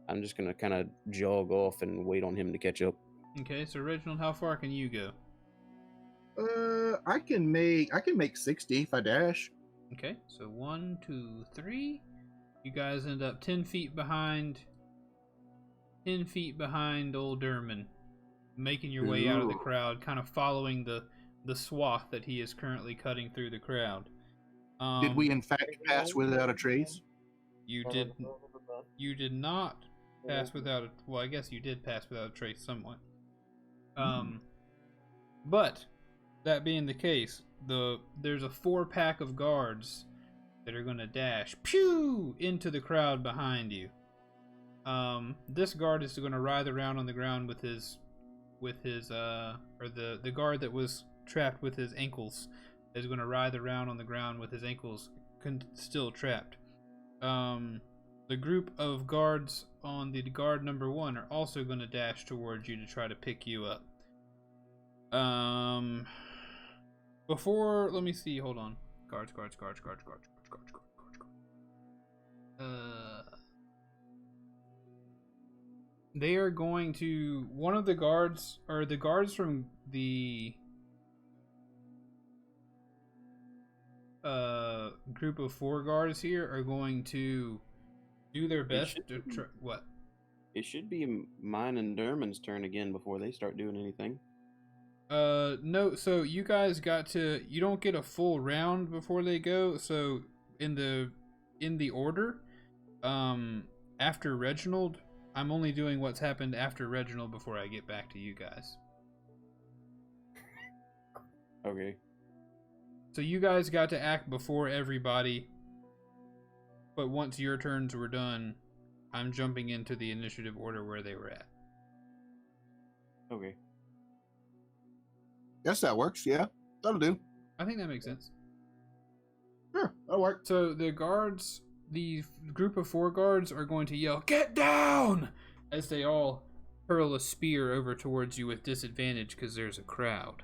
I'm just gonna kind of jog off and wait on him to catch up. Okay. So Reginald, how far can you go? I can make 60 if I dash. Okay. So 1, 2, 3. You guys end up 10 feet behind. 10 feet behind old Derman, making your way out of the Ooh. crowd, kind of following the swath that he is currently cutting through the crowd. Did we in fact pass without a trace? You did. You did not pass without a... Well, I guess you did pass without a trace somewhat. But, that being the case, there's a 4-pack of guards that are going to dash, pew, into the crowd behind you. This guard is going to writhe around on the ground with his or the guard that was trapped with his ankles is going to writhe around on the ground with his ankles still trapped. The group of guards on the guard number 1 are also going to dash towards you to try to pick you up. Let me see, hold on. Guards. They are going to... One of the guards, or the guards from the group of 4 guards here are going to do their best to try... What? It should be mine and Derman's turn again before they start doing anything. No, so you guys you don't get a full round before they go, so in the order, after Reginald, I'm only doing what's happened after Reginald before I get back to you guys. Okay. So you guys got to act before everybody, but once your turns were done, I'm jumping into the initiative order where they were at. Okay. Yes, that works. Yeah, that'll do. I think that makes sense. Sure, that'll work. So the group of 4 guards are going to yell, "Get down!" as they all hurl a spear over towards you with disadvantage because there's a crowd.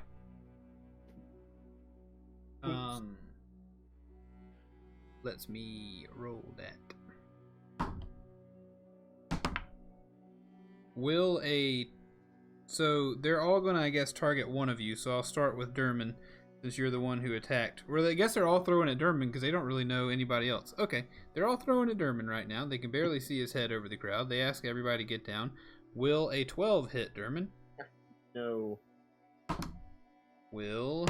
Let me roll that. So they're all gonna, I guess, target one of you. So I'll start with Derman, since you're the one who attacked. Or I guess they're all throwing at Derman because they don't really know anybody else. Okay, they're all throwing at Derman right now. They can barely see his head over the crowd. They ask everybody to get down. Will a 12 hit Derman? No. Will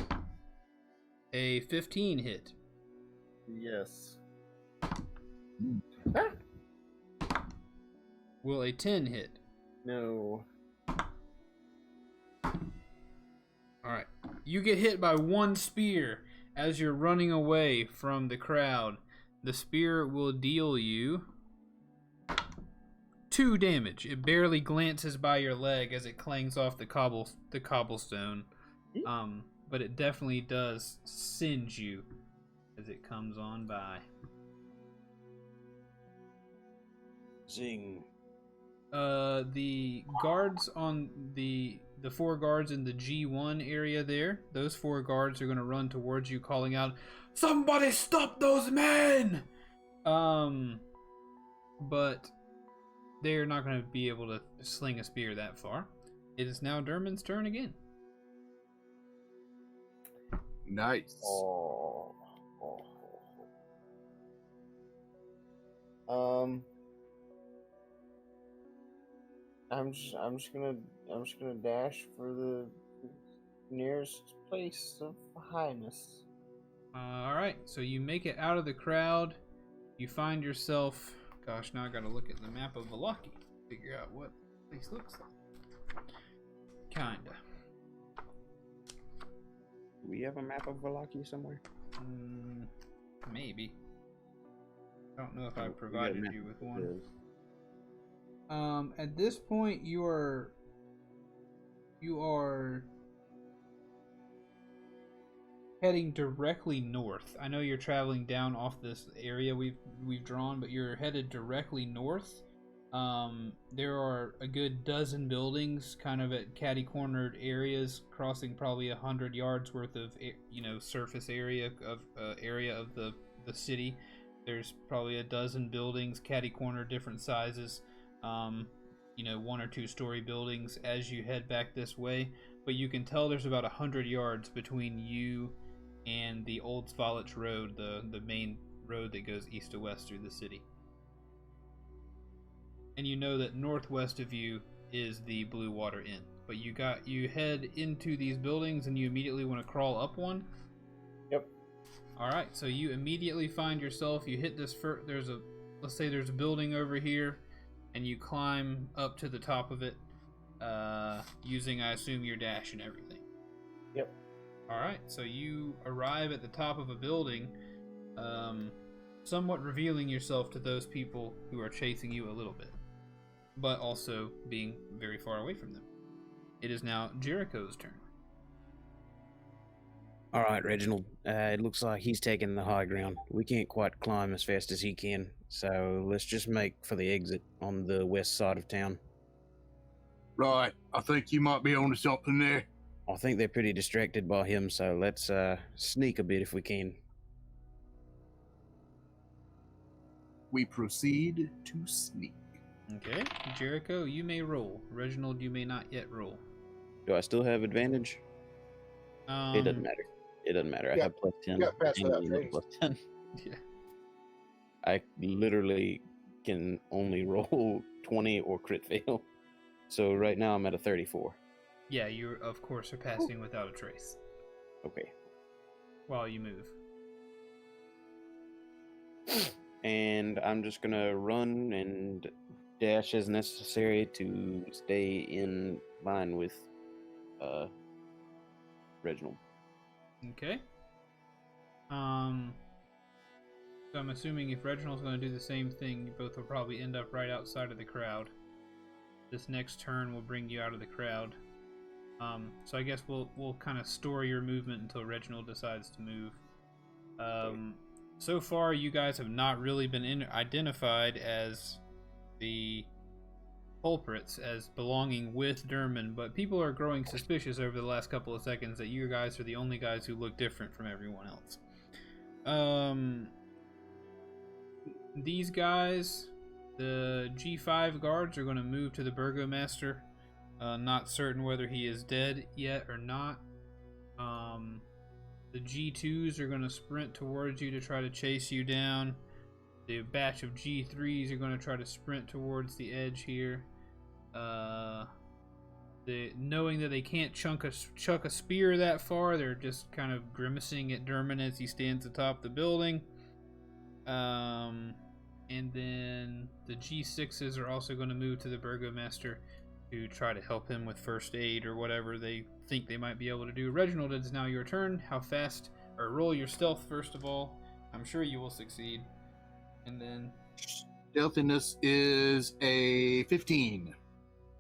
a 15 hit? Yes. Will a 10 hit? No. Alright. You get hit by 1 spear as you're running away from the crowd. The spear will deal you 2 damage. It barely glances by your leg as it clangs off the cobblestone. But it definitely does singe you as it comes on by. Zing. The guards on the 4 guards in the G1 area there, those 4 guards are going to run towards you calling out, "Somebody stop those men!" But they're not going to be able to sling a spear that far. It is now Derman's turn again. Nice. I'm just gonna dash for the nearest place of highness. Alright, so you make it out of the crowd. You find yourself... Gosh, now I gotta look at the map of Valaki to figure out what this looks like. Kinda. Do we have a map of Valaki somewhere? Maybe. I don't know if I provided you with one. At this point, you are heading directly north. I know you're traveling down off this area we've drawn, but you're headed directly north. There are a good dozen buildings, kind of at catty-cornered areas, crossing probably 100 yards worth of surface area of the city. There's probably a dozen buildings, catty-cornered, different sizes. 1 or 2 story buildings as you head back this way, but you can tell there's about 100 yards between you and the Old Svalich Road, the main road that goes east to west through the city. And you know that northwest of you is the Blue Water Inn, but you head into these buildings and you immediately want to crawl up one. Yep. All right, so you immediately find yourself, you hit this there's a let's say there's a building over here, and you climb up to the top of it, using, I assume, your dash and everything. Yep. All right, so you arrive at the top of a building, somewhat revealing yourself to those people who are chasing you a little bit, but also being very far away from them. It is now Jericho's turn. All right, Reginald. It looks like he's taking the high ground. We can't quite climb as fast as he can, so let's just make for the exit on the west side of town. Right. I think you might be onto something there. I think they're pretty distracted by him, so let's sneak a bit if we can. We proceed to sneak. Okay, Jericho, you may roll. Reginald, you may not yet roll. Do I still have advantage? It doesn't matter. It doesn't matter. I have plus 10. got past and without you have trace. plus 10. Yeah. I literally can only roll 20 or crit fail. So right now I'm at a 34. Yeah, you of course are passing without a trace Okay. while you move. And I'm just gonna run and dash as necessary to stay in line with Reginald. Okay. So I'm assuming if Reginald's going to do the same thing, you both will probably end up right outside of the crowd. This next turn will bring you out of the crowd. So I guess we'll kind of store your movement until Reginald decides to move. So far, you guys have not really been identified as the culprits, as belonging with Derman, but people are growing suspicious over the last couple of seconds that you guys are the only guys who look different from everyone else. These guys, the G5 guards, are going to move to the Burgomaster. Not certain whether he is dead yet or not. The G2s are going to sprint towards you to try to chase you down. The batch of G3s are going to try to sprint towards the edge here. Knowing that they can't chuck a spear that far, they're just kind of grimacing at Derman as he stands atop the building. And then the G6s are also going to move to the Burgomaster to try to help him with first aid or whatever they think they might be able to do. Reginald, it is now your turn. How fast, or roll your stealth first of all. I'm sure you will succeed. And then... Stealthiness is a 15.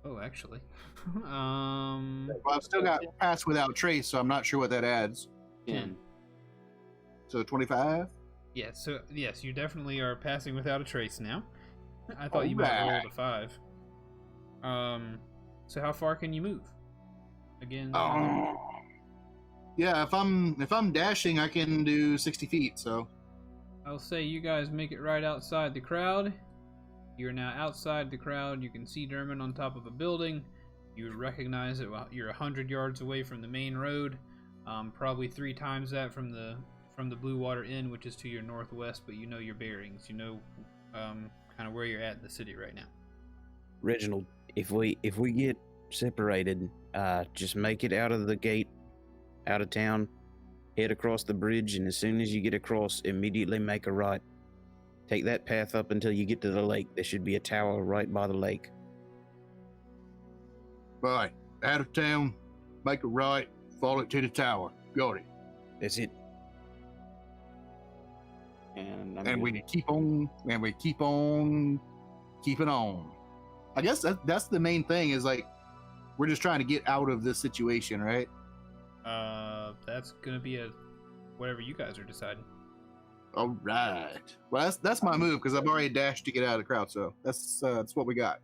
Oh, actually. Well, I've still got pass without trace, so I'm not sure what that adds. 10. So 25? Yeah, so yes, you definitely are passing without a trace now. I thought you might have rolled a 5. So how far can you move? Again. Yeah, if I'm dashing, I can do 60 feet. So I'll say you guys make it right outside the crowd. You're now outside the crowd. You can see Derman on top of a building. You recognize it. You're 100 yards away from the main road. Probably 3 times that from the Blue Water Inn, which is to your northwest. But you know your bearings. You know kind of where you're at in the city right now. Reginald, if we get separated, just make it out of the gate, out of town, head across the bridge, and as soon as you get across, immediately make a right. Take that path up until you get to the lake. There should be a tower right by the lake. Right. Out of town, make a right, follow it to the tower. Got it. That's it. And and we keep on keeping on. I guess that's the main thing, is like we're just trying to get out of this situation, right? That's gonna be whatever you guys are deciding. All right. Well, that's my move because I've already dashed to get out of the crowd, so that's what we got.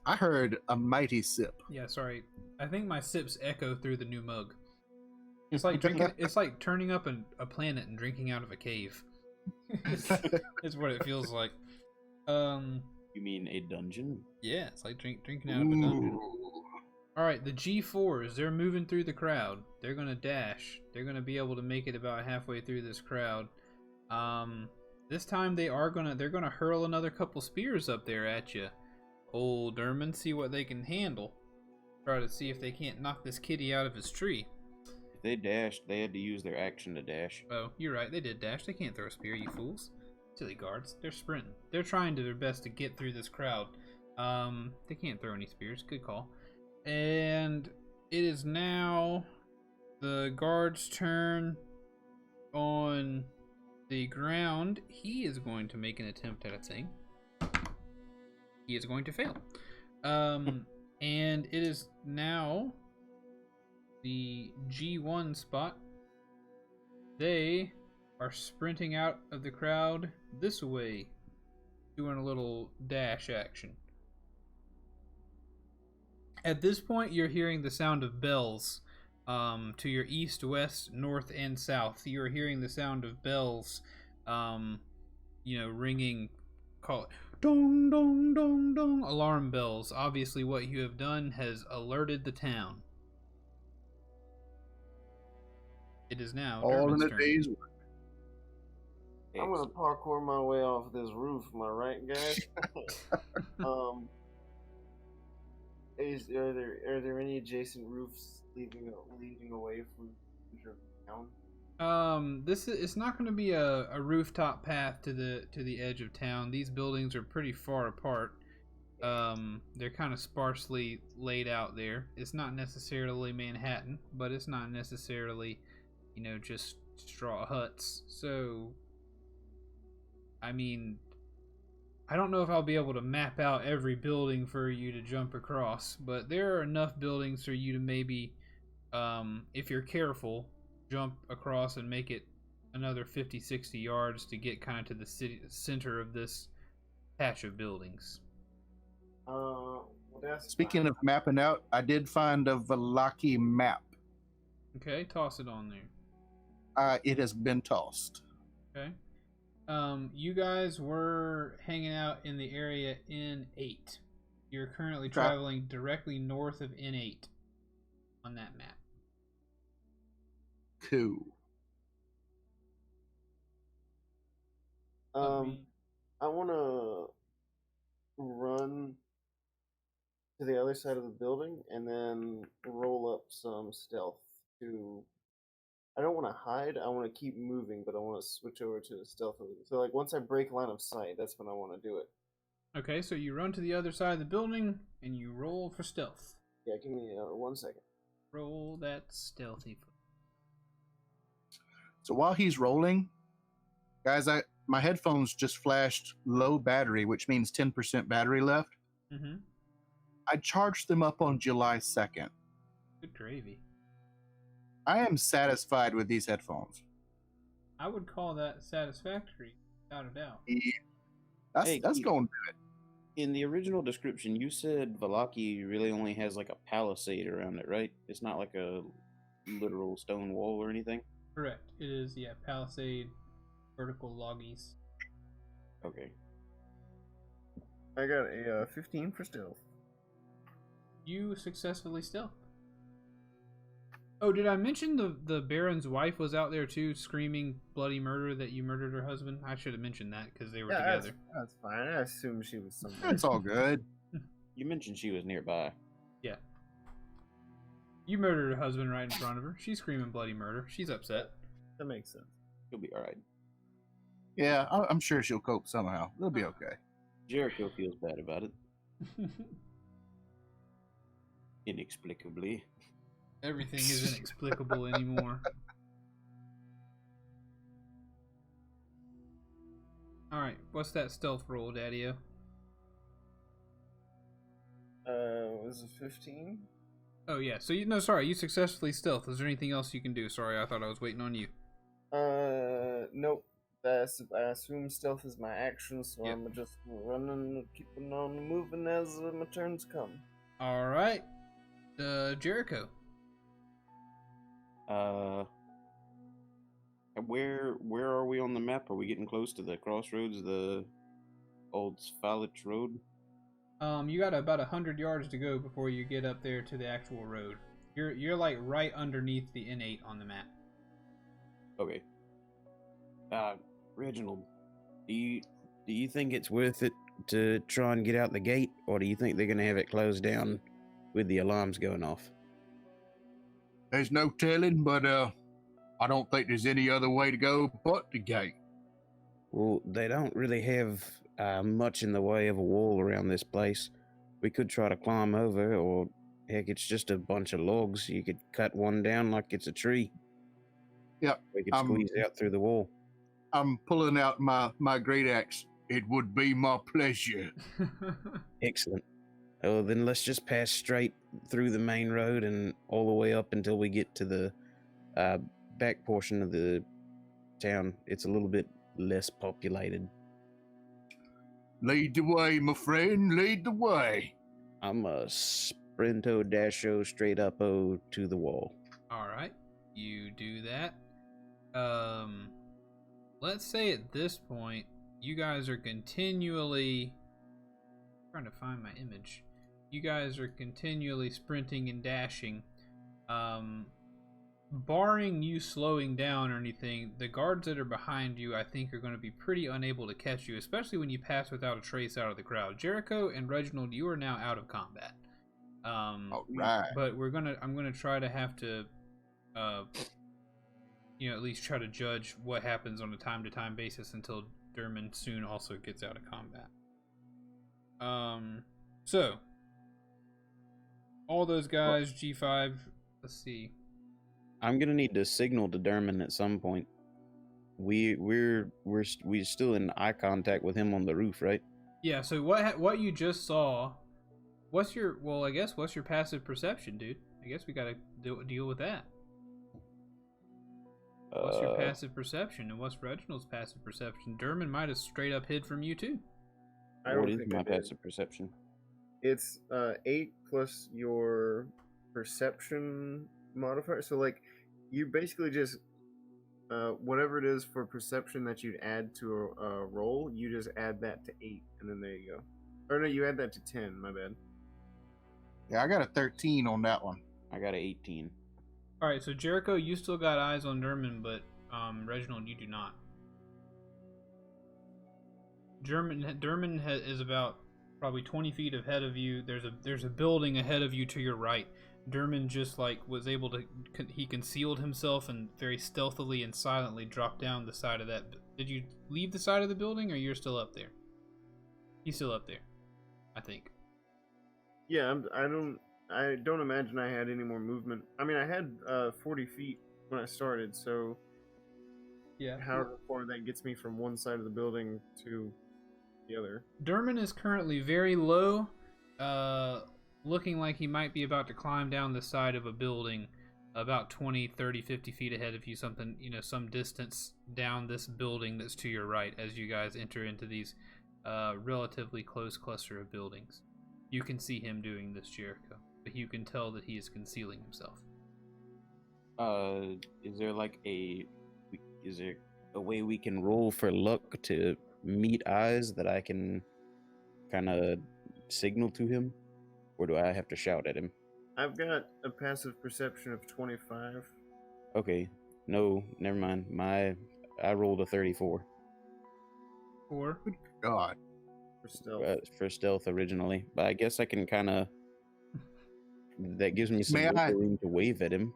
I heard a mighty sip. Yeah, sorry. I think my sips echo through the new mug. It's like drinking. It's like turning up a planet and drinking out of a cave. It's what it feels like. You mean a dungeon? Yeah, it's like drinking out of a dungeon. All right, the G4s, they're moving through the crowd. They're gonna dash. They're gonna be able to make it about halfway through this crowd. This time they're gonna hurl another couple spears up there at you. Old Derman, see what they can handle. Try to see if they can't knock this kitty out of his tree. If they dashed, they had to use their action to dash. Oh, you're right. They did dash. They can't throw a spear, you fools. Silly guards. They're sprinting. They're trying to their best to get through this crowd. They can't throw any spears. Good call. And it is now the guard's turn. On the ground, he is going to make an attempt at a thing. He is going to fail. And it is now the G1 spot. They are sprinting out of the crowd this way, doing a little dash action. At this point, you're hearing the sound of bells to your east, west, north, and south. You're hearing the sound of bells, ringing, call it dong, dong, dong, dong, alarm bells. Obviously, what you have done has alerted the town. It is now All in Dermot's a turn. day's work. I'm gonna parkour my way off this roof. Am I right, guys? Are there any adjacent roofs leading away from the town? It's not going to be a rooftop path to the edge of town. These buildings are pretty far apart. They're kind of sparsely laid out there. It's not necessarily Manhattan, but it's not necessarily, just straw huts. So, I mean, I don't know if I'll be able to map out every building for you to jump across, but there are enough buildings for you to maybe, if you're careful, jump across and make it another 50-60 yards to get kind of to the center of this patch of buildings. Speaking of mapping out, I did find a Valaki map. Okay, toss it on there. It has been tossed. Okay. You guys were hanging out in the area N8. You're currently traveling directly north of N8 on that map. Cool. I want to run to the other side of the building and then roll up some stealth to. I don't want to hide. I want to keep moving, but I want to switch over to stealth. So, like, once I break line of sight, that's when I want to do it. Okay, so you run to the other side of the building and you roll for stealth. Yeah, give me 1 second. Roll that stealthy. So while he's rolling, guys, my headphones just flashed low battery, which means 10% battery left. Mm-hmm. I charged them up on July 2nd. Good gravy. I am satisfied with these headphones. I would call that satisfactory, without a doubt. Yeah. That's going to do it. In the original description, you said Valaki really only has like a palisade around it, right? It's not like a literal stone wall or anything? Correct. It is, palisade, vertical loggies. Okay. I got a 15 for stealth. You successfully stealth. Oh, did I mention the Baron's wife was out there too, screaming bloody murder that you murdered her husband? I should have mentioned that because they were together. That's fine. I assumed she was somewhere. It's all good. You mentioned she was nearby. Yeah. You murdered her husband right in front of her. She's screaming bloody murder. She's upset. That makes sense. You'll be alright. Yeah, I'm sure she'll cope somehow. It'll be okay. Jericho feels bad about it. Inexplicably. Everything isn't explicable anymore. Alright, what's that stealth roll, Daddy-O? Was it 15? Oh, yeah. So, you successfully stealth. Is there anything else you can do? Sorry, I thought I was waiting on you. Nope. I assume stealth is my action, so yep. I'm just running, keeping on moving as my turns come. Alright. Jericho. Where are we on the map? Are we getting close to the crossroads, the old Svalich Road? You got about 100 yards to go before you get up there to the actual road. You're like right underneath the N8 on the map. Okay. Reginald, do you think it's worth it to try and get out the gate, or do you think they're gonna have it closed down with the alarms going off? There's no telling, but I don't think there's any other way to go but the gate. Well, they don't really have much in the way of a wall around this place. We could try to climb over, or heck, it's just a bunch of logs. You could cut one down like it's a tree. Yep. We could squeeze out through the wall. I'm pulling out my great axe. It would be my pleasure. Excellent. Oh, then let's just pass straight through the main road and all the way up until we get to the back portion of the town. It's a little bit less populated. Lead the way, my friend, lead the way. I'm a sprinto dasho straight up to the wall. All right, you do that. Let's say at this point, you guys are continually trying to find my image. You guys are continually sprinting and dashing. Barring you slowing down or anything, the guards that are behind you, I think, are going to be pretty unable to catch you, especially when you pass without a trace out of the crowd. Jericho and Reginald, you are now out of combat. All right. But I'm gonna try to have to, at least try to judge what happens on a time-to-time basis until Derman soon also gets out of combat. So all those guys, G5. Let's see. I'm gonna need to signal to Derman at some point. We're still in eye contact with him on the roof, right? Yeah. So what you just saw? What's your passive perception, dude? I guess we gotta deal with that. What's your passive perception, and what's Reginald's passive perception? Derman might have straight up hid from you too. What is my passive perception? It's 8 plus your perception modifier. So like, you basically just whatever it is for perception that you'd add to a roll, you just add that to 8, and then there you go. Or no, you add that to 10. My bad. Yeah, I got a 13 on that one. I got an 18. All right, so Jericho, you still got eyes on Derman, but Reginald, you do not. Derman is about probably 20 feet ahead of you. There's a building ahead of you to your right. Derman just was able to, he concealed himself and very stealthily and silently dropped down the side of that. Did you leave the side of the building, or you're still up there? He's still up there, I think. Yeah, I don't imagine I had any more movement. I mean, I had 40 feet when I started, so yeah. However far that gets me from one side of the building to the other. Derman is currently very low, looking like he might be about to climb down the side of a building about 20, 30, 50 feet ahead of you, some distance down this building that's to your right as you guys enter into these relatively close cluster of buildings. You can see him doing this, Jericho, but you can tell that he is concealing himself. Is there a way we can roll for luck to meet eyes that I can kind of signal to him? Or do I have to shout at him? I've got a passive perception of 25. Okay. No, never mind. I rolled a 34. 4? God. For stealth. For stealth originally. But I guess I can kind of... That gives me some room to wave at him.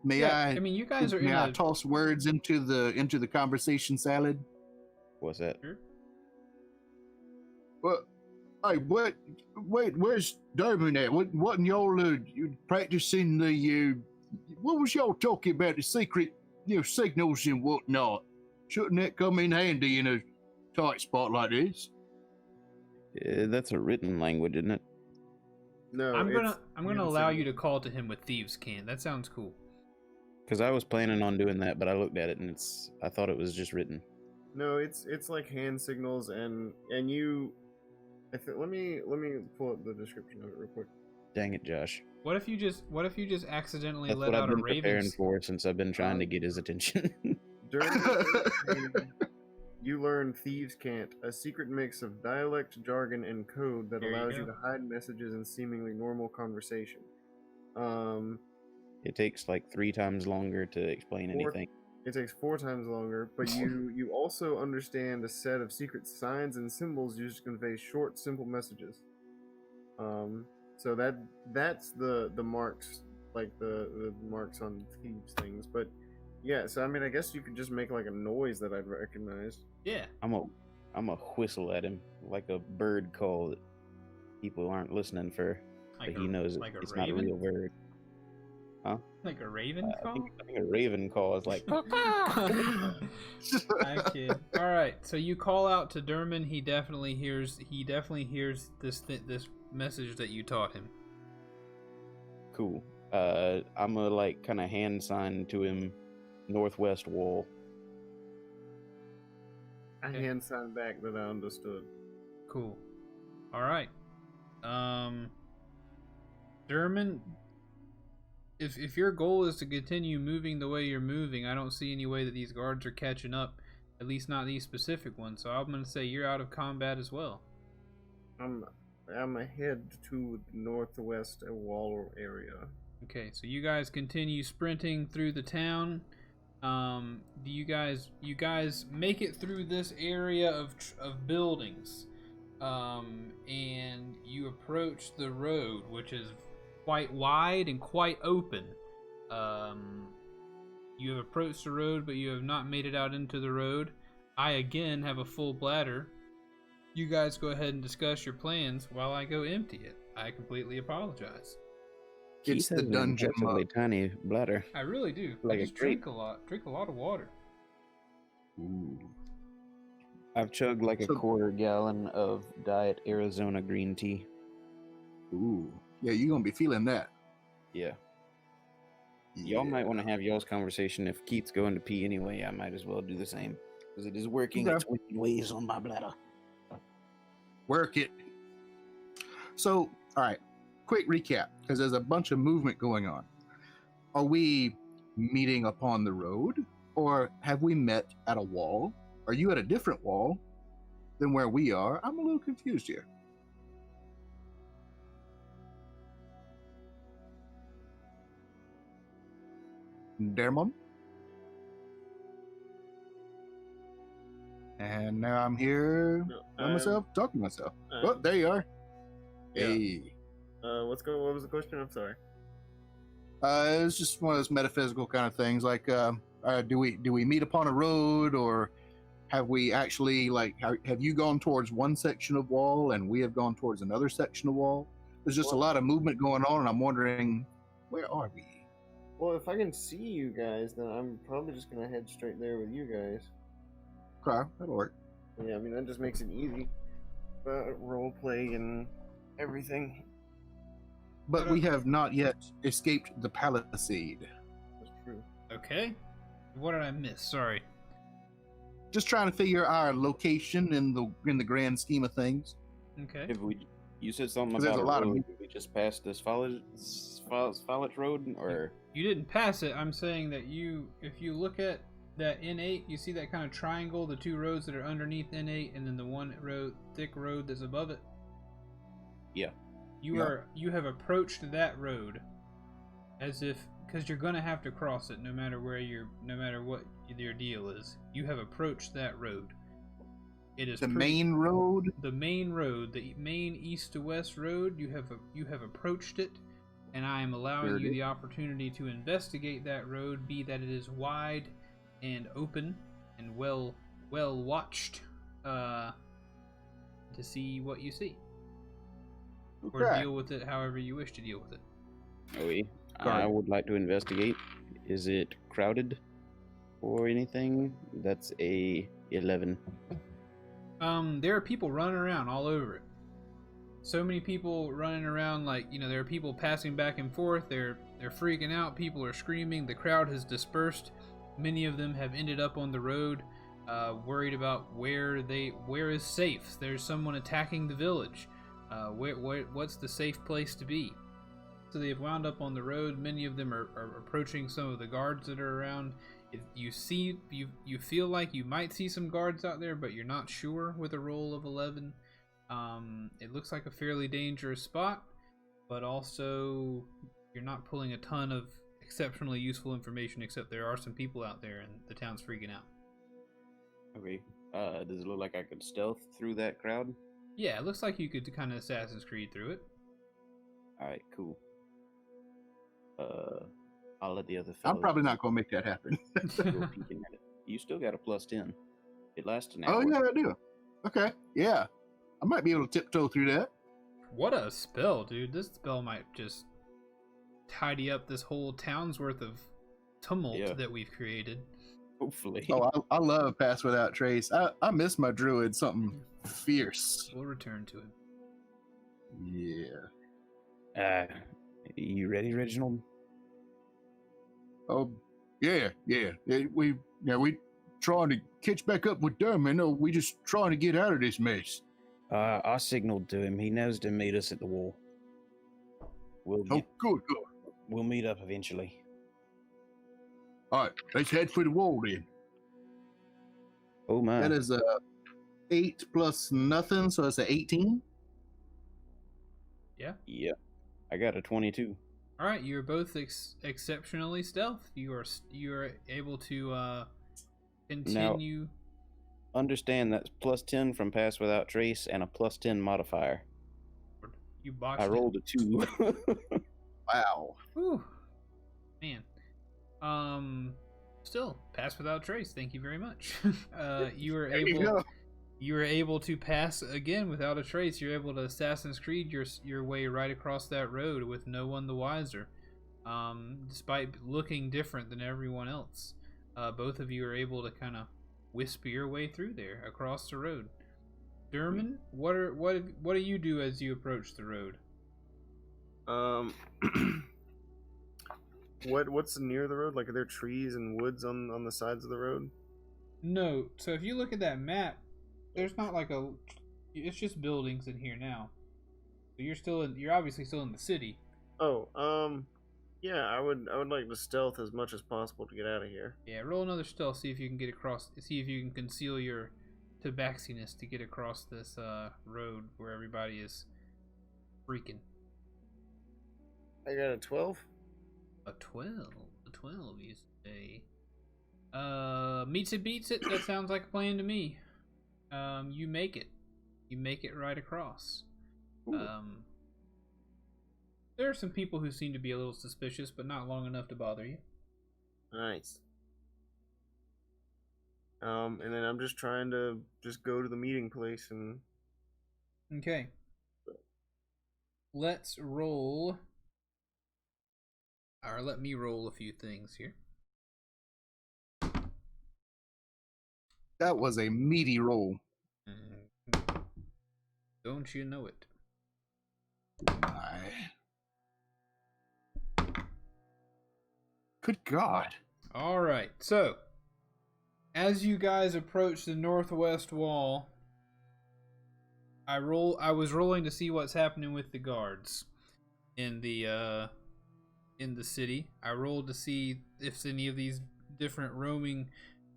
May I mean, you guys are may I toss words into the conversation salad? What's that? Sure. Well, hey, wait, where's Derman at? What y'all you practicing the what was y'all talking about, the secret signals and whatnot? Shouldn't that come in handy in a tight spot like this? That's a written language, isn't it? No, I'm gonna allow you to call to him with thieves' cant. That sounds cool. Because I was planning on doing that, but I looked at it and I thought it was just written. No, it's like hand signals and you. Let me pull up the description of it real quick. Dang it, Josh. What if you just accidentally That's let what out I've been a raven? preparing for since I've been trying to get his attention. During you learn thieves' cant, a secret mix of dialect, jargon, and code that There you allows go. you to hide messages in seemingly normal conversation. It takes like 3 times longer to explain anything. It takes 4 times longer, but you also understand a set of secret signs and symbols used to convey short, simple messages. So that's the marks, like the marks on thieves things. But yeah, so I mean, I guess you could just make like a noise that I'd recognize. Yeah. I'm a whistle at him like a bird call that people aren't listening for, Like but he knows like a it's not a raven? real bird. Huh? Like a raven I call? think a raven call is like. I kid. All right, so you call out to Derman. He definitely hears. This message that you taught him. Cool. I'm gonna like kind of hand sign to him, northwest wall. I hand signed back that I understood. Cool. All right. Derman, if your goal is to continue moving the way you're moving, I don't see any way that these guards are catching up. At least not these specific ones. So I'm gonna say you're out of combat as well. I'm ahead to the northwest wall area. Okay, so you guys continue sprinting through the town. Do you guys make it through this area of buildings, and you approach the road, which is quite wide and quite open. You have approached the road, but you have not made it out into the road. I again have a full bladder. You guys go ahead and discuss your plans while I go empty it. I completely apologize. It's Keith the has an dungeon impressively mug. tiny bladder. I really do. Like I a just grape. drink a lot of water. Ooh. I've chugged like a So- quarter gallon of Diet Arizona green tea. Ooh. Yeah, you're gonna be feeling that. Yeah. Y'all might want to have y'all's conversation. If Keith's going to pee anyway, I might as well do the same. Because it is working Okay. its wicked ways on my bladder. Work it. So, all right, quick recap, because there's a bunch of movement going on. Are we meeting upon the road, or have we met at a wall? Are you at a different wall than where we are? I'm a little confused here. Dermon? And now I'm here No, by myself, talking to myself. Oh, I'm- there you are. Yeah. Hey. What was the question? I'm sorry. It's just one of those metaphysical kind of things. Like, do we meet upon a road, or have we actually have you gone towards one section of wall and we have gone towards another section of wall? There's just a lot of movement going on, and I'm wondering, where are we? Well, if I can see you guys, then I'm probably just gonna head straight there with you guys. Okay, that'll work. Yeah, I mean that just makes it easy. Role play and everything. But we have not yet escaped the palisade. That's true. Okay. What did I miss? Sorry. Just trying to figure our location in the grand scheme of things. Okay. If you said something 'Cause there's about a lot of road, did we just passed this Follett Road, or You didn't pass it. I'm saying that if you look at that N8, you see that kind of triangle, the two roads that are underneath N8, and then the one thick road that's above it. Yeah. You have approached that road as if, because you're gonna have to cross it no matter what your deal is. You have approached that road. It is The main road. the main road, the main east to west road. You have approached it, and I am allowing Sure you did. the opportunity to investigate that road, be that it is wide and open and well watched, to see what you see, or Okay. deal with it however you wish to deal with it. I Guard. would like to investigate. Is it crowded or anything? That's a 11. There are people running around all over it. So many people running around, there are people passing back and forth. They're freaking out. People are screaming. The crowd has dispersed. Many of them have ended up on the road, worried about where is safe. There's someone attacking the village. What's the safe place to be? So they have wound up on the road. Many of them are approaching some of the guards that are around. If you feel like you might see some guards out there, but you're not sure with a roll of 11. It looks like a fairly dangerous spot, but also you're not pulling a ton of exceptionally useful information, except there are some people out there and the town's freaking out. Okay. Does it look like I could stealth through that crowd? Yeah, it looks like you could kind of Assassin's Creed through it. All right, cool. I'll let the other I'm fellows probably not going to make that happen. go peeking at it. You still got a +10. It lasts an hour. Oh, yeah, I do. Okay, yeah. I might be able to tiptoe through that. What a spell, dude. This spell might just tidy up this whole town's worth of tumult that we've created. Hopefully. Oh, I love Pass Without Trace. I miss my druid, something fierce. We'll return to it. Yeah. You ready, Reginald? Oh, yeah. We trying to catch back up with them, and we just trying to get out of this mess. I signaled to him. He knows to meet us at the wall. Oh, good. We'll meet up eventually. All right, let's head for the wall then. Oh my! That is 8 plus nothing, so it's 18. Yeah. Yeah, I got a 22. All right, you're both exceptionally stealth. You are able to continue. Now, understand that's +10 from Pass Without Trace and a +10 modifier. You botched. I rolled a 2. Wow. Whew. Man. Still Pass Without Trace. Thank you very much. You were There you able. go. You were able to pass again without a trace. You're able to Assassin's Creed your way right across that road with no one the wiser, despite looking different than everyone else. Both of you are able to kind of whisper your way through there across the road. Derman, what do you do as you approach the road? What's near the road? Like, are there trees and woods on the sides of the road? No. So if you look at that map, there's not like it's just buildings in here now. So you're obviously still in the city. Oh, yeah, I would like to stealth as much as possible to get out of here. Yeah, roll another stealth, see if you can get across, see if you can conceal your tabaxiness to get across this road where everybody is freaking. I got a 12. A 12, you say. Meets it, beats it. That sounds like a plan to me. You make it right across. There are some people who seem to be a little suspicious, but not long enough to bother you. Nice. And then I'm just trying to go to the meeting place and. Okay. Let's roll. Or let me roll a few things here. That was a meaty roll. Don't you know it? My. Good God. All right. So, as you guys approach the northwest wall, I was rolling to see what's happening with the guards in the city. I rolled to see if any of these different roaming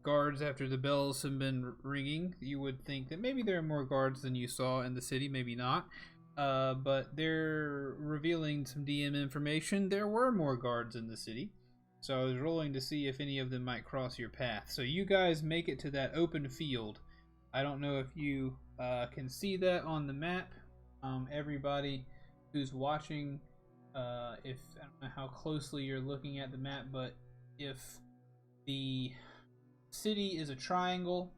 guards, after the bells have been ringing, you would think that maybe there are more guards than you saw in the city, maybe not. But they're revealing some DM information. There were more guards in the city. So I was rolling to see if any of them might cross your path. So you guys make it to that open field. I don't know if you can see that on the map. Everybody who's watching, I don't know how closely you're looking at the map, but if the city is a triangle,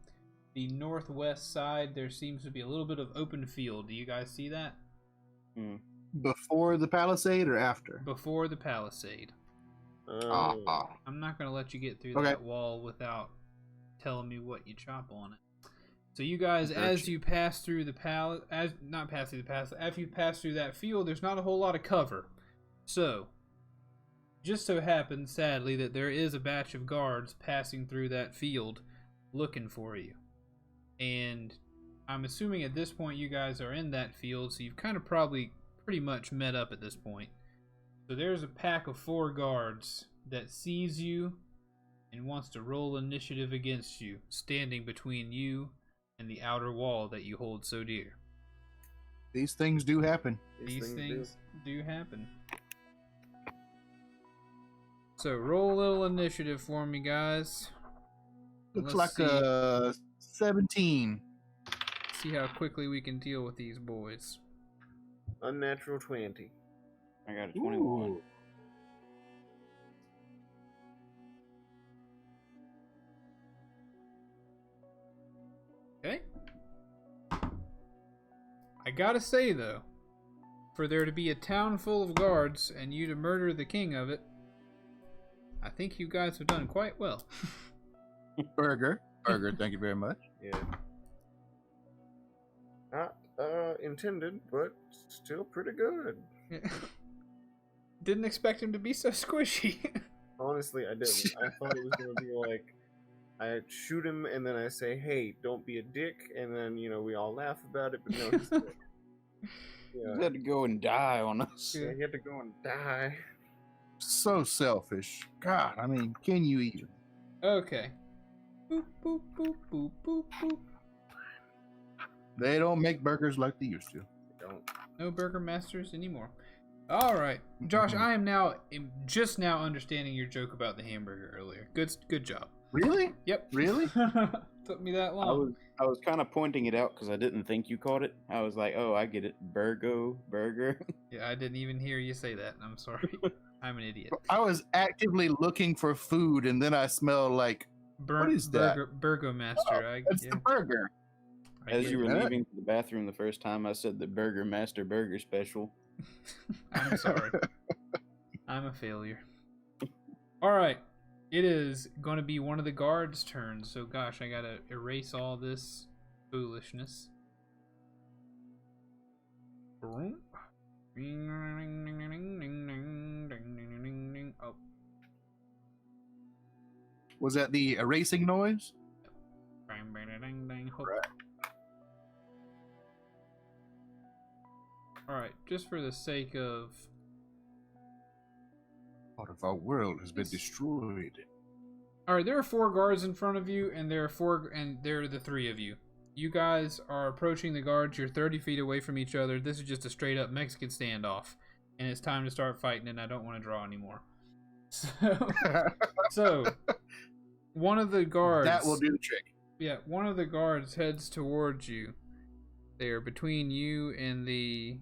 the northwest side, there seems to be a little bit of open field. Do you guys see that? Before the palisade or after? Before the palisade. I'm not going to let you get through that wall without telling me what you chop on it. So you guys, as you pass through the after you pass through that field, there's not a whole lot of cover. So, just so happens, sadly, that there is a batch of guards passing through that field looking for you. And I'm assuming at this point you guys are in that field, so you've kind of probably pretty much met up at this point. So there's a pack of 4 guards that sees you and wants to roll initiative against you, standing between you and the outer wall that you hold so dear. These things do happen. These things do happen. So roll a little initiative for me, guys. Looks like a 17. See how quickly we can deal with these boys. Unnatural 20. I got a 21. gotta say though, for there to be a town full of guards and you to murder the king of it, I think you guys have done quite well. Burger, thank you very much. Yeah. Not intended, but still pretty good. Didn't expect him to be so squishy. Honestly, I didn't. I thought it was gonna be like I shoot him and then I say, "Hey, don't be a dick," and then we all laugh about it. But no, he's like, You had to go and die on us. he had to go and die. So selfish. God, I mean, can you even? Okay. Boop, boop, boop, boop, boop, boop. They don't make burgers like they used to. Don't. No Burger Masters anymore. All right, Josh. I am just now understanding your joke about the hamburger earlier. Good job. Really? Yep. Really? Took me that long. I was kind of pointing it out because I didn't think you caught it. I was like, oh, I get it. Burger. Yeah, I didn't even hear you say that. I'm sorry. I'm an idiot. I was actively looking for food, and then I smelled like, what is that? Burger Master. It's the burger. As you were leaving to the bathroom the first time, I said the Burger Master Burger Special. I'm sorry. I'm a failure. All right. It is going to be one of the guards' turns. So, gosh, I got to erase all this foolishness. Oh. Was that the erasing noise? All right, just for the sake of... Part of our world has been destroyed. All right, there are 4 guards in front of you, and there are the 3 of you. You guys are approaching the guards. You're 30 feet away from each other. This is just a straight up Mexican standoff, and it's time to start fighting. And I don't want to draw anymore. So one of the guards, that will do the trick. Yeah, one of the guards heads towards you. They are between you and the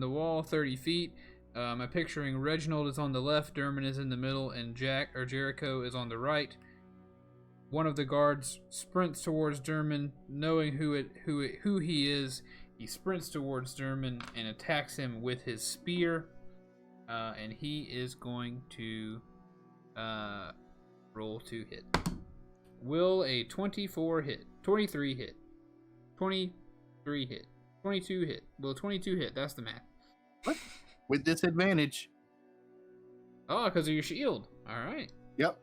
wall, 30 feet. I'm picturing Reginald is on the left, Dermot is in the middle, and Jericho is on the right. One of the guards sprints towards Dermot, knowing who he is. He sprints towards Dermot and attacks him with his spear, and he is going to roll to hit. Will a 23 hit? 23 hit. 22 hit. Will 22 hit? That's the math. What? With disadvantage. Oh, because of your shield. All right. Yep.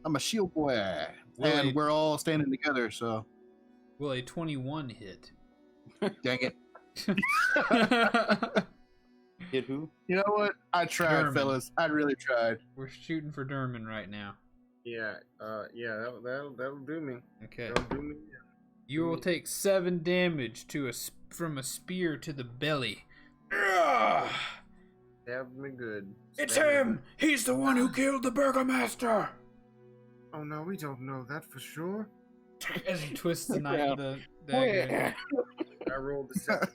I'm a shield boy. And we're all standing together, so. Will a 21 hit? Dang it. Hit who? You know what? I tried, Dermot. fellas. I really tried. We're shooting for Dermot right now. Yeah. That'll do me. Okay. That'll do me. You will take 7 damage from a spear to the belly. Ugh! Stab me good. It's Stab me him! He's the one who killed the Burger Master! good. Oh no, we don't know that for sure. As he twists the knife, the dagger. I rolled the 7.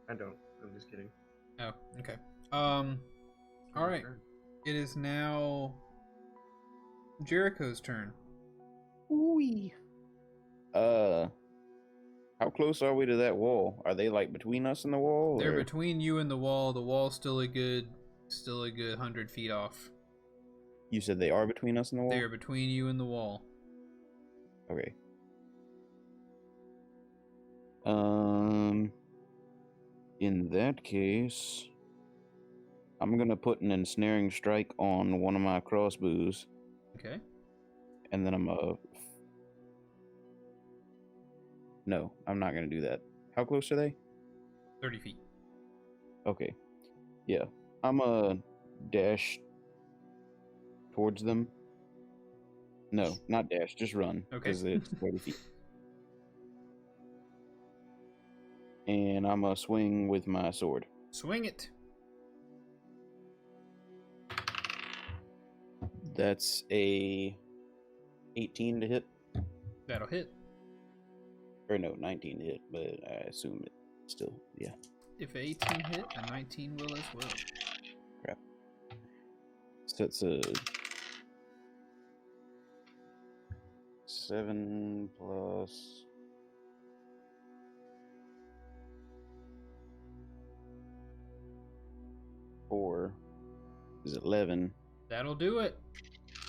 I don't. I'm just kidding. Oh, okay. All right. It is now Jericho's turn. Ooh. How close are we to that wall? Are they like between us and the wall? They're or- between you and the wall. The wall's still a good 100 feet off. You said they are between us and the wall? They are between you and the wall. Okay. In that case, I'm gonna put an ensnaring strike on one of my crossbows, Okay. and then No, I'm not gonna do that. How close are they? 30 feet. Okay. Yeah. I'm a dash towards them. No, not dash, just run. Okay. Because it's 30 feet. And I'm a swing with my sword. Swing it. That's a 18 to hit. That'll hit. Or no, 19 to hit, but I assume it still, yeah. If a 18 hit, a 19 will as well. Crap. So it's a 7 plus. Four is 11. That'll do it.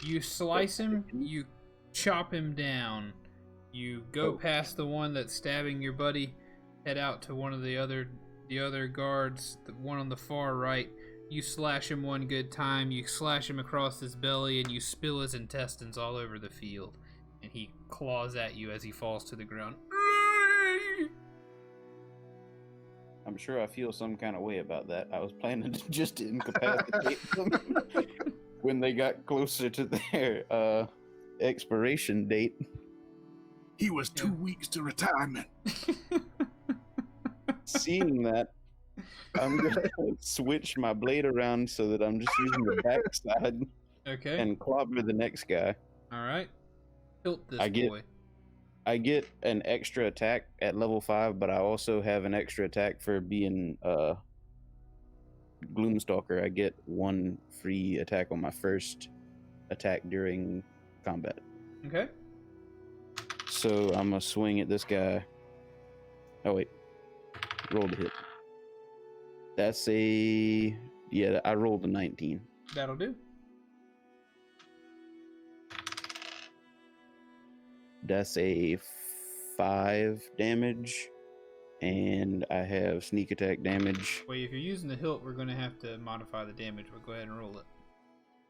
You slice him, you chop him down. You go past the one that's stabbing your buddy, head out to one of the other guards, the one on the far right. You slash him one good time, you slash him across his belly, and you spill his intestines all over the field. And he claws at you as he falls to the ground. I'm sure I feel some kind of way about that. I was planning to just incapacitate them when they got closer to their expiration date. He was 2 weeks to retirement. Seeing that, I'm going to switch my blade around so that I'm just using the backside Okay. and clobber the next guy. Alright. Tilt this boy. I get an extra attack at level 5, but I also have an extra attack for being Gloomstalker. I get 1 free attack on my first attack during combat. Okay. So I'm gonna swing at this guy. Oh wait, roll the hit. That's I rolled a 19. That'll do. That's a 5 damage, and I have sneak attack damage. Wait, if you're using the hilt, we're going to have to modify the damage, but go ahead and roll it.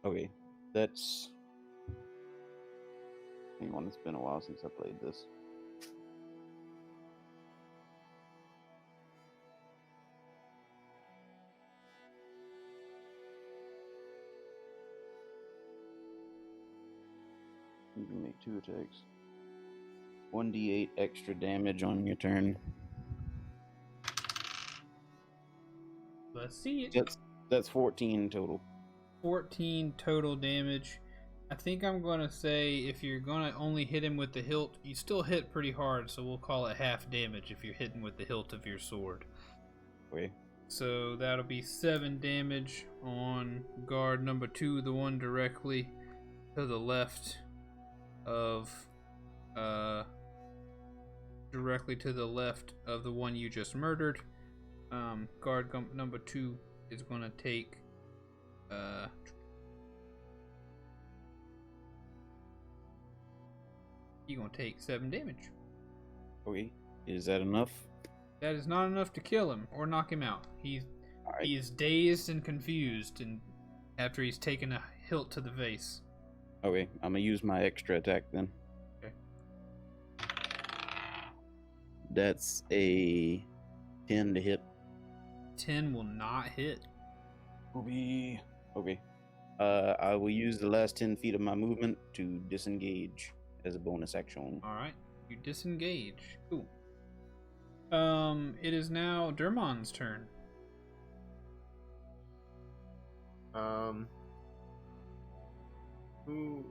Okay, that's... Hang on, it's been a while since I played this. You can make 2 attacks. 1d8 extra damage on your turn. Let's see it. That's 14 total. 14 total damage. I think I'm going to say if you're going to only hit him with the hilt, you still hit pretty hard, so we'll call it half damage if you're hitting with the hilt of your sword. Okay. So that'll be 7 damage on guard number 2, the one directly to the left of the one you just murdered. Guard number 2 is going to take you're going to take 7 damage. Okay. Is that enough? That is not enough to kill him or knock him out. He is dazed and confused, and after he's taken a hilt to the face. Okay, I'm gonna use my extra attack then. Okay. That's a 10 to hit. 10 will not hit. Okay. I will use the last 10 feet of my movement to disengage as a bonus action. Alright, you disengage. Cool. It is now Dermon's turn. Who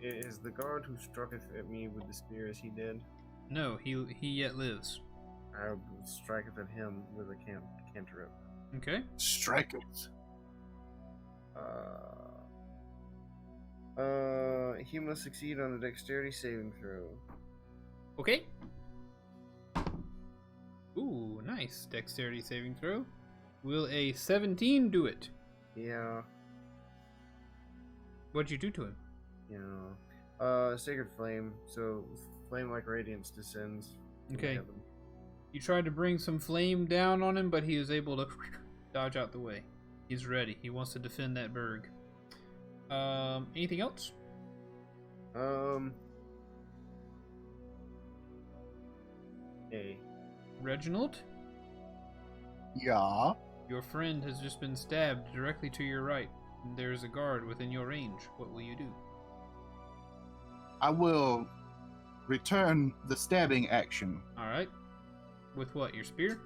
is the guard who strucketh at me with the spear? Is he dead? No, he yet lives. I will striketh at him with a cantrip. Okay. Strike it. He must succeed on a dexterity saving throw. Okay. Ooh, nice. Dexterity saving throw. Will a 17 do it? Yeah. What'd you do to him? Sacred flame. So flame-like radiance descends. Okay. You tried to bring some flame down on him, but he was able to dodge out the way. He's ready. He wants to defend that burg. Anything else? Hey. Reginald? Yeah. Your friend has just been stabbed directly to your right. There's a guard within your range. What will you do? I will return the stabbing action. Alright. With what? Your spear?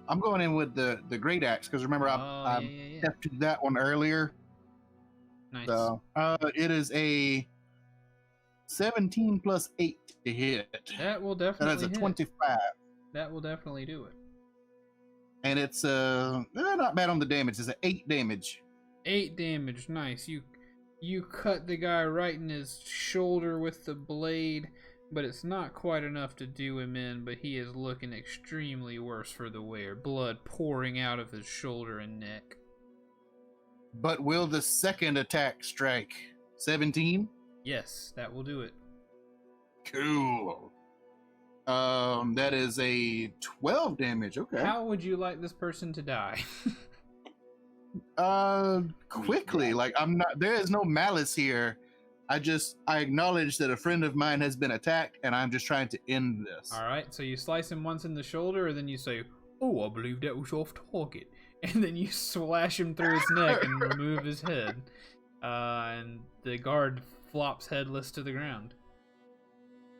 I'm going in with the great axe because remember I hefted that one earlier. Nice. So it is a 17 plus 8 to hit. That will definitely That is a hit. 25. That will definitely do it. And it's not bad on the damage. It's an 8 damage. 8 damage. Nice. You You cut the guy right in his shoulder with the blade, but it's not quite enough to do him in, but he is looking extremely worse for the wear. Blood pouring out of his shoulder and neck. But will the second attack strike? 17? Yes, that will do it. Cool. That is a 12 damage. Okay. How would you like this person to die? Quickly. Like, there is no malice here. I acknowledge that a friend of mine has been attacked, and I'm just trying to end this. Alright, so you slice him once in the shoulder, and then you say, "Oh, I believe that was off target." And then you slash him through his neck and remove his head. And the guard flops headless to the ground.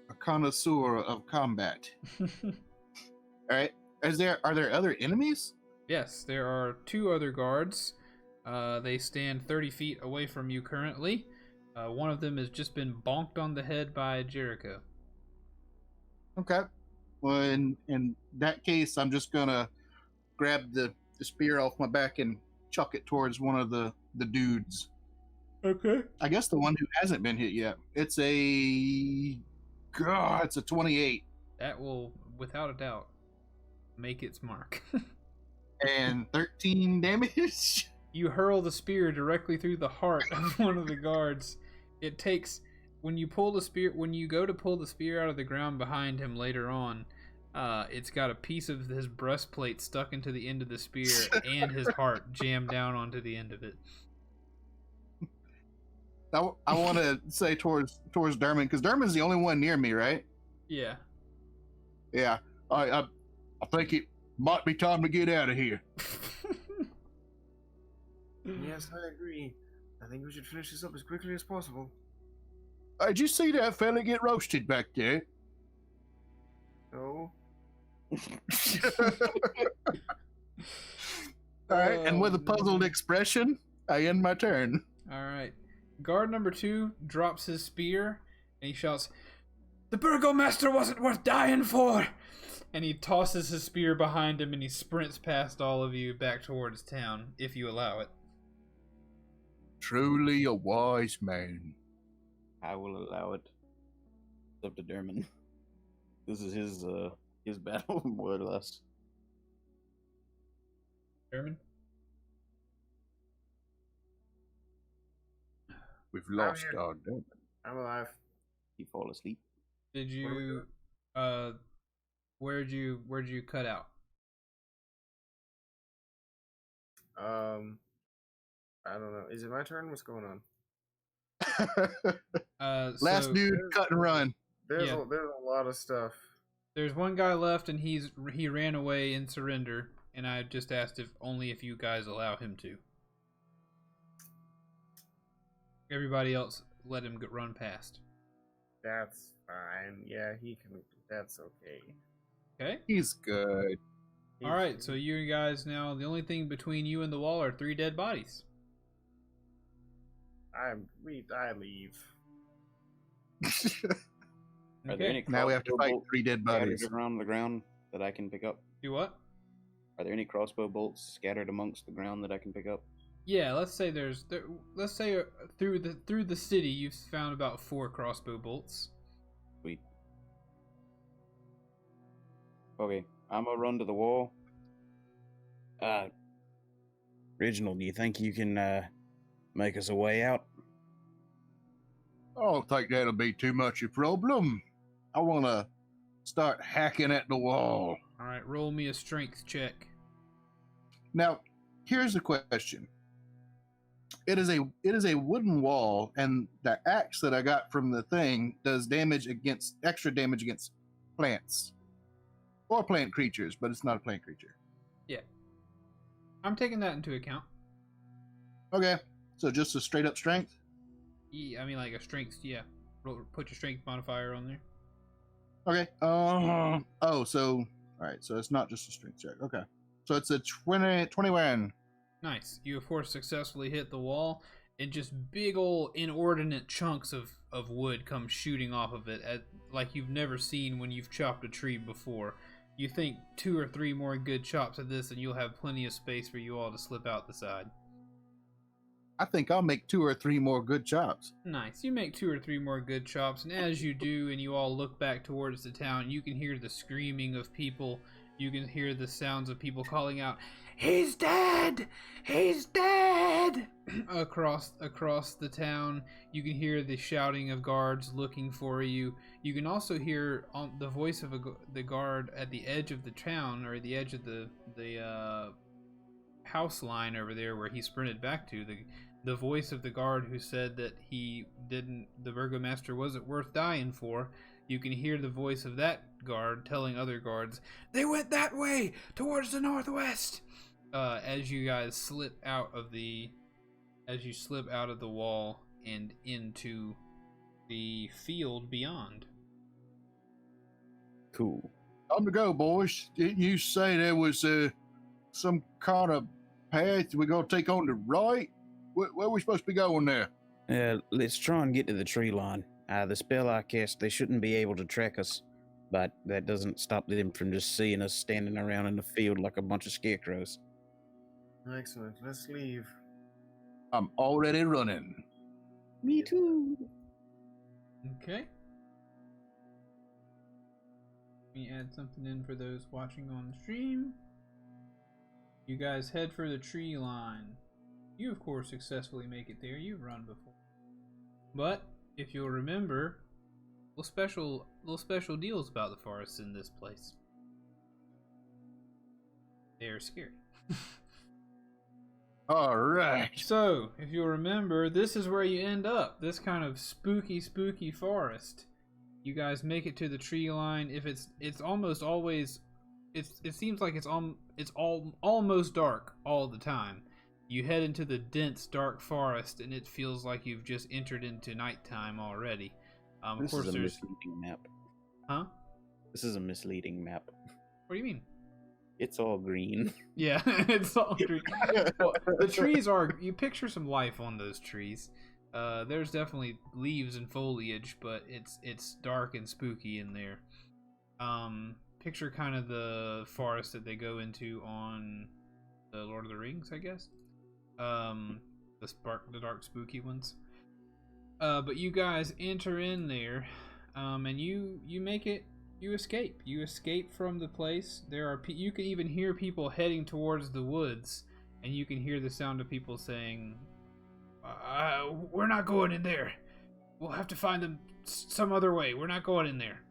A connoisseur of combat. All right. Are there other enemies? Yes, there are 2 other guards. They stand 30 feet away from you currently. One of them has just been bonked on the head by Jericho. Okay. Well, in that case, I'm just gonna grab the spear off my back and chuck it towards one of the dudes. Okay. I guess the one who hasn't been hit yet. It's a 28. That will, without a doubt, make its mark. And 13 damage. You hurl the spear directly through the heart of one of the guards. It takes, when you go to pull the spear out of the ground behind him later on, it's got a piece of his breastplate stuck into the end of the spear and his heart jammed down onto the end of it. I want to say towards Dermot, because Dermot's the only one near me, right? Yeah. Yeah. I think it might be time to get out of here. Yes, I agree. I think we should finish this up as quickly as possible. Did you see that fella get roasted back there? No. All right, and with a puzzled expression, I end my turn. All right. Guard number 2 drops his spear and he shouts, "The burgomaster wasn't worth dying for!" And he tosses his spear behind him and he sprints past all of you back towards town, if you allow it. Truly a wise man. I will allow it. It's up to Dermot. This is his battle, more or less. German? We've lost here. our Dermot. I'm alive. He fall asleep. Did What are we you, where'd you cut out? I don't know. Is it my turn? What's going on? Last So dude, cut and run. There's Yeah. there's a lot of stuff. there's one guy left and he ran away in surrender, and I just asked if you guys allow him to. Everybody else let him run past. That's fine. Yeah, he can. That's okay. Okay? He's good. He's- Alright, so you guys now, the only thing between you and the wall are 3 dead bodies. I leave. Are there any Now we have to crossbow fight bolts 3 dead scattered bodies. around the ground that I can pick up? Do what? Are there any crossbow bolts scattered amongst the ground that I can pick up? Yeah, let's say let's say through the city you've found about 4 crossbow bolts. Sweet. Okay, I'm gonna run to the wall. Reginald, do you think you can make us a way out? I don't think that'll be too much a problem. I want to start hacking at the wall. Alright, roll me a strength check. Now, here's the question. It is a wooden wall, and the axe that I got from the thing does extra damage against plants or plant creatures, but it's not a plant creature. Yeah. I'm taking that into account. Okay, so just a straight up strength. Yeah, I mean like a strength, yeah. Put your strength modifier on there. Okay. So all right, so it's not just a strength check. Okay, so it's a 21. Nice. You of course successfully hit the wall, and just big old inordinate chunks of wood come shooting off of it, like you've never seen when you've chopped a tree before. You think 2 or 3 more good chops of this and you'll have plenty of space for you all to slip out the side. I think I'll make 2 or 3 more good chops. Nice. You make 2 or 3 more good chops, and as you do, and you all look back towards the town, you can hear the screaming of people. You can hear the sounds of people calling out, "He's dead! He's dead!" across the town. You can hear the shouting of guards looking for you. You can also hear the voice of the guard at the edge of the town, or the edge of the house line over there where he sprinted back to. The voice of the guard who said that the burgomaster wasn't worth dying for. You can hear the voice of that guard telling other guards, "They went that way, towards the northwest." As you guys slip out of the wall and into the field beyond. Cool. Time to go, boys. Didn't you say there was some kind of path we're gonna take on the right? Where are we supposed to be going there? Let's try and get to the tree line. The spell I cast, they shouldn't be able to track us, but that doesn't stop them from just seeing us standing around in the field like a bunch of scarecrows. Excellent. Let's leave. I'm already running. Me too. Okay. Let me add something in for those watching on the stream. You guys head for the tree line. You, of course, successfully make it there. You've run before. But, if you'll remember, little special deals about the forests in this place. They are scary. All right. So, if you'll remember, this is where you end up. This kind of spooky forest. You guys make it to the tree line. If it's almost always, it seems like it's almost dark all the time. You head into the dense, dark forest, and it feels like you've just entered into nighttime already. Of This course, is a there's misleading map. Huh? This is a misleading map. What do you mean? It's all green. Yeah, it's all green. Well, the trees are. You picture some life on those trees. There's definitely leaves and foliage, but it's dark and spooky in there. Picture kind of the forest that they go into on the Lord of the Rings, I guess. The dark spooky ones. But you guys enter in there, and you make it. You escape. You escape from the place. You can even hear people heading towards the woods, and you can hear the sound of people saying, "We're not going in there. We'll have to find them some other way. We're not going in there."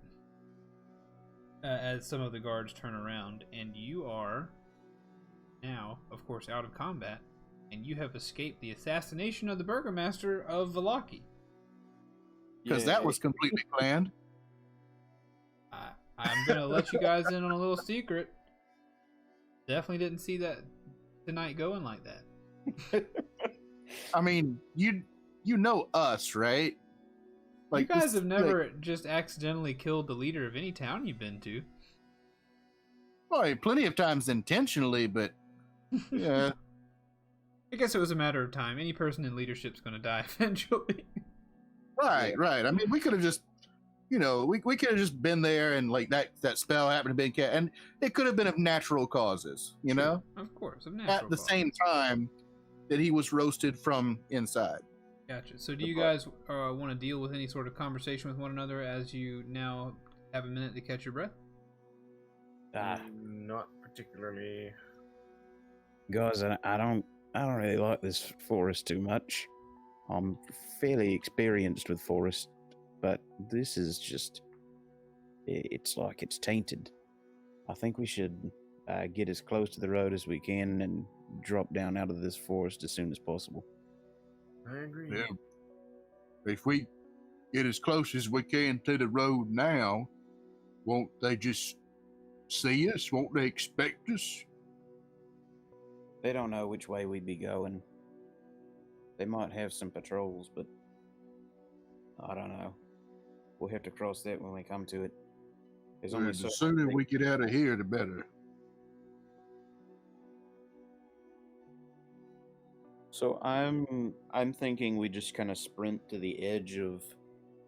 As some of the guards turn around, and you are now, of course, out of combat, and you have escaped the assassination of the burgomaster of Vallaki. Because that was completely planned. I'm gonna let you guys in on a little secret. Definitely didn't see that tonight going like that. I mean, you know us, right? You guys have never just accidentally killed the leader of any town you've been to. Well, plenty of times intentionally, but yeah. I guess it was a matter of time. Any person in leadership's gonna die eventually. Right. I mean, we could have just, we could have just been there, and like that spell happened to be and it could have been of natural causes, Of course, of natural at the causes. same time that he was roasted from inside. Gotcha. So do you guys want to deal with any sort of conversation with one another as you now have a minute to catch your breath? Not particularly. Guys, I don't really like this forest too much. I'm fairly experienced with forest, but this is just, it's like it's tainted. I think we should get as close to the road as we can and drop down out of this forest as soon as possible. I agree. Yeah. If we get as close as we can to the road now, won't they just see us? Won't they expect us? They don't know which way we'd be going. They might have some patrols, but I don't know. We'll have to cross that when we come to it. There's only The sooner we get out of here, the better. So I'm thinking we just kind of sprint to the edge of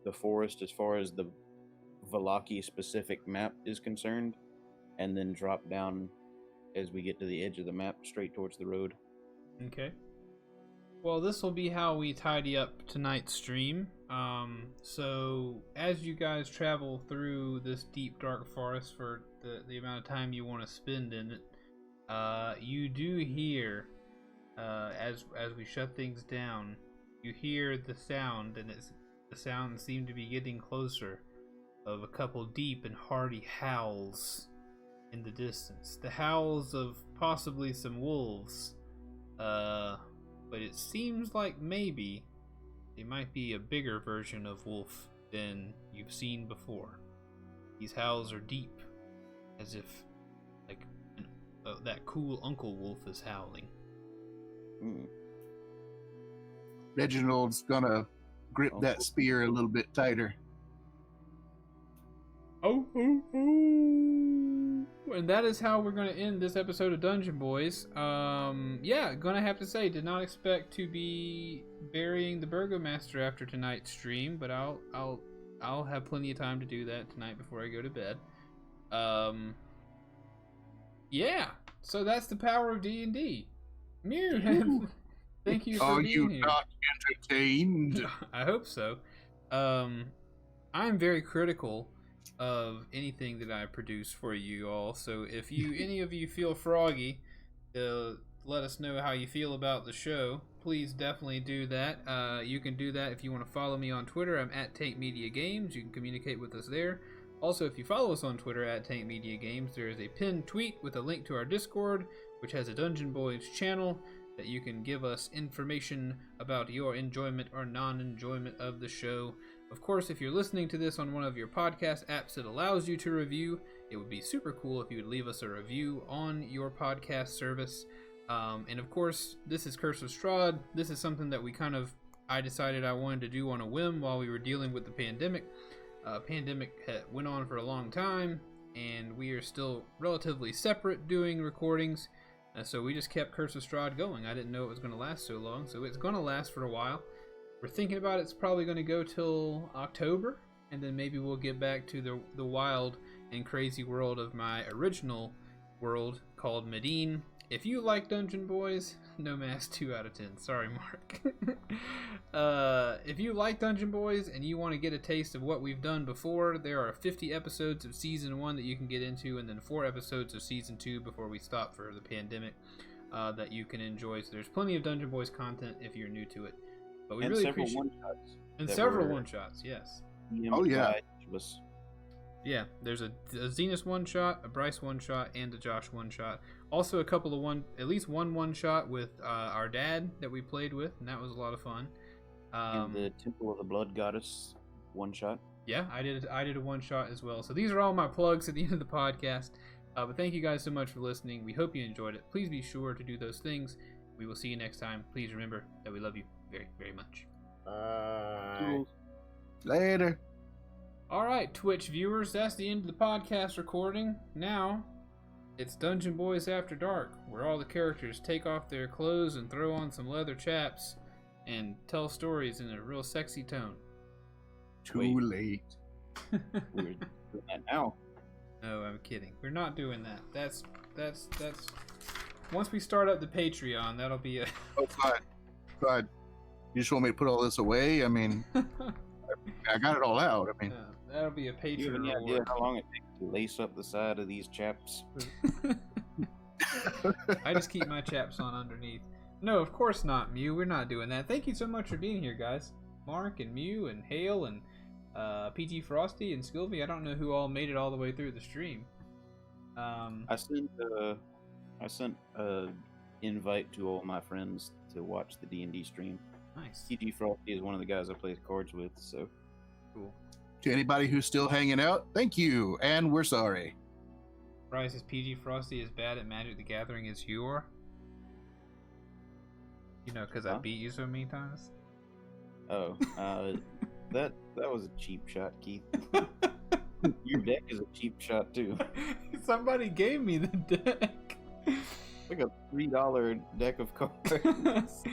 the forest as far as the Vallaki specific map is concerned, and then drop down as we get to the edge of the map straight towards the road. Okay. Well, this will be how we tidy up tonight's stream. So as you guys travel through this deep dark forest for the amount of time you want to spend in it, you do hear, as we shut things down, you hear the sound, and the sounds seem to be getting closer, of a couple deep and hearty howls in the distance. The howls of possibly some wolves, but it seems like maybe they might be a bigger version of wolf than you've seen before. These howls are deep, as if like that cool Uncle Wolf is howling. Reginald's gonna grip that spear a little bit tighter. Oh. And that is how we're going to end this episode of Dungeon Boys. Yeah, gonna have to say, did not expect to be burying the Burgomaster after tonight's stream, but I'll have plenty of time to do that tonight before I go to bed. Yeah, so that's the power of D&D. Mew, thank you for being here. Are you not entertained? I hope so. I'm very critical of anything that I produce for you all, so if any of you feel froggy, let us know how you feel about the show. Please definitely do that. You can do that if you want to follow me on Twitter. I'm at Tank Media Games. You can communicate with us there. Also, if you follow us on Twitter at Tank Media Games, there is a pinned tweet with a link to our Discord, which has a Dungeon Boys channel that you can give us information about your enjoyment or non-enjoyment of the show. Of course, if you're listening to this on one of your podcast apps that allows you to review, it would be super cool if you would leave us a review on your podcast service. And of course, this is Curse of Strahd. This is something that I decided I wanted to do on a whim while we were dealing with the pandemic. Pandemic went on for a long time, and we are still relatively separate doing recordings. So we just kept Curse of Strahd going. I didn't know it was going to last so long, so it's going to last for a while. We're thinking about it's probably going to go till October, and then maybe we'll get back to the wild and crazy world of my original world called Medine. If you like Dungeon Boys, no mass 2 out of 10. Sorry, Mark. If you like Dungeon Boys and you want to get a taste of what we've done before, there are 50 episodes of Season 1 that you can get into, and then 4 episodes of Season 2 before we stop for the pandemic that you can enjoy. So there's plenty of Dungeon Boys content if you're new to it. But we really appreciate one-shots. And several one-shots, yes. Oh, yeah. Yeah, there's a Zenus one-shot, a Bryce one-shot, and a Josh one-shot. Also a couple of at least one-shot with our dad that we played with, and that was a lot of fun. And the Temple of the Blood Goddess one-shot. Yeah, I did a one-shot as well. So these are all my plugs at the end of the podcast. But thank you guys so much for listening. We hope you enjoyed it. Please be sure to do those things. We will see you next time. Please remember that we love you very, very much. Later. Alright, Twitch viewers, that's the end of the podcast recording. Now, it's Dungeon Boys After Dark, where all the characters take off their clothes and throw on some leather chaps and tell stories in a real sexy tone. Too late. We're doing that now. No, I'm kidding. We're not doing that. That's once we start up the Patreon, that'll be a... Oh, fine. You just want me to put all this away? I mean, I got it all out. I mean, that'll be a Patreon. Do you have any idea how long it takes to lace up the side of these chaps? I just keep my chaps on underneath. No, of course not, Mew. We're not doing that. Thank you so much for being here, guys. Mark and Mew and Hale and PG Frosty and Skilvy. I don't know who all made it all the way through the stream. I sent a invite to all my friends to watch the D&D stream. Nice. PG Frosty is one of the guys I play cards with, so cool. To anybody who's still hanging out, thank you, and we're sorry. Bryce, is PG Frosty as bad at Magic the Gathering as you are? You know, because I beat you so many times. Oh, that was a cheap shot, Keith. Your deck is a cheap shot too. Somebody gave me the deck. Like a $3 deck of cards.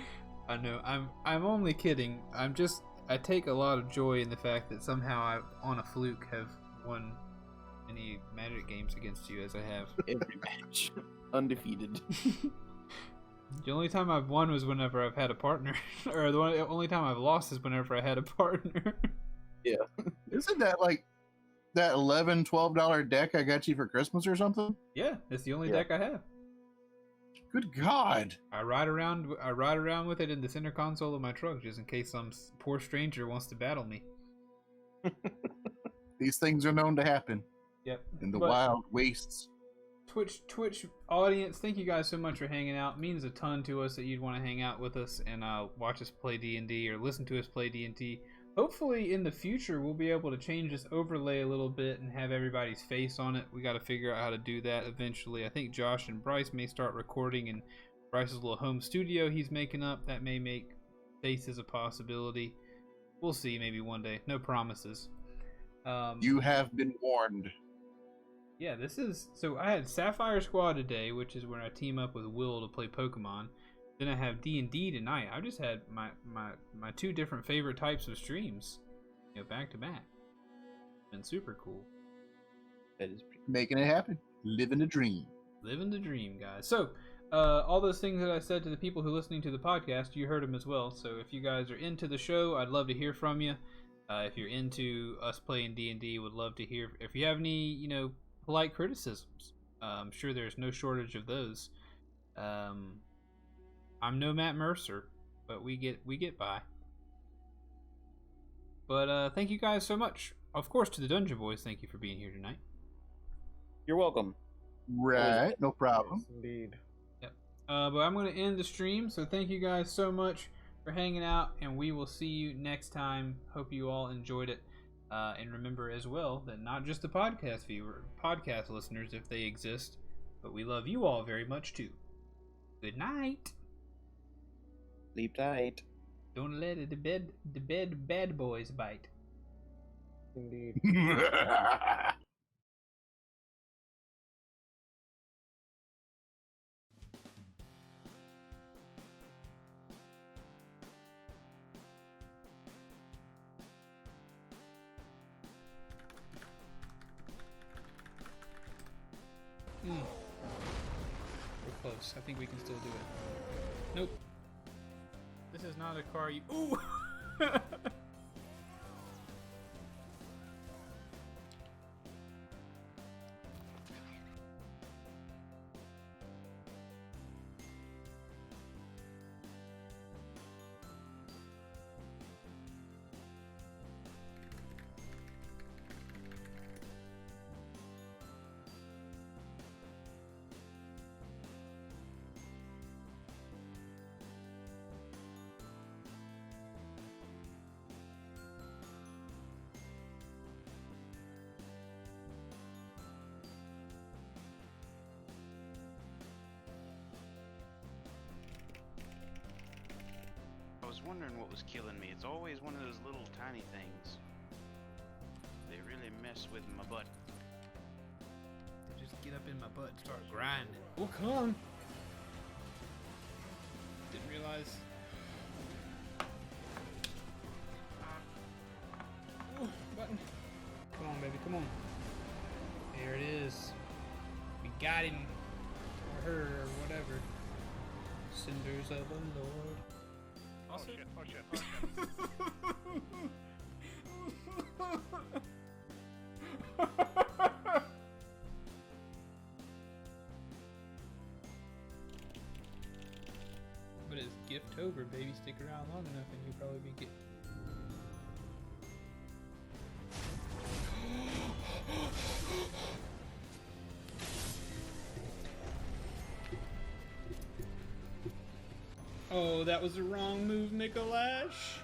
I know. I'm only kidding. I take a lot of joy in the fact that somehow I, on a fluke, have won any Magic games against you as I have. Every match. Undefeated. The only time I've won was whenever I've had a partner, or the only time I've lost is whenever I had a partner. Isn't that like that $11-12 deck I got you for Christmas or something? Yeah, it's the only Yeah. deck I have. Good God. I ride around with it in the center console of my truck just in case some poor stranger wants to battle me. These things are known to happen Yep. in the But wild wastes. Twitch audience, thank you guys so much for hanging out. It means a ton to us that you'd want to hang out with us and watch us play D&D or listen to us play D&D. Hopefully in the future we'll be able to change this overlay a little bit and have everybody's face on it. We got to figure out how to do that eventually. I think Josh and Bryce may start recording in Bryce's little home studio he's making up. That may make faces a possibility. We'll see, maybe one day. No promises. You have been warned. Yeah, this is... So I had Sapphire Squad today, which is where I team up with Will to play Pokemon. Then I have D&D tonight. I just had my two different favorite types of streams, back to back. Been super cool. That is Making it happen. Living a dream. Living the dream, guys. So, all those things that I said to the people who are listening to the podcast, you heard them as well. So if you guys are into the show, I'd love to hear from you. If you're into us playing D&D, would love to hear. If you have any, polite criticisms, I'm sure there's no shortage of those. I'm no Matt Mercer, but we get by. But thank you guys so much. Of course, to the Dungeon Boys, thank you for being here tonight. You're welcome. Right. No problem. Yes, indeed. But I'm going to end the stream, so thank you guys so much for hanging out, and we will see you next time. Hope you all enjoyed it. And remember as well that not just the podcast listeners, if they exist, but we love you all very much too. Good night. Sleep tight. Don't let the bad boys bite. Indeed. We're close. I think we can still do it. Nope. This is not a car you... Ooh! I was wondering what was killing me. It's always one of those little tiny things. They really mess with my butt. They just get up in my butt and start grinding. Oh, come on. Didn't realize. Oh, button. Come on, baby, come on. There it is. We got him. Or her, or whatever. Cinders of the Lord. Also, Oh shit. But it's Gift-tober, baby. Stick around long enough and you'll probably be getting. Oh, that was the wrong move, Nikolash.